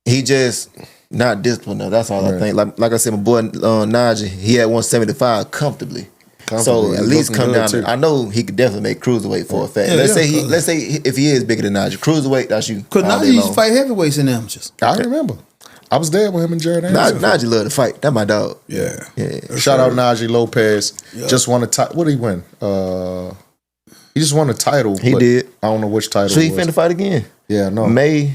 Speaker 1: he just not disciplined enough. That's all I
Speaker 3: Right.
Speaker 1: think. Like I said, my boy Najee, he had 175 comfortably. So
Speaker 3: Comfortably.
Speaker 1: at
Speaker 3: He's
Speaker 1: least
Speaker 3: looking
Speaker 1: come
Speaker 3: good,
Speaker 1: down.
Speaker 3: too.
Speaker 1: I know he could definitely make cruiserweight for a fact.
Speaker 2: Yeah,
Speaker 1: let's
Speaker 2: yeah,
Speaker 1: say if he is bigger than Najee, cruiserweight, that's you.
Speaker 2: Because
Speaker 1: all
Speaker 2: now
Speaker 1: day
Speaker 2: he used
Speaker 1: long.
Speaker 2: to fight heavyweights in amateurs.
Speaker 3: I remember. I was there with him and Jared Anderson.
Speaker 1: Najee love to fight. That's my dog.
Speaker 2: Yeah.
Speaker 1: Yeah.
Speaker 3: Shout out Najee Lopez.
Speaker 2: Yeah.
Speaker 3: Just won a title. What did he win? He just won a title.
Speaker 1: He
Speaker 3: but
Speaker 1: did.
Speaker 3: I don't know which title
Speaker 1: So he
Speaker 3: it was.
Speaker 1: finna fight again.
Speaker 3: Yeah, no.
Speaker 1: May.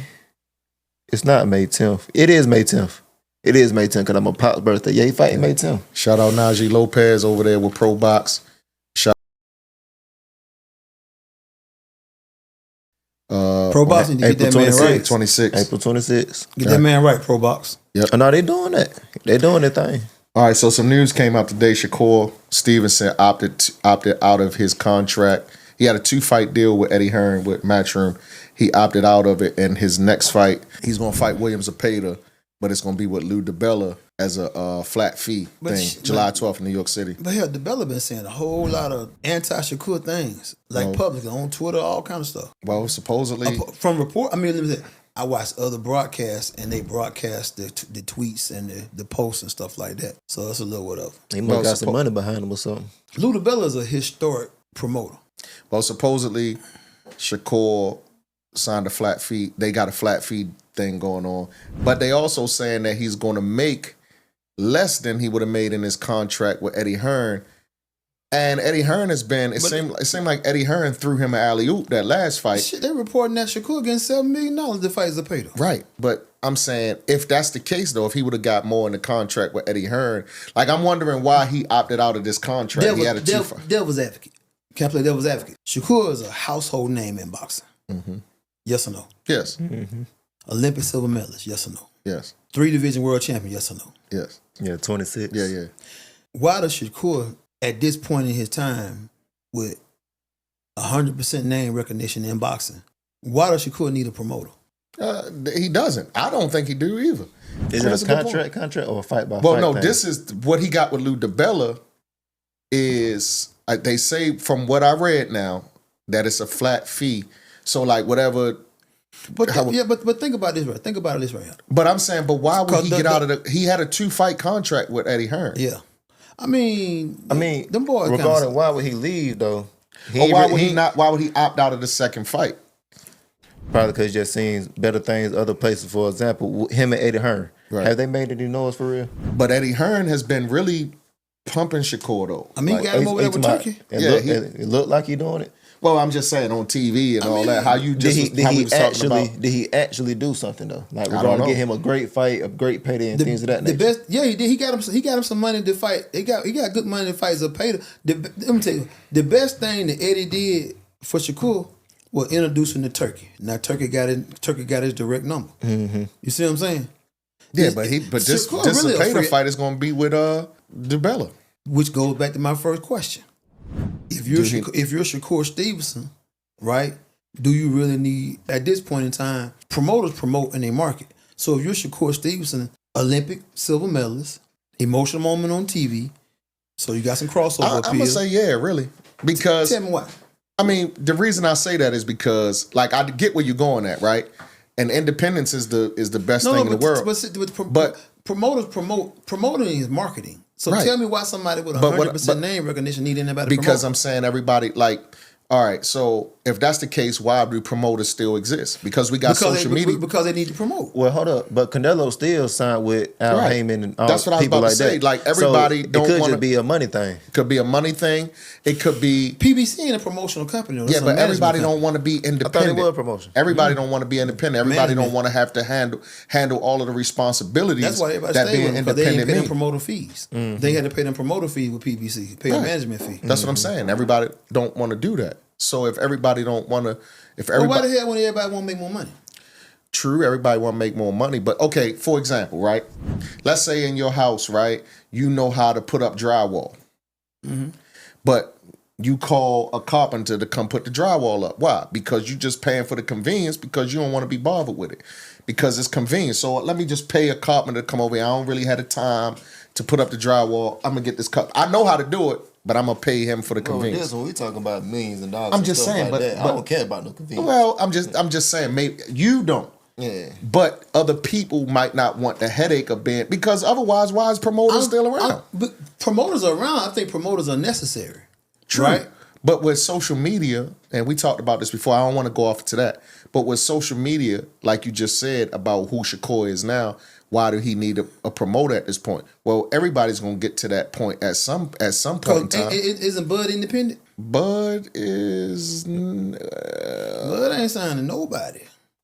Speaker 1: It's not May 10th. It is May 10th. It is May 10th because I'm a pop's birthday. Yeah, he fighting May 10th.
Speaker 3: Shout out Najee Lopez over there with Pro Box.
Speaker 2: Pro Box need to get that man right.
Speaker 3: 26.
Speaker 1: April 26th.
Speaker 2: Get that man right, Pro Box.
Speaker 1: Oh, no, they doing that. They doing their thing.
Speaker 3: All right, so some news came out today. Shakur Stevenson opted out of his contract. He had a 2-fight deal with Eddie Hearn with Matchroom. He opted out of it, and his next fight, he's going to fight William Zepeda, but it's going to be with Lou DiBella as a flat fee thing, July 12th in New York City.
Speaker 2: But hell, DiBella been saying a whole lot of anti-Shakur things, like publicly, on Twitter, all kind of stuff.
Speaker 3: Well, supposedly...
Speaker 2: From report, I mean, let me say, I watched other broadcasts, and they broadcast the tweets and the posts and stuff like that. So it's a little whatever.
Speaker 1: He must got some money behind him or something.
Speaker 2: Lou DiBella is a historic promoter.
Speaker 3: Well, supposedly, Shakur signed a flat fee. They got a flat fee thing going on. But they also saying that he's going to make less than he would have made in his contract with Eddie Hearn. And Eddie Hearn has been, it seemed like Eddie Hearn threw him an alley-oop that last fight.
Speaker 2: Shit, they reporting that Shakur getting $7 million to fight Zepeda.
Speaker 3: Right. But I'm saying, if that's the case, though, if he would have got more in the contract with Eddie Hearn, like, I'm wondering why he opted out of this contract. He had a
Speaker 2: Devil's advocate. Can't play devil's advocate. Shakur is a household name in boxing. Yes or no?
Speaker 3: Yes.
Speaker 2: Olympic silver medalist? Yes or no?
Speaker 3: Yes.
Speaker 2: 3-division world champion? Yes or no?
Speaker 3: Yes.
Speaker 1: Yeah, 26.
Speaker 3: Yeah.
Speaker 2: Why does Shakur, at this point in his time, with 100% name recognition in boxing, why does Shakur need a promoter?
Speaker 3: He doesn't. I don't think he do either.
Speaker 1: Is
Speaker 3: That's
Speaker 1: it
Speaker 3: a
Speaker 1: a
Speaker 3: good
Speaker 1: contract or a fight by
Speaker 3: Well,
Speaker 1: fight
Speaker 3: no,
Speaker 1: thing?
Speaker 3: this is what he got with Lou DiBella is, they say from what I read now, that it's a flat fee. So like whatever.
Speaker 2: But think about this right. Think about this right here.
Speaker 3: But I'm saying, but why would he
Speaker 2: Because
Speaker 3: get out of he had a 2-fight contract with Eddie Hearn.
Speaker 2: Yeah. I mean, them boys
Speaker 1: regarding why would he leave though?
Speaker 3: Or why would he opt out of the second fight?
Speaker 1: Probably because he just seen better things other places. For example, him and Eddie Hearn.
Speaker 3: Right.
Speaker 1: Have they made any noise for real?
Speaker 3: But Eddie Hearn has been really pumping Shakur though.
Speaker 2: I mean, you got him over there with Turkey.
Speaker 1: It looked like he doing it.
Speaker 3: Well, I'm just saying on TV and all that. How you just
Speaker 1: did he actually do something though? Like we're going to get him a great fight, a great payday, and things of that nature.
Speaker 2: He did. He got him some money to fight. He got good money to fight. So pay. Let me tell you, the best thing that Eddie did for Shakur was introduce him to Turkey. Now Turkey got his direct number.
Speaker 1: Mm-hmm.
Speaker 2: You see what I'm saying?
Speaker 3: Yeah, but this Zepeda fight is going to be with DiBella,
Speaker 2: which goes back to my first question. If you're Shakur Stevenson, right? Do you really need, at this point in time, promoters promote in their market? So if you're Shakur Stevenson, Olympic silver medalist, emotional moment on TV, so you got some crossover appeal.
Speaker 3: I'm gonna say yeah, really, because
Speaker 2: tell me why.
Speaker 3: I mean, the reason I say that is because, like, I get where you're going at, right? And independence is the best thing in the world. But
Speaker 2: promoters promoting is marketing. So
Speaker 3: right.
Speaker 2: Tell me why somebody with 100% name recognition need anybody to promote.
Speaker 3: Because I'm saying everybody, like, all right, so if that's the case, why do promoters still exist? Because we got social media.
Speaker 2: Because they need to promote.
Speaker 1: Well, hold up. But Canelo still signed with Al Heyman and all
Speaker 3: that's what I was
Speaker 1: people
Speaker 3: about
Speaker 1: like
Speaker 3: to say.
Speaker 1: that.
Speaker 3: Like, everybody
Speaker 1: so
Speaker 3: don't want to.
Speaker 1: It could just be a money thing.
Speaker 3: It could be a money thing. It could be.
Speaker 2: PBC ain't a promotional company.
Speaker 3: Yeah, but everybody don't want to be independent.
Speaker 1: I thought it was a promotion.
Speaker 3: Everybody don't want to be independent. Everybody don't want to have to handle all of the responsibilities.
Speaker 2: That's why everybody
Speaker 3: that
Speaker 2: stayed
Speaker 3: being
Speaker 2: with them, because they didn't pay them
Speaker 3: means.
Speaker 2: promoter fees. They had to pay them promoter fees with PBC, pay a management fee.
Speaker 3: That's what I'm saying. Everybody don't want to do that. So if everybody don't want to,
Speaker 2: why the hell when everybody want to make more money?
Speaker 3: True, everybody want to make more money. But okay, for example, right? Let's say in your house, right? You know how to put up drywall, but you call a carpenter to come put the drywall up. Why? Because you just paying for the convenience because you don't want to be bothered with it because it's convenient. So let me just pay a carpenter to come over here. I don't really have the time to put up the drywall. I'm gonna get this cut. I know how to do it, but I'm gonna pay him for the convenience.
Speaker 1: This one we talking about millions of dollars.
Speaker 3: I'm just saying,
Speaker 1: like
Speaker 3: but
Speaker 1: I don't care about no convenience.
Speaker 3: Well, I'm just saying, maybe you don't.
Speaker 1: Yeah.
Speaker 3: But other people might not want the headache of being, because otherwise, why is promoters still around?
Speaker 2: But promoters are around. I think promoters are necessary.
Speaker 3: True.
Speaker 2: Right?
Speaker 3: But with social media, and we talked about this before, I don't want to go off to that. But with social media, like you just said about who Shakur is now, why do he need a promoter at this point? Well, everybody's gonna get to that point at some point in time.
Speaker 2: Isn't Bud independent?
Speaker 3: Bud is
Speaker 2: Bud ain't signing nobody.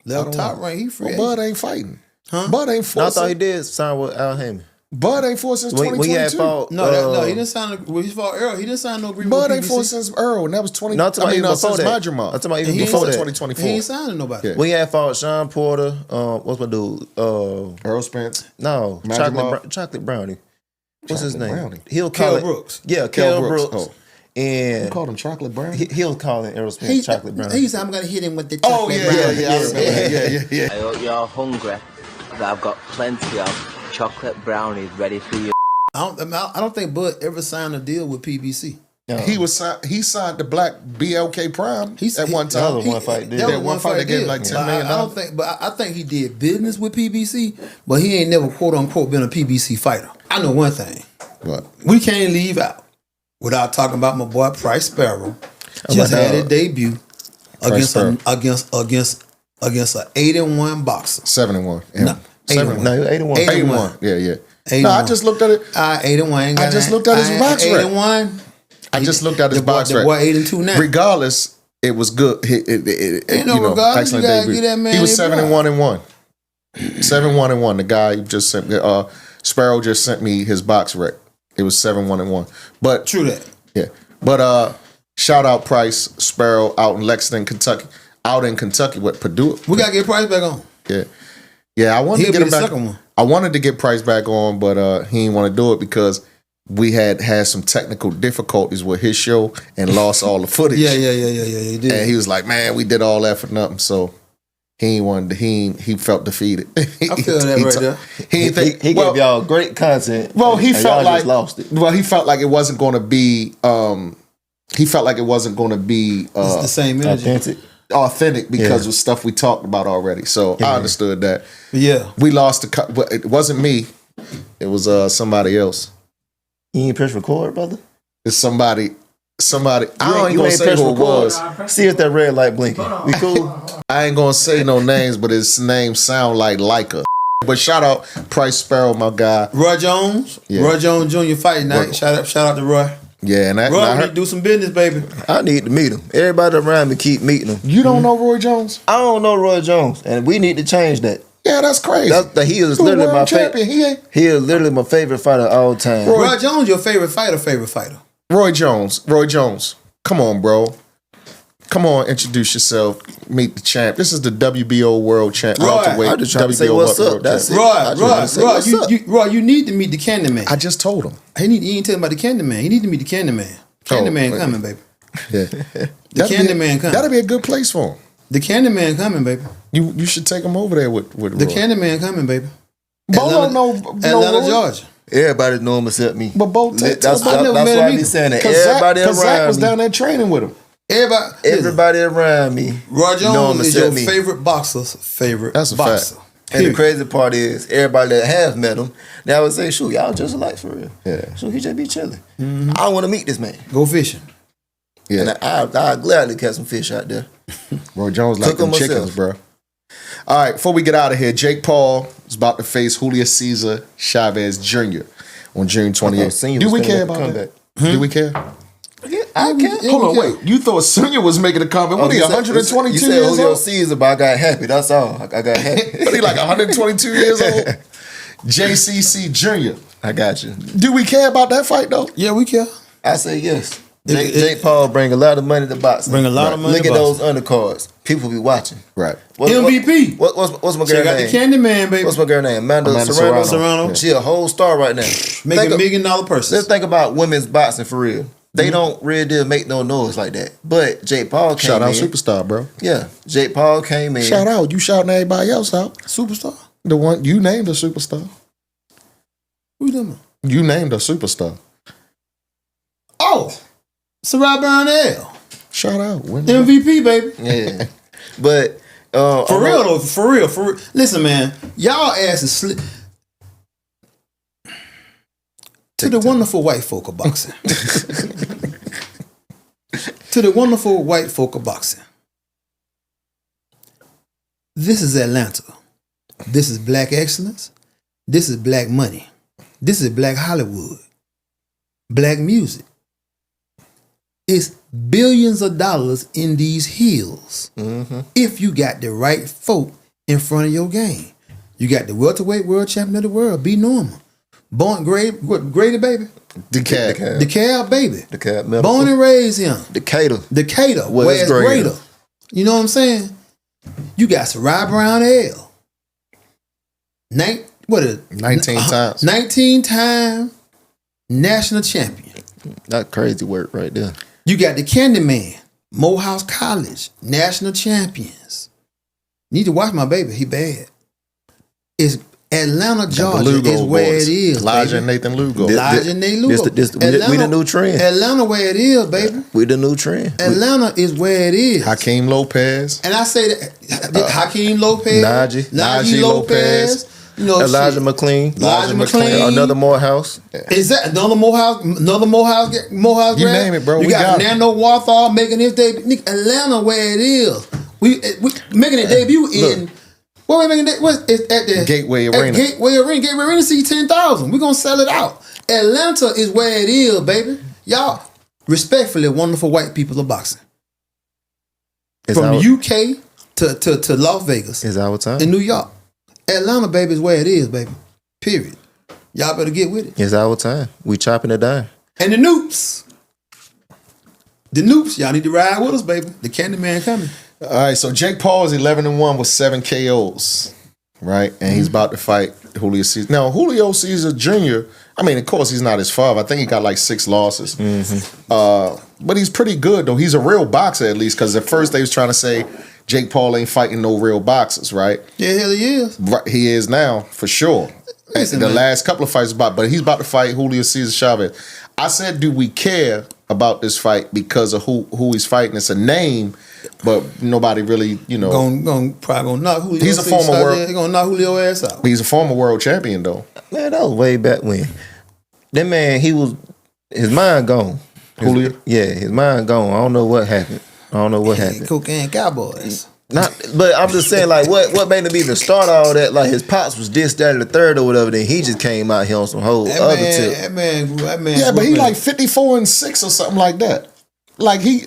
Speaker 2: Left top right, he free.
Speaker 3: Well, Bud ain't fighting.
Speaker 2: Huh?
Speaker 3: Bud ain't forcing.
Speaker 1: No, I thought he did sign with Al Heyman.
Speaker 3: Bud ain't forced since 2022.
Speaker 1: When he had fought,
Speaker 2: no, he didn't sign. When he fought Earl, he didn't sign no agreement.
Speaker 3: Bud
Speaker 2: with
Speaker 3: ain't
Speaker 2: PBC.
Speaker 3: forced since Earl, and that was 20.
Speaker 1: No, I'm talking about
Speaker 3: since
Speaker 1: that.
Speaker 3: Madrimov.
Speaker 1: I'm talking about even
Speaker 2: He
Speaker 1: before that.
Speaker 3: 2024.
Speaker 2: He ain't signing nobody.
Speaker 3: Yeah.
Speaker 1: When he had fought Sean Porter, what's my dude?
Speaker 3: Earl Spence.
Speaker 1: No,
Speaker 3: Madrimov.
Speaker 1: Chocolate Brownie. What's his
Speaker 3: Chocolate
Speaker 1: name?
Speaker 3: Brownie.
Speaker 1: He'll call
Speaker 2: Kell
Speaker 1: it
Speaker 2: Brooks.
Speaker 1: Yeah,
Speaker 3: Kell
Speaker 1: Kell
Speaker 3: Brooks.
Speaker 1: Brooks.
Speaker 3: Oh.
Speaker 1: And
Speaker 3: You called him Chocolate Brownie?
Speaker 1: he'll call it Errol Spence Chocolate Brownie.
Speaker 2: He said, "I'm gonna hit him with the
Speaker 3: Oh
Speaker 2: chocolate
Speaker 3: yeah,
Speaker 2: brownie."
Speaker 3: yeah. I remember. Yeah.
Speaker 7: I hope you're hungry, that I've got plenty of chocolate brownies ready for you.
Speaker 2: I don't think Bud ever signed a deal with PBC.
Speaker 3: He signed the black BLK Prime at one time.
Speaker 1: That was one fight deal.
Speaker 3: That one fight they gave like $10 million.
Speaker 2: I think he did business with PBC, but he ain't never quote unquote been a PBC fighter. I know one thing.
Speaker 3: What?
Speaker 2: We can't leave out without talking about my boy Price Sparrow. Just had his debut against an 8-1 boxer.
Speaker 3: 7-1.
Speaker 2: No,
Speaker 3: 7-1.
Speaker 1: No, 81.
Speaker 3: 81. Yeah.
Speaker 2: 8-1.
Speaker 3: No, I just looked at it.
Speaker 2: 8-1.
Speaker 3: I just looked at his box rec.
Speaker 2: 8-1.
Speaker 3: I just looked at his box
Speaker 2: The
Speaker 3: rec.
Speaker 2: boy 8-2 now.
Speaker 3: Regardless, it was good.
Speaker 2: Regardless, you gotta give that man
Speaker 3: He was
Speaker 2: his
Speaker 3: 7-1-1. 7-1-1. The guy just sent me, Sparrow just sent me his box rec. It was 7-1-1. But
Speaker 2: True that.
Speaker 3: yeah. But shout out Price Sparrow out in Lexington, Kentucky. out in Kentucky. What Purdue?
Speaker 2: We gotta get Price back on.
Speaker 3: Yeah. I wanted
Speaker 2: He'll
Speaker 3: to
Speaker 2: be
Speaker 3: get him
Speaker 2: the
Speaker 3: back.
Speaker 2: second one.
Speaker 3: I wanted to get Price back on, but he didn't want to do it because we had some technical difficulties with his show and lost all the footage.
Speaker 2: Yeah. He did.
Speaker 3: And he was like, "Man, we did all that for nothing." So he ain't wanted. He felt defeated.
Speaker 2: I feel that right there.
Speaker 1: He gave y'all great content.
Speaker 3: Well, he
Speaker 1: and
Speaker 3: felt
Speaker 1: y'all
Speaker 3: like
Speaker 1: just lost it.
Speaker 3: Well, he felt like it wasn't going to be. He felt like it wasn't going to be
Speaker 2: It's the same energy.
Speaker 3: authentic because of stuff we talked about already. So I understood that.
Speaker 2: Yeah,
Speaker 3: we lost the. But it wasn't me. It was somebody else.
Speaker 1: You ain't press record, brother?
Speaker 3: It's somebody. I ain't
Speaker 1: You
Speaker 3: gonna
Speaker 1: ain't
Speaker 3: say
Speaker 1: press
Speaker 3: who it
Speaker 1: record.
Speaker 3: was.
Speaker 1: See if that red light blinking. We cool?
Speaker 3: I ain't gonna say no names, but his name sound like Latyia. But shout out Price Sparrow, my guy.
Speaker 2: Roy Jones.
Speaker 3: Yeah.
Speaker 2: Roy Jones Jr. fight night. Shout out to Roy.
Speaker 3: Yeah, and that.
Speaker 2: Roy,
Speaker 3: and I
Speaker 2: we need to do some business, baby.
Speaker 1: I need to meet him. Everybody around me keep meeting him.
Speaker 3: You don't know Roy Jones?
Speaker 1: I don't know Roy Jones, and we need to change that.
Speaker 3: Yeah, that's crazy.
Speaker 1: He is
Speaker 3: Who
Speaker 1: literally
Speaker 3: world
Speaker 1: my
Speaker 3: champion?
Speaker 1: favorite. He is literally my favorite fighter of all time.
Speaker 2: Roy Jones, your favorite fighter?
Speaker 3: Roy Jones. Come on, bro. Come on, introduce yourself. Meet the champ. This is the WBO World Champ.
Speaker 2: Roy,
Speaker 1: I just trying to say what's up. That's it.
Speaker 2: Roy, you need to meet the Candyman.
Speaker 3: I just told him.
Speaker 2: You ain't telling about the Candyman. You need to meet the Candyman. Candyman coming, baby.
Speaker 3: Yeah.
Speaker 2: The Candyman coming.
Speaker 3: That'll be a good place for him.
Speaker 2: The Candyman coming, baby.
Speaker 3: You should take him over there with
Speaker 2: The
Speaker 3: Roy.
Speaker 2: Candyman coming, baby.
Speaker 3: Bo don't know
Speaker 2: Atlanta,
Speaker 3: Roy.
Speaker 2: Georgia.
Speaker 1: Everybody know him except me.
Speaker 3: But Bo,
Speaker 1: That's why I be saying that. Everybody
Speaker 3: Zach
Speaker 1: around
Speaker 3: was
Speaker 1: me.
Speaker 3: down there training with him.
Speaker 1: Everybody around me.
Speaker 2: Roy
Speaker 1: know him
Speaker 2: Jones is
Speaker 1: except
Speaker 2: your
Speaker 1: me.
Speaker 2: favorite boxer's favorite
Speaker 3: That's a
Speaker 2: boxer.
Speaker 3: fact.
Speaker 1: And the crazy part is, everybody that has met him, they would say, "Shoot, y'all just alike for real."
Speaker 3: Yeah.
Speaker 1: So he just be chilling. I want to meet this man.
Speaker 2: Go fishing.
Speaker 3: Yeah.
Speaker 1: And I gladly catch some fish out there.
Speaker 3: Roy Jones like
Speaker 1: Cook
Speaker 3: them
Speaker 1: 'em
Speaker 3: chickens,
Speaker 1: myself.
Speaker 3: bro. All right, before we get out of here, Jake Paul is about to face Julio Cesar Chavez Jr. on June 28th. Do we care about that? Do we care?
Speaker 1: Yeah, I can.
Speaker 3: Hold on, wait. You thought Senior was making a comment? What are you, 122
Speaker 1: you said
Speaker 3: years
Speaker 1: Julio
Speaker 3: old?
Speaker 1: Caesar, but I got happy. That's all. I got happy.
Speaker 3: What are you, like 122 years old? JCC Jr.
Speaker 1: I got you.
Speaker 3: Do we care about that fight, though?
Speaker 2: Yeah, we care.
Speaker 1: I say yes. Jake Paul bring a lot of money to boxing.
Speaker 2: Bring a lot of money
Speaker 1: Look
Speaker 2: to
Speaker 1: at those undercards. People be watching.
Speaker 3: Right.
Speaker 2: MVP.
Speaker 1: What's my
Speaker 2: She
Speaker 1: girl
Speaker 2: got
Speaker 1: name?
Speaker 2: the Candyman, baby.
Speaker 1: What's my girl name? Amanda
Speaker 2: Serrano.
Speaker 1: She a whole star right now.
Speaker 2: Make $1 million person.
Speaker 1: Let's think about women's boxing for real. They don't really make no noise like that. But Jake Paul came
Speaker 3: Shout out
Speaker 1: in.
Speaker 3: Superstar, bro.
Speaker 1: Yeah. Jake Paul came in.
Speaker 3: Shout out. You shouting everybody else out.
Speaker 2: Superstar.
Speaker 3: The one you named a superstar.
Speaker 2: Who them?
Speaker 3: You named a superstar.
Speaker 2: Oh, Latyia Brown-EL.
Speaker 3: Shout out.
Speaker 2: MVP, baby.
Speaker 1: Yeah. But
Speaker 2: For real. Listen, man, y'all asses slip. To the wonderful white folk of boxing. To the wonderful white folk of boxing. This is Atlanta. This is black excellence. This is black money. This is black Hollywood. Black music. It's billions of dollars in these hills. If you got the right folk in front of your game. You got the welterweight world champion of the world, be normal. Born Grady, baby. DeKalb, baby.
Speaker 1: DeKalb Medical.
Speaker 2: Born and raised him.
Speaker 1: Decatur.
Speaker 2: Where's greater? You know what I'm saying? You got Latyia Brown-EL.
Speaker 3: 19 times.
Speaker 2: 19-time national champion.
Speaker 1: That crazy work right there.
Speaker 2: You got the Candyman, Morehouse College, national champions. Need to watch my baby. He bad. It's Atlanta, Georgia is where it is.
Speaker 3: Elijah and Nathan Lugo.
Speaker 2: Elijah and Nathan Lugo.
Speaker 1: We the new trend.
Speaker 2: Atlanta where it is, baby.
Speaker 1: We the new trend.
Speaker 2: Atlanta is where it is.
Speaker 3: Hakeem Lopez.
Speaker 2: And I say that Hakeem Lopez,
Speaker 1: Najee
Speaker 2: Lopez, you know,
Speaker 1: Elijah McLean. Another Morehouse.
Speaker 2: Is that another Morehouse grad?
Speaker 3: You name it, bro.
Speaker 2: You got Nando Warthog making his debut. Atlanta where it is. We making a debut in. What we making? It's at the
Speaker 3: Gateway Arena.
Speaker 2: Gateway Arena see 10,000. We're gonna sell it out. Atlanta is where it is, baby. Y'all, respectfully, wonderful white people of boxing. From UK to Las Vegas.
Speaker 1: It's our time.
Speaker 2: In New York. Atlanta, baby, is where it is, baby. Period. Y'all better get with it.
Speaker 1: It's our time. We chopping it down.
Speaker 2: And the Noops, y'all need to ride with us, baby. The Candyman coming.
Speaker 3: All right, so Jake Paul is 11-1 with 7 KOs, right? And he's about to fight Julio Cesar. Now, Julio Cesar Jr., I mean, of course, he's not his father. I think he got like 6 losses. But he's pretty good, though. He's a real boxer, at least, because at first they was trying to say Jake Paul ain't fighting no real boxers, right?
Speaker 2: Yeah, hell he is.
Speaker 3: Right, he is now, for sure.
Speaker 2: Listen,
Speaker 3: The
Speaker 2: man.
Speaker 3: last couple of fights, but he's about to fight Julio Cesar Chavez. I said, do we care about this fight because of who he's fighting? It's a name, but nobody really,
Speaker 2: Probably gonna knock Julio.
Speaker 3: He's a former world-
Speaker 2: He's gonna knock Julio ass out.
Speaker 3: He's a former world champion, though.
Speaker 1: Man, that was way back when. That man, his mind gone.
Speaker 3: Julio?
Speaker 1: His mind gone. I don't know what happened.
Speaker 2: Cocaine Cowboys.
Speaker 1: But I'm just saying, like, what made him even start all that? Like, his pops was this, that, and the third or whatever. Then he just came out here on some whole other tip.
Speaker 2: That man.
Speaker 3: Yeah, but he like 54-6 or something like that. Like his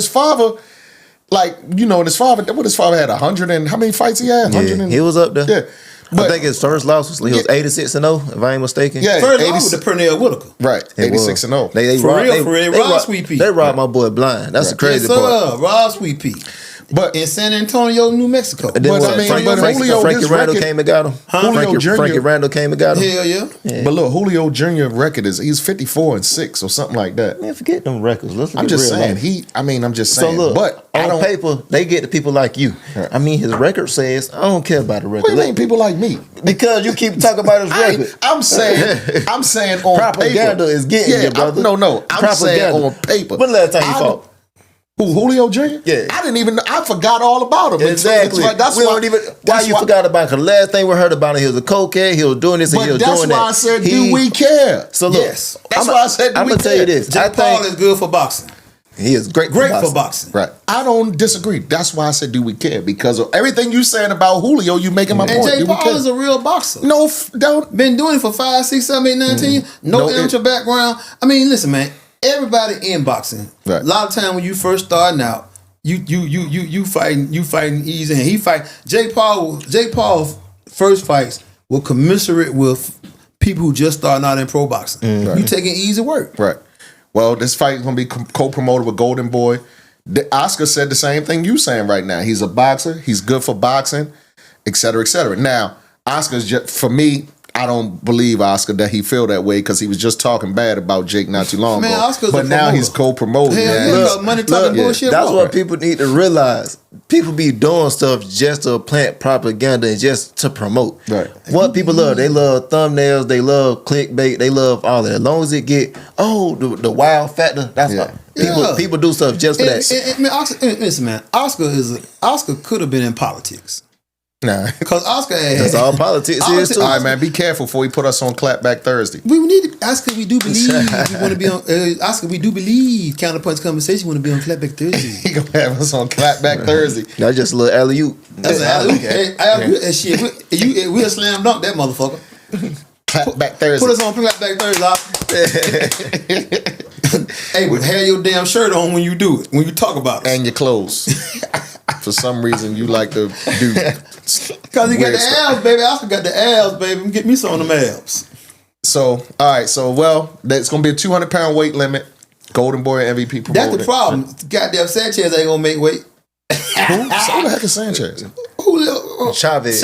Speaker 3: father, his father had 100 and how many fights he had? 100
Speaker 1: Yeah, he was up there.
Speaker 3: Yeah.
Speaker 1: I think his first loss was 86-0, if I ain't mistaken.
Speaker 3: Yeah,
Speaker 2: First loss with the Pernell Whitaker.
Speaker 3: Right, 86-0.
Speaker 2: Rob Sweet Pea.
Speaker 1: They robbed my boy blind. That's the crazy part.
Speaker 2: Rob Sweet Pea.
Speaker 3: But
Speaker 2: In San Antonio, New Mexico.
Speaker 1: And then
Speaker 3: But Julio,
Speaker 1: Frankie
Speaker 3: his
Speaker 1: Randall
Speaker 3: record-
Speaker 1: came and got him.
Speaker 3: Julio Jr.
Speaker 1: Frankie Randall came and got him.
Speaker 2: Hell yeah.
Speaker 3: But look, Julio Jr. record he's 54-6 or something like that.
Speaker 1: Man, forget them records. Let's
Speaker 3: I'm
Speaker 1: get
Speaker 3: just
Speaker 1: real
Speaker 3: saying.
Speaker 1: life.
Speaker 3: I'm just
Speaker 1: So
Speaker 3: saying.
Speaker 1: look,
Speaker 3: but I
Speaker 1: on
Speaker 3: don't.
Speaker 1: paper, they get the people like you.
Speaker 3: Right.
Speaker 1: I mean, his record says, I don't care about the record.
Speaker 3: What do you mean, people like me?
Speaker 1: Because you keep talking about his record.
Speaker 3: I'm saying on
Speaker 1: Propaganda
Speaker 3: paper.
Speaker 1: is getting you, brother.
Speaker 3: I'm saying on paper.
Speaker 1: When the last time you fought?
Speaker 3: Who, Julio Jr.?
Speaker 1: Yeah.
Speaker 3: I didn't even. I forgot all about him.
Speaker 1: Exactly.
Speaker 3: That's
Speaker 1: we
Speaker 3: why.
Speaker 1: don't even. Why you forgot about? Because the last thing we heard about him, he was a cokehead. He was doing this and he
Speaker 3: But
Speaker 1: was doing
Speaker 3: that's
Speaker 1: that.
Speaker 3: why I said, do we care?
Speaker 1: So look,
Speaker 2: Yes.
Speaker 3: That's why I said, do
Speaker 1: I'm
Speaker 3: we
Speaker 1: gonna tell you
Speaker 3: care?
Speaker 1: this.
Speaker 2: Jake Paul is good for boxing.
Speaker 1: He is great
Speaker 2: For boxing.
Speaker 3: Right. I don't disagree. That's why I said, do we care? Because of everything you saying about Julio, you making my
Speaker 2: And
Speaker 3: point.
Speaker 2: Jake
Speaker 3: Do we
Speaker 2: Paul
Speaker 3: care?
Speaker 2: is a real boxer.
Speaker 3: No, don't.
Speaker 2: Been doing it for 5, 6, 7, 8, 9, 10 years. No amateur background. I mean, listen, man. Everybody in boxing.
Speaker 3: Right.
Speaker 2: A lot of time when you first starting out, you fighting easy, and he fight. Jake Paul first fights were commensurate with people who just starting out in pro boxing. You taking easy work.
Speaker 3: Right. Well, this fight is going to be co-promoted with Golden Boy. Oscar said the same thing you saying right now. He's a boxer. He's good for boxing, et cetera, et cetera. Now, Oscar's just, for me, I don't believe Oscar that he feel that way because he was just talking bad about Jake not too long
Speaker 2: Man,
Speaker 3: ago.
Speaker 2: Oscar's
Speaker 3: but
Speaker 2: a
Speaker 3: now
Speaker 2: promoter.
Speaker 3: he's co-promoting.
Speaker 2: Hell
Speaker 3: man.
Speaker 2: yeah.
Speaker 1: Look,
Speaker 2: Money talking bullshit.
Speaker 1: That's
Speaker 2: boy.
Speaker 1: what people need to realize. People be doing stuff just to plant propaganda and just to promote.
Speaker 3: Right.
Speaker 1: What people love, they love thumbnails, they love clickbait, they love all that. As long as it get the wow factor, that's what people do stuff just for that.
Speaker 2: Man, listen, man. Oscar could have been in politics.
Speaker 3: Nah.
Speaker 2: Because Oscar had,
Speaker 1: That's all politics is too.
Speaker 3: All right, man. Be careful before he put us on Clapback Thursday.
Speaker 2: we need to, Oscar, we do believe we want to be on Oscar, we do believe CounterPunch Conversation want to be on Clapback Thursday.
Speaker 3: He gonna have us on Clapback Thursday.
Speaker 1: That's just a little alley-oop.
Speaker 2: That's shit. We'll slam dunk that motherfucker.
Speaker 3: Clapback Thursday.
Speaker 2: Put us on Clapback Thursday. Hey, but have your damn shirt on when you do it, when you talk about it.
Speaker 3: And your clothes. For some reason, you like to do.
Speaker 2: Because he got
Speaker 3: weird
Speaker 2: the
Speaker 3: stuff.
Speaker 2: abs, baby. Oscar got the abs, baby. Get me some of them abs.
Speaker 3: So, all right. So, well, that's going to be a 200-pound weight limit. Golden Boy MVP promoted.
Speaker 2: That's the problem. Goddamn Sanchez ain't gonna make weight.
Speaker 3: Who? So who the heck is Sanchez?
Speaker 1: Chavez.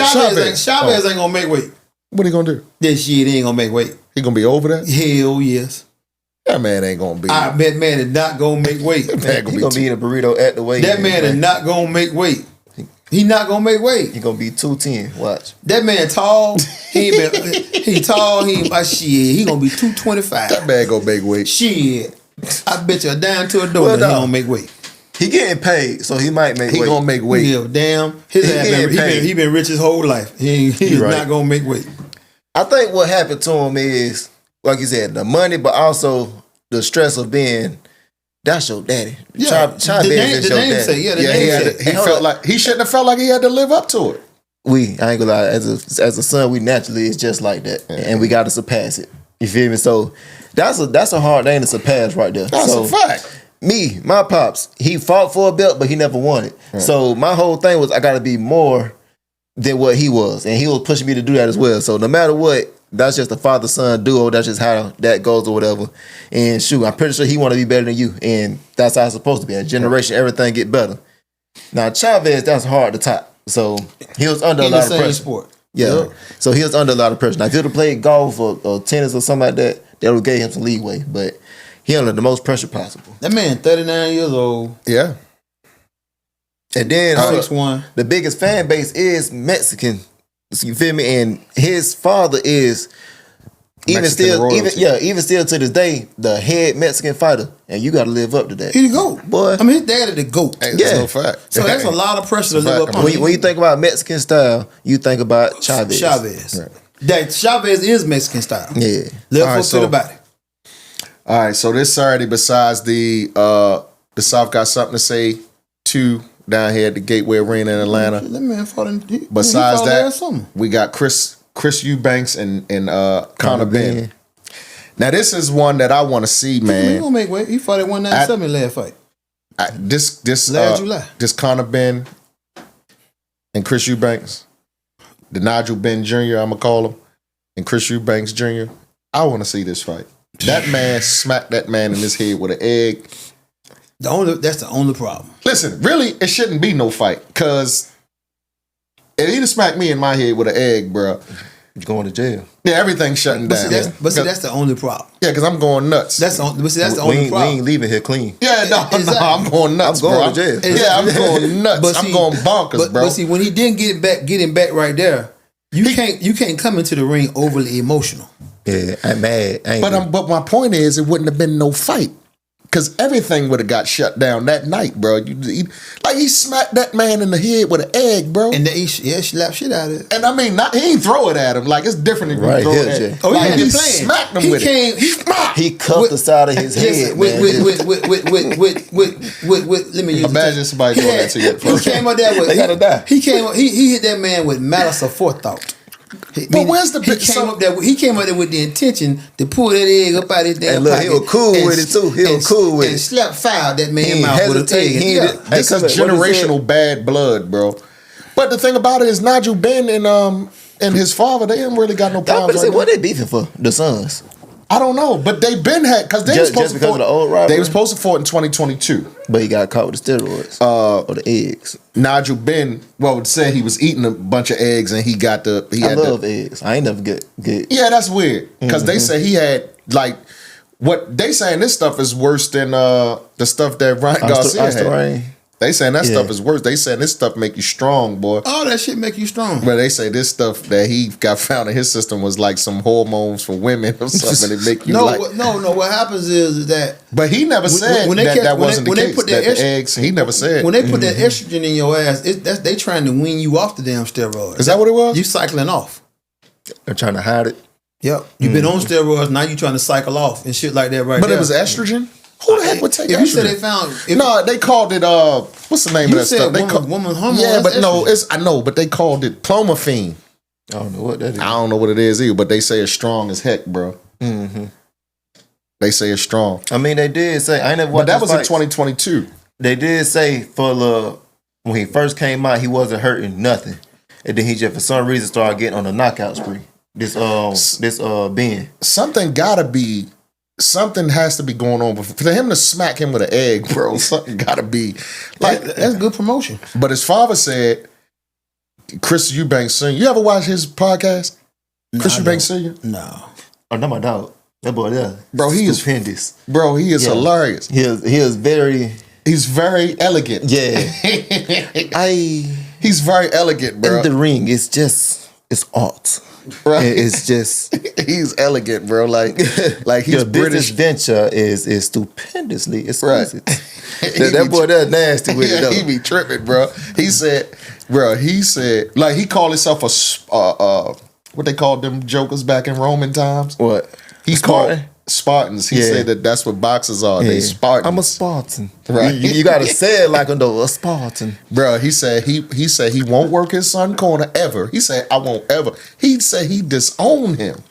Speaker 2: Chavez ain't gonna make weight.
Speaker 3: What he going to do?
Speaker 2: This shit ain't gonna make weight.
Speaker 3: He going to be over that?
Speaker 2: Hell yes.
Speaker 3: That man ain't going to be.
Speaker 2: I bet man is not gonna make weight.
Speaker 3: Man
Speaker 1: He gonna be in a burrito at the weight.
Speaker 2: That man is not gonna make weight. He not gonna make weight.
Speaker 1: He gonna be 210. Watch.
Speaker 2: That man tall. He tall. He ain't my shit. He gonna be 225.
Speaker 3: That man going to make weight.
Speaker 2: Shit. I bet you a dime to a dollar
Speaker 1: Well,
Speaker 2: he
Speaker 1: no.
Speaker 2: don't make weight.
Speaker 1: He getting paid, so he might make
Speaker 3: He
Speaker 1: weight.
Speaker 3: going to make weight.
Speaker 2: Yeah, damn. His
Speaker 1: He
Speaker 2: ass
Speaker 1: getting paid.
Speaker 2: he been rich his whole life. He's
Speaker 1: right.
Speaker 2: not gonna make weight.
Speaker 1: I think what happened to him is, like you said, the money, but also the stress of being. That's your daddy.
Speaker 2: Yeah,
Speaker 1: Chavez is your daddy.
Speaker 2: say, yeah, the
Speaker 3: Yeah,
Speaker 2: name say.
Speaker 3: he felt like he shouldn't have felt like he had to live up to it.
Speaker 1: I ain't gonna lie, as a son, we naturally is just like that, and we got to surpass it. You feel me? So that's a hard thing to surpass right there.
Speaker 3: That's
Speaker 1: so,
Speaker 3: a fact.
Speaker 1: Me, my pops, he fought for a belt, but he never won it.
Speaker 3: Right.
Speaker 1: So my whole thing was I got to be more than what he was, and he was pushing me to do that as well. So no matter what, that's just a father-son duo. That's just how that goes or whatever. And shoot, I'm pretty sure he want to be better than you, and that's how it's supposed to be. A generation, everything get better. Now Chavez, that's hard to top. So he was under a
Speaker 2: In the
Speaker 1: lot of
Speaker 2: same
Speaker 1: pressure.
Speaker 2: sport.
Speaker 1: Yeah.
Speaker 2: Yep.
Speaker 1: So he was under a lot of pressure. Now if he would have played golf or tennis or something like that, that would have gave him some leeway. But he under the most pressure possible.
Speaker 2: That man, 39 years old,
Speaker 3: Yeah.
Speaker 1: And then
Speaker 2: 6'1".
Speaker 1: the biggest fan base is Mexican. You feel me? And his father is even
Speaker 3: Mexican
Speaker 1: still,
Speaker 3: royalty.
Speaker 1: even still to this day, the head Mexican fighter. And you got to live up to that.
Speaker 2: He the GOAT.
Speaker 1: Boy.
Speaker 2: I mean, his dad is the GOAT.
Speaker 3: Hey,
Speaker 1: Yeah.
Speaker 3: that's no fact.
Speaker 2: So that's a lot of pressure to live up on.
Speaker 1: When you think about Mexican style, you think about Chavez.
Speaker 2: Chavez.
Speaker 3: Right.
Speaker 2: That Chavez is Mexican style.
Speaker 1: Yeah.
Speaker 2: Left
Speaker 3: All right,
Speaker 2: foot
Speaker 3: so-
Speaker 2: to the body.
Speaker 3: All right, so this Saturday, besides the South Got Something to Say 2 down here at the Gateway Arena in Atlanta.
Speaker 2: That man fought in.
Speaker 3: Besides
Speaker 2: last
Speaker 3: that,
Speaker 2: summer.
Speaker 3: we got Chris Eubanks and Connor Ben. Now this is one that I want to see,
Speaker 2: He
Speaker 3: man.
Speaker 2: gonna make weight. He fought at 197 in last fight.
Speaker 3: This
Speaker 2: Last July.
Speaker 3: this Connor Ben and Chris Eubanks, the Nigel Ben Jr. I'm gonna call him, and Chris Eubanks Jr. I want to see this fight. That man smacked that man in his head with an egg.
Speaker 2: That's the only problem.
Speaker 3: Listen, really, it shouldn't be no fight because if he'd have smacked me in my head with an egg, bro,
Speaker 1: You're going to jail.
Speaker 3: yeah, everything's shutting
Speaker 2: But
Speaker 3: down.
Speaker 2: that's the only problem.
Speaker 3: Yeah, because I'm going nuts.
Speaker 2: That's the only
Speaker 1: We
Speaker 2: problem.
Speaker 1: ain't leaving here clean.
Speaker 3: yeah, no,
Speaker 2: Exactly.
Speaker 3: I'm going nuts.
Speaker 1: I'm going
Speaker 3: bro.
Speaker 1: to jail.
Speaker 3: Yeah, I'm going nuts.
Speaker 2: But
Speaker 3: I'm
Speaker 2: see-
Speaker 3: going bonkers, bro.
Speaker 2: But see, when he didn't get him back right there, you can't come into the ring overly emotional.
Speaker 1: Yeah, I'm mad. Angry.
Speaker 3: But my point is, it wouldn't have been no fight because everything would have got shut down that night, bro. He smacked that man in the head with an egg, bro.
Speaker 2: And he slapped shit out of it.
Speaker 3: And I mean, he ain't throw it at him. Like, it's different if you
Speaker 1: Right,
Speaker 3: throw
Speaker 1: yeah,
Speaker 3: it at
Speaker 1: yeah.
Speaker 3: him.
Speaker 2: Oh, he
Speaker 3: Like,
Speaker 2: had
Speaker 3: he
Speaker 2: it playing.
Speaker 3: smacked him
Speaker 2: He
Speaker 3: with
Speaker 2: came.
Speaker 3: it.
Speaker 1: He cuffed the side of his head, man.
Speaker 2: Let me use
Speaker 3: Imagine somebody doing that to you.
Speaker 2: He came up there with.
Speaker 1: They gotta die.
Speaker 2: He came up. He hit that man with malice of forethought.
Speaker 3: But where's the
Speaker 2: he
Speaker 3: big-
Speaker 2: came up there? He came up there with the intention to pull that egg up out of his damn
Speaker 1: And look,
Speaker 2: pocket.
Speaker 1: he was cool with it, too. He was cool with
Speaker 2: and
Speaker 1: it.
Speaker 2: slap fire that man
Speaker 1: He ain't
Speaker 2: mouth with an
Speaker 1: hesitate.
Speaker 2: egg.
Speaker 1: He
Speaker 2: Yeah.
Speaker 1: ain't-
Speaker 3: This is generational bad blood, bro. But the thing about it is, Nigel Ben and his father, they ain't really got no
Speaker 1: I'm
Speaker 3: problems.
Speaker 1: gonna say,
Speaker 3: Right
Speaker 1: what
Speaker 3: now.
Speaker 1: they beefing for? The Sons.
Speaker 3: I don't know, but they been had because they
Speaker 1: Just
Speaker 3: was supposed to
Speaker 1: because of the old rivalry?
Speaker 3: They were supposed to fight in 2022.
Speaker 1: But he got caught with the steroids. Or the eggs.
Speaker 3: Nigel Ben, said he was eating a bunch of eggs and he got the.
Speaker 1: I love eggs. I ain't never get.
Speaker 3: Yeah, that's weird because they say he had like what they saying this stuff is worse than the stuff that Ryan Garcia had.
Speaker 1: Rain.
Speaker 3: They saying that
Speaker 1: Yeah.
Speaker 3: stuff is worse. They saying this stuff make you strong, boy.
Speaker 2: All that shit make you strong.
Speaker 3: But they say this stuff that he got found in his system was like some hormones for women or something that make you
Speaker 2: No,
Speaker 3: like.
Speaker 2: no. What happens is that
Speaker 3: But he never said
Speaker 2: when they
Speaker 3: that
Speaker 2: kept-
Speaker 3: that
Speaker 2: when
Speaker 3: wasn't
Speaker 2: they- when
Speaker 3: the
Speaker 2: they
Speaker 3: case.
Speaker 2: put
Speaker 3: That
Speaker 2: that
Speaker 3: the eggs, he never said.
Speaker 2: when they put that estrogen in your ass, they trying to wean you off the damn steroids.
Speaker 3: Is that what it was?
Speaker 2: You cycling off.
Speaker 1: They're trying to hide it.
Speaker 2: Yep. You've been on steroids, now you trying to cycle off and shit like that right
Speaker 3: But
Speaker 2: there.
Speaker 3: it was estrogen? Who the heck would take
Speaker 2: If
Speaker 3: estrogen?
Speaker 2: you said they found...
Speaker 3: No, they called it what's the name
Speaker 2: You
Speaker 3: of that
Speaker 2: said
Speaker 3: stuff? They
Speaker 2: woman hormone,
Speaker 3: Yeah,
Speaker 2: that's
Speaker 3: but no,
Speaker 2: estrogen.
Speaker 3: I know, but they called it clomiphene.
Speaker 1: I don't know what that is.
Speaker 3: I don't know what it is either, but they say it's strong as heck, bro.
Speaker 1: Mm-hmm.
Speaker 3: They say it's strong.
Speaker 1: I mean, they did say, I ain't never
Speaker 3: But
Speaker 1: watched
Speaker 3: that
Speaker 1: his
Speaker 3: was in
Speaker 1: fights.
Speaker 3: 2022.
Speaker 1: They did say when he first came out, he wasn't hurting nothing. And then he just, for some reason, started getting on a knockout spree. This Ben.
Speaker 3: Something has to be going on. But for him to smack him with an egg, bro, something gotta be. Like,
Speaker 2: That's good promotion.
Speaker 3: but his father said, Chris Eubanks Sr. You ever watch his podcast? Chris Eubanks Sr.?
Speaker 2: No.
Speaker 1: Oh, not my dog. That boy there.
Speaker 3: Bro, he is-
Speaker 1: stupendous.
Speaker 3: Bro, he is
Speaker 1: Yeah.
Speaker 3: hilarious.
Speaker 1: He is very,
Speaker 3: He's very elegant.
Speaker 1: yeah.
Speaker 3: He's very elegant, bro.
Speaker 1: In the ring, it's art.
Speaker 3: Right.
Speaker 1: It's just,
Speaker 3: He's elegant, bro. Like he's
Speaker 1: your
Speaker 3: British.
Speaker 1: business venture is stupendously exquisite.
Speaker 3: He
Speaker 1: that
Speaker 3: be-
Speaker 1: boy there nasty with it
Speaker 3: Yeah,
Speaker 1: though.
Speaker 3: he be tripping, bro. He said, like he called himself what they called them jokers back in Roman times.
Speaker 1: What?
Speaker 3: He's called Spartans. He
Speaker 1: Yeah.
Speaker 3: said that's what boxers are. They Spartans.
Speaker 1: I'm a Spartan.
Speaker 3: Right.
Speaker 1: You gotta say it like a Spartan.
Speaker 3: Bro, he said he won't work his son corner ever. He said I won't ever. He said he disowned him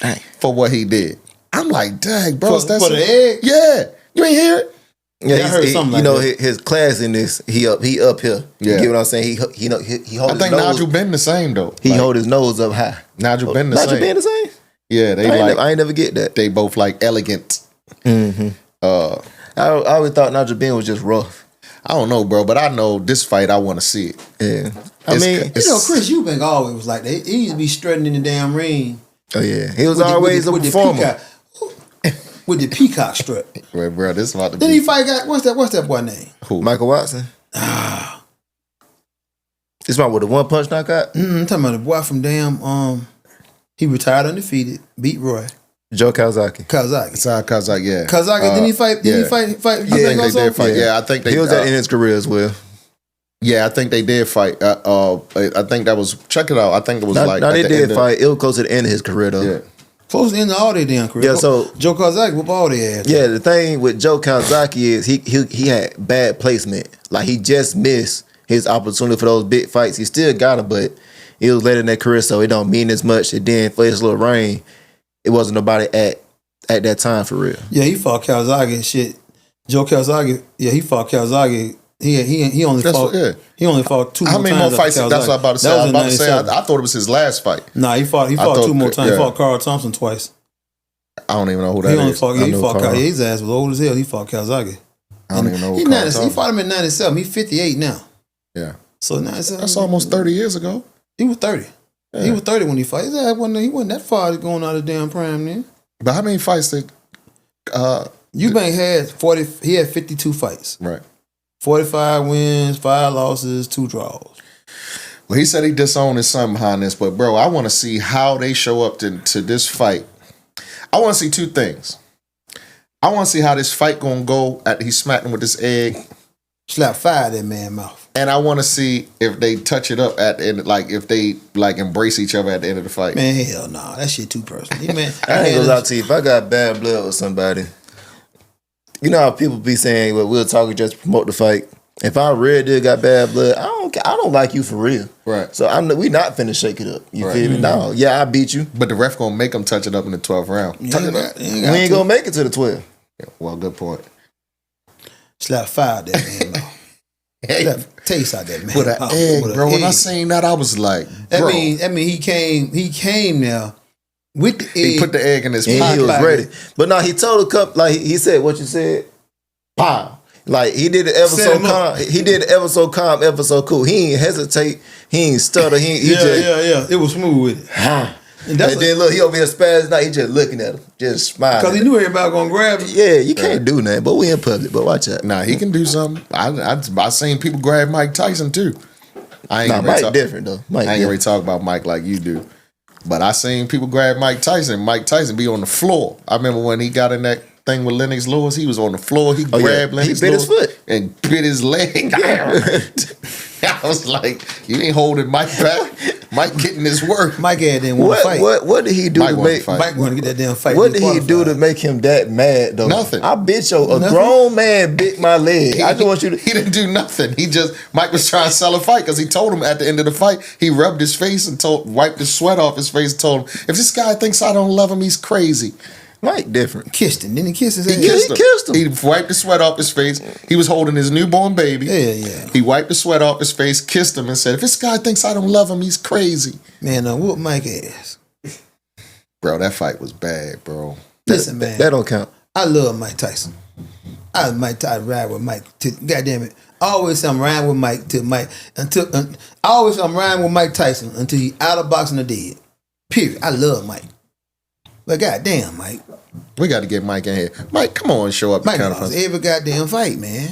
Speaker 1: Dang.
Speaker 3: for what he did. I'm like, dang, bro,
Speaker 2: For the egg?
Speaker 3: Yeah, you ain't hear it.
Speaker 1: Yeah,
Speaker 2: I heard something
Speaker 1: you
Speaker 2: like
Speaker 1: know
Speaker 2: that.
Speaker 1: his class in this. He up here.
Speaker 3: Yeah.
Speaker 1: You get what I'm saying? He hold
Speaker 3: I
Speaker 1: his
Speaker 3: think
Speaker 1: nose.
Speaker 3: Nigel been the same though.
Speaker 1: He
Speaker 3: Like,
Speaker 1: hold his nose up high.
Speaker 3: Nigel been the
Speaker 1: Nigel
Speaker 3: same.
Speaker 1: been the same.
Speaker 3: Yeah,
Speaker 1: I ain't never get that.
Speaker 3: they both like elegant.
Speaker 1: I always thought Nigel Ben was just rough.
Speaker 3: I don't know, bro, but I know this fight. I want to see it.
Speaker 1: Yeah.
Speaker 2: Chris Eubank always was like that. He used to be strutting in the damn ring.
Speaker 1: Oh yeah, he was always a performer
Speaker 2: with the peacock strut.
Speaker 3: Well, bro, this is about to
Speaker 2: Then
Speaker 3: be.
Speaker 2: he fight got what's that boy name?
Speaker 3: Who?
Speaker 1: Michael Watson. It's about with the 1 punch knockout.
Speaker 2: I'm talking about the boy from damn. He retired undefeated, beat Roy.
Speaker 1: Joe Kawasaki.
Speaker 3: Kazak, yeah.
Speaker 2: Kazaki, didn't he fight? Did he fight?
Speaker 3: I think they did fight. Yeah, I think they.
Speaker 1: He was at the end of his career as well.
Speaker 3: Yeah, I think they did fight. I think that was. Check it out. I think it was like.
Speaker 1: No,
Speaker 3: at
Speaker 1: they
Speaker 3: the
Speaker 1: did
Speaker 3: end
Speaker 1: fight. It was close to the end of his career though.
Speaker 3: Yeah.
Speaker 2: Close to the end of all their damn career.
Speaker 1: Yeah, so
Speaker 2: Joe Kazaki whoop all their ass.
Speaker 1: Yeah, the thing with Joe Kawasaki is he had bad placement. Like he just missed his opportunity for those big fights. He still got him, but it was later in that career, so it don't mean as much. And then for his little reign, it wasn't nobody at that time for real.
Speaker 2: Yeah, he fought Kawasaki and shit. Joe Kawasaki, yeah, he fought Kawasaki. He only fought. Yeah. He only fought 2 more times.
Speaker 3: How many more fights? That's what I'm about to say. I was about to say. I thought it was his last fight.
Speaker 2: Nah, he fought 2 more times. He fought Carl Thompson twice.
Speaker 3: I don't even know who that is.
Speaker 2: He fought Carl. His ass was old as hell. He fought Kawasaki.
Speaker 3: I don't even know who Carl Thompson.
Speaker 2: He fought him in 97. He's 58 now.
Speaker 3: Yeah.
Speaker 2: So 97.
Speaker 3: That's almost 30 years ago.
Speaker 2: He was 30. Yeah. He was 30 when he fought. His ass he wasn't that far going out of damn prime then.
Speaker 3: But how many fights did
Speaker 2: Eubank had 40? He had 52 fights.
Speaker 3: Right.
Speaker 2: 45 wins, 5 losses, 2 draws.
Speaker 3: Well, he said he disowned his son behind this, but bro, I want to see how they show up to this fight. I want to see 2 things. I want to see how this fight gonna go. He smacked him with this egg.
Speaker 2: Slap fire that man's mouth.
Speaker 3: And I want to see if they touch it up at the end, like if they like embrace each other at the end of the fight.
Speaker 2: Man, hell no, that shit too personal. Man,
Speaker 1: I ain't gonna lie to you. If I got bad blood with somebody, you know how people be saying, "Well, we'll talk just to promote the fight." If I really did got bad blood, I don't like you for real.
Speaker 3: Right.
Speaker 1: So we not finna shake it up. You feel me?
Speaker 2: Mm-hmm.
Speaker 1: No. Yeah, I beat you.
Speaker 3: But the ref gonna make him touch it up in the 12th round. Touch it up.
Speaker 1: We ain't gonna make it to the 12.
Speaker 3: Yeah, well, good point.
Speaker 2: Slap fire that man mouth. Slap taste out that man.
Speaker 3: With an egg, bro. When I seen that, I was like, bro.
Speaker 2: That mean he came now with the egg.
Speaker 3: He put the egg in his
Speaker 1: and
Speaker 3: pocket.
Speaker 1: he was ready. But no, he told a couple, like he said what you said. Pow. Like he did it ever so calm. He did it ever so calm, ever so cool. He ain't hesitate. He ain't stutter. He just
Speaker 2: It was smooth with it.
Speaker 1: And then look, he over here spazzing out. He just looking at him, just smiling.
Speaker 2: Because he knew everybody gonna grab him.
Speaker 1: Yeah, you can't do nothing. But we in public. But watch out.
Speaker 3: Nah, he can do something. I seen people grab Mike Tyson too.
Speaker 1: Mike different though.
Speaker 3: I ain't really talk about Mike like you do. But I seen people grab Mike Tyson. Mike Tyson be on the floor. I remember when he got in that thing with Lennox Lewis, he was on the floor. He grabbed Lennox
Speaker 1: He bit
Speaker 3: Lewis
Speaker 1: his foot
Speaker 3: and bit his leg. I was like, you ain't holding Mike back. Mike getting his work.
Speaker 2: Mike had didn't want to fight.
Speaker 1: What did he do
Speaker 3: Mike
Speaker 1: to make
Speaker 2: Mike want to get that damn fight?
Speaker 1: What did he do to make him that mad though?
Speaker 3: Nothing.
Speaker 1: I bit a grown man bit my leg. I just want you to.
Speaker 3: He didn't do nothing. Mike was trying to sell a fight because he told him at the end of the fight, he rubbed his face and wiped the sweat off his face and told him, if this guy thinks I don't love him, he's crazy.
Speaker 1: Mike different.
Speaker 2: Kissed him. Then he kissed his ass.
Speaker 1: He kissed him.
Speaker 3: He wiped the sweat off his face. He was holding his newborn baby.
Speaker 2: Yeah.
Speaker 3: He wiped the sweat off his face, kissed him, and said, if this guy thinks I don't love him, he's crazy.
Speaker 2: Man, whoop Mike ass.
Speaker 3: Bro, that fight was bad, bro.
Speaker 2: Listen, man.
Speaker 1: That don't count.
Speaker 2: I love Mike Tyson. I ride with Mike. Goddamn it. I always say I'm riding with Mike I'm riding with Mike Tyson until he out of boxing or dead. Period. I love Mike. But goddamn, Mike.
Speaker 3: We got to get Mike in here. Mike, come on, show up.
Speaker 2: Mike lost every goddamn fight, man.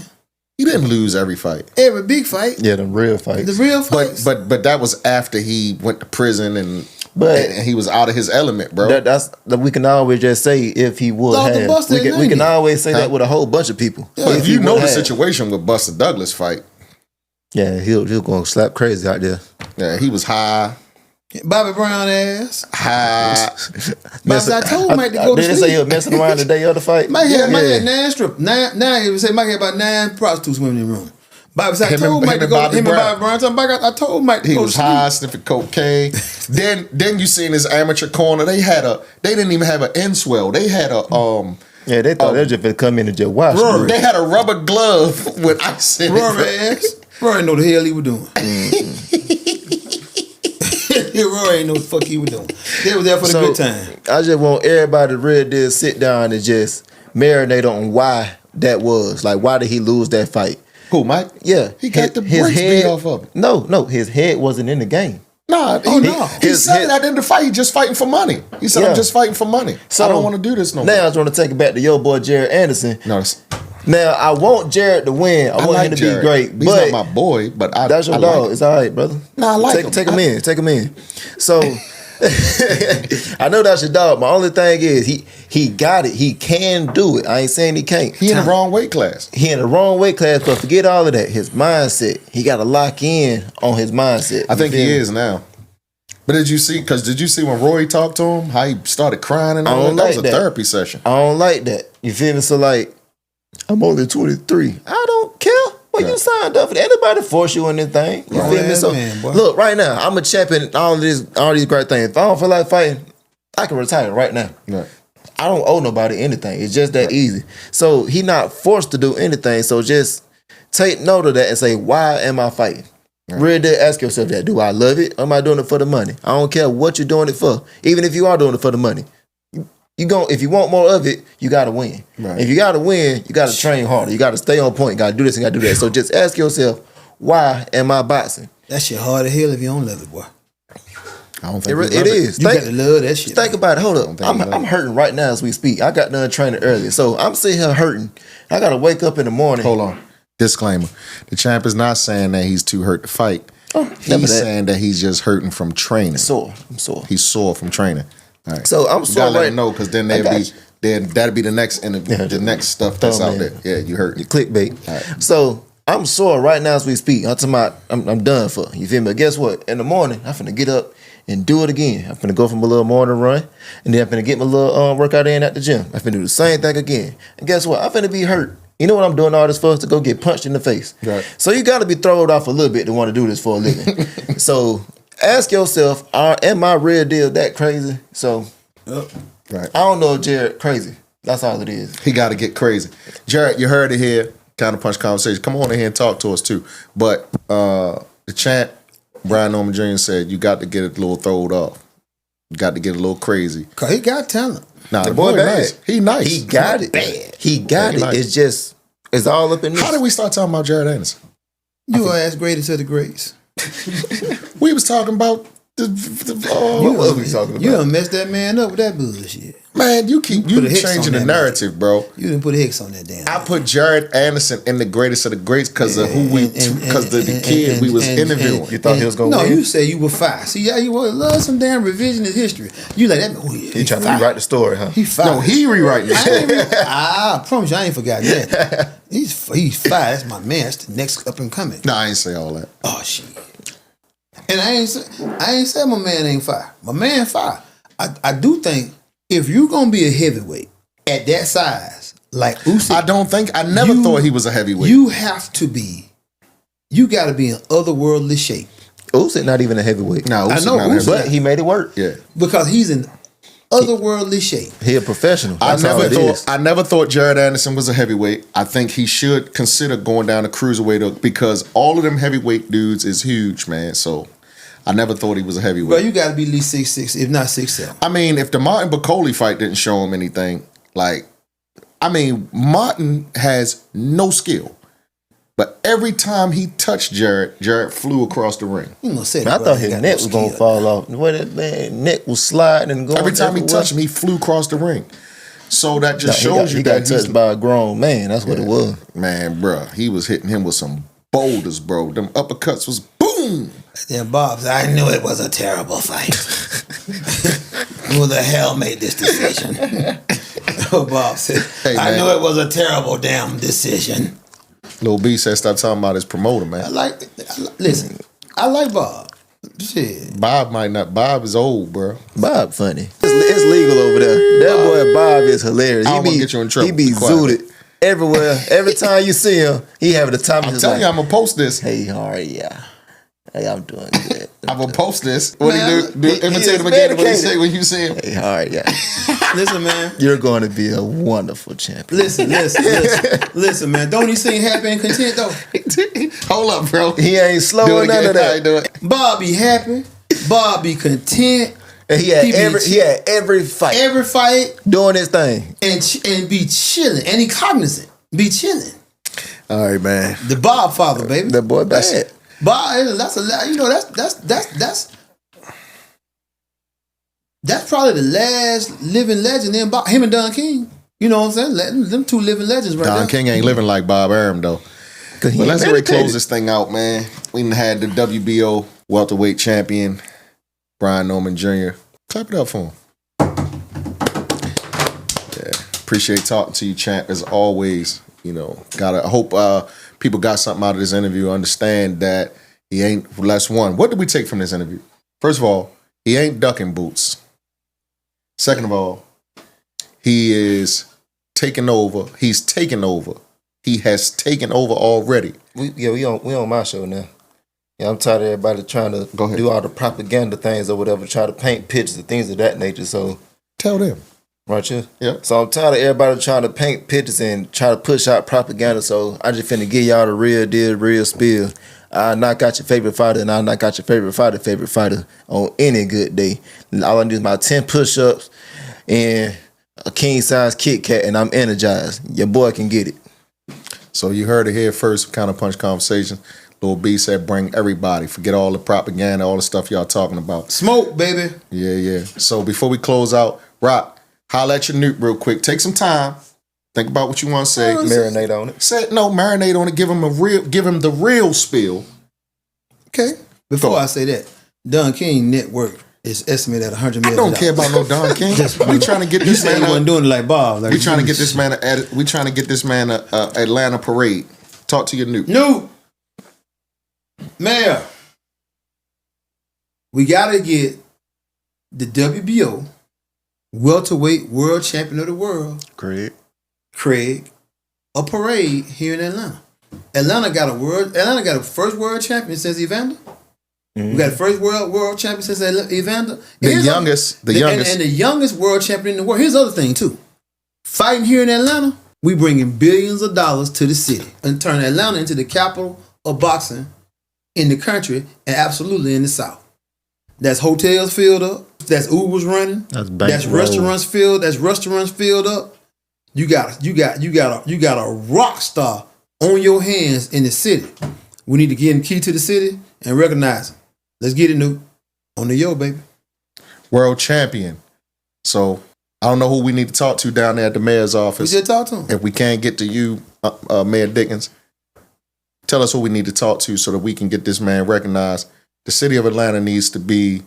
Speaker 3: He didn't lose every fight.
Speaker 2: Every big fight.
Speaker 1: Yeah, the real fights.
Speaker 2: The real fights.
Speaker 3: But that was after he went to prison and he was out of his element, bro.
Speaker 1: We can always just say if he would have. We can always say that with a whole bunch of people.
Speaker 3: Yeah. But if you know the situation with Buster Douglas fight.
Speaker 1: Yeah, he'll going to slap crazy out there.
Speaker 3: Yeah, he was high.
Speaker 2: Bobby Brown ass.
Speaker 1: Bobby,
Speaker 2: I told Mike to go to sleep.
Speaker 1: Did they say he was messing around the day of the fight?
Speaker 2: Mike had 9 strippers. He would say Mike had about 9 prostitutes swimming in the room. Bobby said, I told Mike to go. Him and Bobby Brown. I told Mike to go to sleep.
Speaker 3: He was high, sniffing cocaine. then you see in his amateur corner, they didn't even have an end swell. They had a
Speaker 1: Yeah, they thought they were just going to come in and just watch.
Speaker 3: They had a rubber glove with ice in it.
Speaker 2: Rory ass. Rory know the hell he was doing. Rory ain't know what the fuck he was doing. They was there for the good time.
Speaker 1: I just want everybody to really sit down and just marinate on why that was. Like, why did he lose that fight?
Speaker 3: Who, Mike?
Speaker 1: Yeah.
Speaker 3: He got the brakes beat off of him.
Speaker 1: No, his head wasn't in the game.
Speaker 3: Nah, he said at the end of the fight, he just fighting for money. He said, I'm just fighting for money. So I don't want to do this no more.
Speaker 1: Now I just want to take it back to your boy, Jared Anderson.
Speaker 3: No,
Speaker 1: now, I want Jared to win. I want him to be great.
Speaker 3: He's not my boy, but
Speaker 1: that's your dog. It's all right, brother.
Speaker 3: No, I like him.
Speaker 1: Take him in. Take him in. So, I know that's your dog. My only thing is, he got it. He can do it. I ain't saying he can't.
Speaker 3: He in the wrong weight class.
Speaker 1: He in the wrong weight class, but forget all of that. His mindset. He got to lock in on his mindset.
Speaker 3: I think he is now. But did you see when Roy talked to him, how he started crying and all that? That was a therapy session.
Speaker 1: I don't like that. You feel me? So, like, I'm only 23. I don't care. Well, you signed up for that. Anybody force you on anything. You feel me? So, look, right now, I'm a champion all these great things. If I don't feel like fighting, I can retire right now.
Speaker 3: Right. I
Speaker 1: don't owe nobody anything. It's just that easy. So, he not forced to do anything. So, just take note of that and say, why am I fighting? Right. Really ask yourself that. Do I love it or am I doing it for the money? I don't care what you're doing it for. Even if you are doing it for the money. If you want more of it, you gotta win. Right. If you gotta win, you gotta train harder. You gotta stay on point. You gotta do this and gotta do that. So just ask yourself, why am I boxing?
Speaker 2: That shit hard as hell if you don't love it, boy.
Speaker 3: I don't think
Speaker 1: it is.
Speaker 2: You got to love that shit.
Speaker 1: Think about it. Hold up. I'm hurting right now as we speak. I got done training earlier. So I'm sitting here hurting. I gotta wake up in the morning.
Speaker 3: Hold on. Disclaimer. The champ is not saying that he's too hurt to fight. He's saying that he's just hurting from training.
Speaker 1: I'm sore.
Speaker 3: He's sore from training. All right.
Speaker 1: So I'm sore.
Speaker 3: Let him know because then that'd be the next the next stuff that's out there. Yeah, you hurt.
Speaker 1: Clickbait.
Speaker 3: Right.
Speaker 1: So I'm sore right now as we speak. I'm talking about I'm done for. You feel me? But guess what? In the morning, I'm finna get up and do it again. I'm finna go from a little morning run, and then I'm finna get my little workout in at the gym. I'm finna do the same thing again. And guess what? I'm finna be hurt. You know what I'm doing all this for? To go get punched in the face. Right. So you got to be thrown off a little bit to want to do this for a living. So ask yourself, am I real deal that crazy? So right. I don't know if Jared crazy. That's all it is.
Speaker 3: He got to get crazy. Jared, you heard it here. CounterPunch Conversation. Come on in here and talk to us too. But the champ, Brian Norman Jr. said you got to get it a little throwed off. You got to get a little crazy.
Speaker 2: Cause he got talent.
Speaker 3: Nah, the boy nice. He nice.
Speaker 1: He got it. Bad. He got it. Nice. It's all up in this.
Speaker 3: How did we start talking about Jared Anderson?
Speaker 2: You are as greatest of the greats.
Speaker 3: We was talking about what was we talking about?
Speaker 2: You done messed that man up with that bullshit.
Speaker 3: Man, you changing the narrative, bro.
Speaker 2: You didn't put a Hicks on that damn.
Speaker 3: I put Jared Anderson in the greatest of the greats because of the kid we was interviewing.
Speaker 1: You thought he was gonna win?
Speaker 2: No, you said you were fine. See, yeah, you love some damn revisionist history. You like that?
Speaker 1: He trying to rewrite the story, huh?
Speaker 2: He fine.
Speaker 3: No, he rewriting the story.
Speaker 2: I promise you, I ain't forgot that. He's fine. That's my man. That's the next up and coming.
Speaker 3: No, I ain't say all that.
Speaker 2: Oh shit. And I ain't say my man ain't fire. My man fire. I do think if you're gonna be a heavyweight at that size, like Usyk,
Speaker 3: I never thought he was a heavyweight.
Speaker 2: You have to be. You got to be in otherworldly shape.
Speaker 1: Usyk not even a heavyweight.
Speaker 3: No,
Speaker 2: I know
Speaker 1: Usyk, but he made it work.
Speaker 3: Yeah,
Speaker 2: because he's in otherworldly shape.
Speaker 1: He a professional.
Speaker 3: I never thought Jared Anderson was a heavyweight. I think he should consider going down to cruiserweight because all of them heavyweight dudes is huge, man. So I never thought he was a heavyweight.
Speaker 2: Bro, you got to be at least 6'6", if not 6'7".
Speaker 3: I mean, if the Martin Bacoli fight didn't show him anything, Martin has no skill. But every time he touched Jared flew across the ring.
Speaker 1: I thought his neck was going to fall off. Neck was sliding and going.
Speaker 3: Every time he touched him, he flew across the ring. So that just shows you that
Speaker 1: he got touched by a grown man. That's what it was.
Speaker 3: Man, bro, he was hitting him with some boulders, bro. Them uppercuts was boom.
Speaker 2: Then Bob said, I knew it was a terrible fight. Who the hell made this decision? Bob said, I knew it was a terrible damn decision.
Speaker 3: Lil B said, stop talking about his promoter, man.
Speaker 2: Listen, I like Bob. Shit.
Speaker 3: Bob is old, bro.
Speaker 1: Bob funny. It's legal over there. That boy Bob is hilarious.
Speaker 3: I don't want to get you in trouble.
Speaker 1: He be zooted everywhere. Every time you see him, he having the time of his life.
Speaker 3: I'm telling you, I'm going to post this.
Speaker 1: Hey, Harvey, hey, I'm doing good.
Speaker 3: I'm going to post this. What do? Imitate him again. What do you say when you see him?
Speaker 1: Hey, Harvey,
Speaker 2: Listen, man.
Speaker 1: You're going to be a wonderful champion.
Speaker 2: Listen, man. Don't he sing happy and content, though?
Speaker 3: Hold up, bro.
Speaker 1: He ain't slowing none of that.
Speaker 2: Bob be happy. Bob be content.
Speaker 1: And he had every fight.
Speaker 2: Every fight.
Speaker 1: Doing his thing.
Speaker 2: And be chilling. And he cognizant. Be chilling.
Speaker 3: All right, man.
Speaker 2: The Bob father, baby.
Speaker 1: That boy bad.
Speaker 2: Bob, that's probably the last living legend in Bob. Him and Don King. You know what I'm saying? Them two living legends right there.
Speaker 3: Don King ain't living like Bob Arum, though. But let's get ready to close this thing out, man. We done had the WBO welterweight champion, Brian Norman Jr. Clap it up for him. Yeah, appreciate talking to you, champ, as always. You know, I hope people got something out of this interview. Understand that he ain't, less one. What did we take from this interview? First of all, he ain't ducking boots. Second of all, he is taking over. He's taken over. He has taken over already.
Speaker 1: We on my show now. Yeah, I'm tired of everybody trying to do all the propaganda things or whatever, try to paint pictures and things of that nature. So
Speaker 3: tell them.
Speaker 1: Right here.
Speaker 3: Yeah.
Speaker 1: So I'm tired of everybody trying to paint pictures and try to push out propaganda. So I just finna give y'all the real deal, real spill. I knock out your favorite fighter and I knock out your favorite fighter on any good day. All I need is my 10 push-ups and a king-size Kit Kat and I'm energized. Your boy can get it.
Speaker 3: So you heard it here first, CounterPunch Conversation. Lil B said bring everybody. Forget all the propaganda, all the stuff y'all talking about.
Speaker 2: Smoke, baby.
Speaker 3: Yeah. So before we close out, Rock, holla at your nuke real quick. Take some time. Think about what you want to say.
Speaker 1: Marinate on it.
Speaker 3: Marinate on it. Give him the real spill.
Speaker 2: Okay. Before I say that, Don King net worth is estimated at $100 million.
Speaker 3: I don't care about no Don King. We trying to get this man.
Speaker 2: He wasn't doing it like Bob.
Speaker 3: We trying to get this man. We trying to get this man a Atlanta parade. Talk to your nuke.
Speaker 2: Nuke. Mayor. We gotta get the WBO welterweight world champion of the world, Craig, a parade here in Atlanta. Atlanta got a first world champion since Evander. Mm-hmm. We got the first world champion since Evander.
Speaker 3: The youngest.
Speaker 2: And the youngest world champion in the world. Here's the other thing too. Fighting here in Atlanta, we bringing billions of dollars to the city and turn Atlanta into the capital of boxing in the country and absolutely in the South. That's hotels filled up. That's Ubers running. That's restaurants filled. That's restaurants filled up. You got a rock star on your hands in the city. We need to give him key to the city and recognize him. Let's get it, Nuke. On the yo, baby.
Speaker 3: World champion. So I don't know who we need to talk to down there at the mayor's office.
Speaker 2: We should talk to him.
Speaker 3: If we can't get to you, Mayor Dickens, tell us who we need to talk to so that we can get this man recognized. The city of Atlanta needs to be,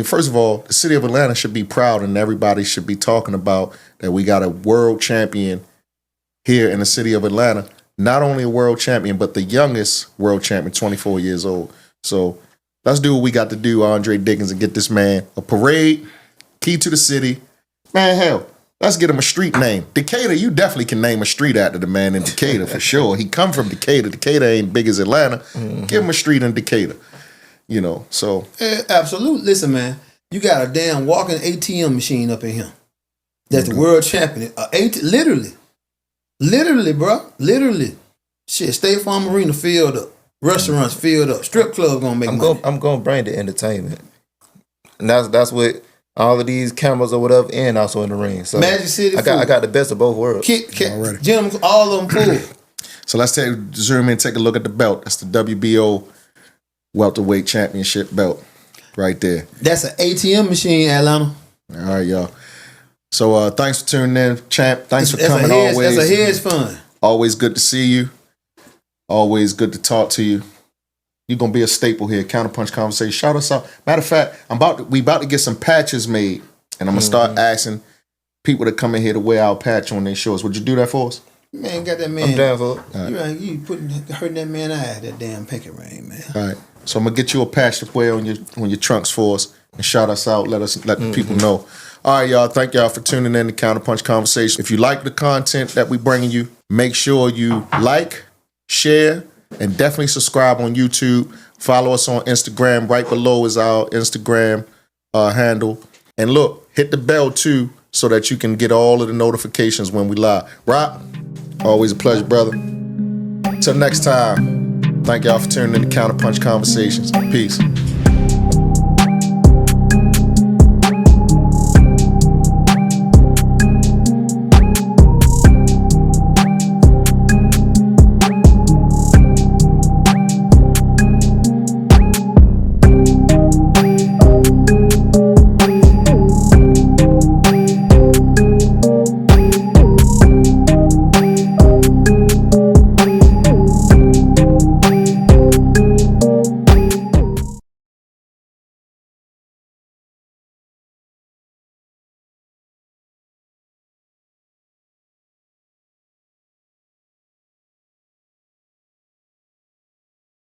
Speaker 3: first of all, the city of Atlanta should be proud and everybody should be talking about that we got a world champion here in the city of Atlanta. Not only a world champion, but the youngest world champion, 24 years old. So let's do what we got to do, Andre Dickens, and get this man a parade, key to the city. Man, hell, let's get him a street name. Decatur, you definitely can name a street after the man in Decatur for sure. He come from Decatur. Decatur ain't big as Atlanta. Mm-hmm. Give him a street in Decatur. So.
Speaker 2: Absolutely. Listen, man, you got a damn walking ATM machine up in here. That's the world champion. Literally, bro. Literally. Shit, State Farm Arena filled up. Restaurants filled up. Strip club gonna make money.
Speaker 1: I'm gonna bring the entertainment. And that's what all of these cameras or whatever and also in the ring. So
Speaker 2: Magic City
Speaker 1: I got the best of both worlds.
Speaker 2: Gentlemen, all of them full.
Speaker 3: So let's zoom in and take a look at the belt. That's the WBO welterweight championship belt right there.
Speaker 2: That's an ATM machine, Atlanta.
Speaker 3: All right, y'all. So thanks for tuning in, champ. Thanks for coming always.
Speaker 2: That's a hedge fund.
Speaker 3: Always good to see you. Always good to talk to you. You're gonna be a staple here. CounterPunch Conversation. Shout us out. Matter of fact, we about to get some patches made, and I'm gonna start asking people to come in here to wear our patch on their shows. Would you do that for us?
Speaker 2: Man, got that man.
Speaker 1: I'm down for it.
Speaker 2: Right. You hurting that man eye, that damn pinky ring, man.
Speaker 3: All right. So I'm gonna get you a patch to wear on your trunks for us and shout us out. Let the people know. All right, y'all. Thank y'all for tuning in to CounterPunch Conversation. If you like the content that we bringing you, make sure you like, share, and definitely subscribe on YouTube. Follow us on Instagram. Right below is our Instagram handle. And look, hit the bell too so that you can get all of the notifications when we live. Rob, always a pleasure, brother. Till next time, thank y'all for tuning in to CounterPunch Conversations. Peace.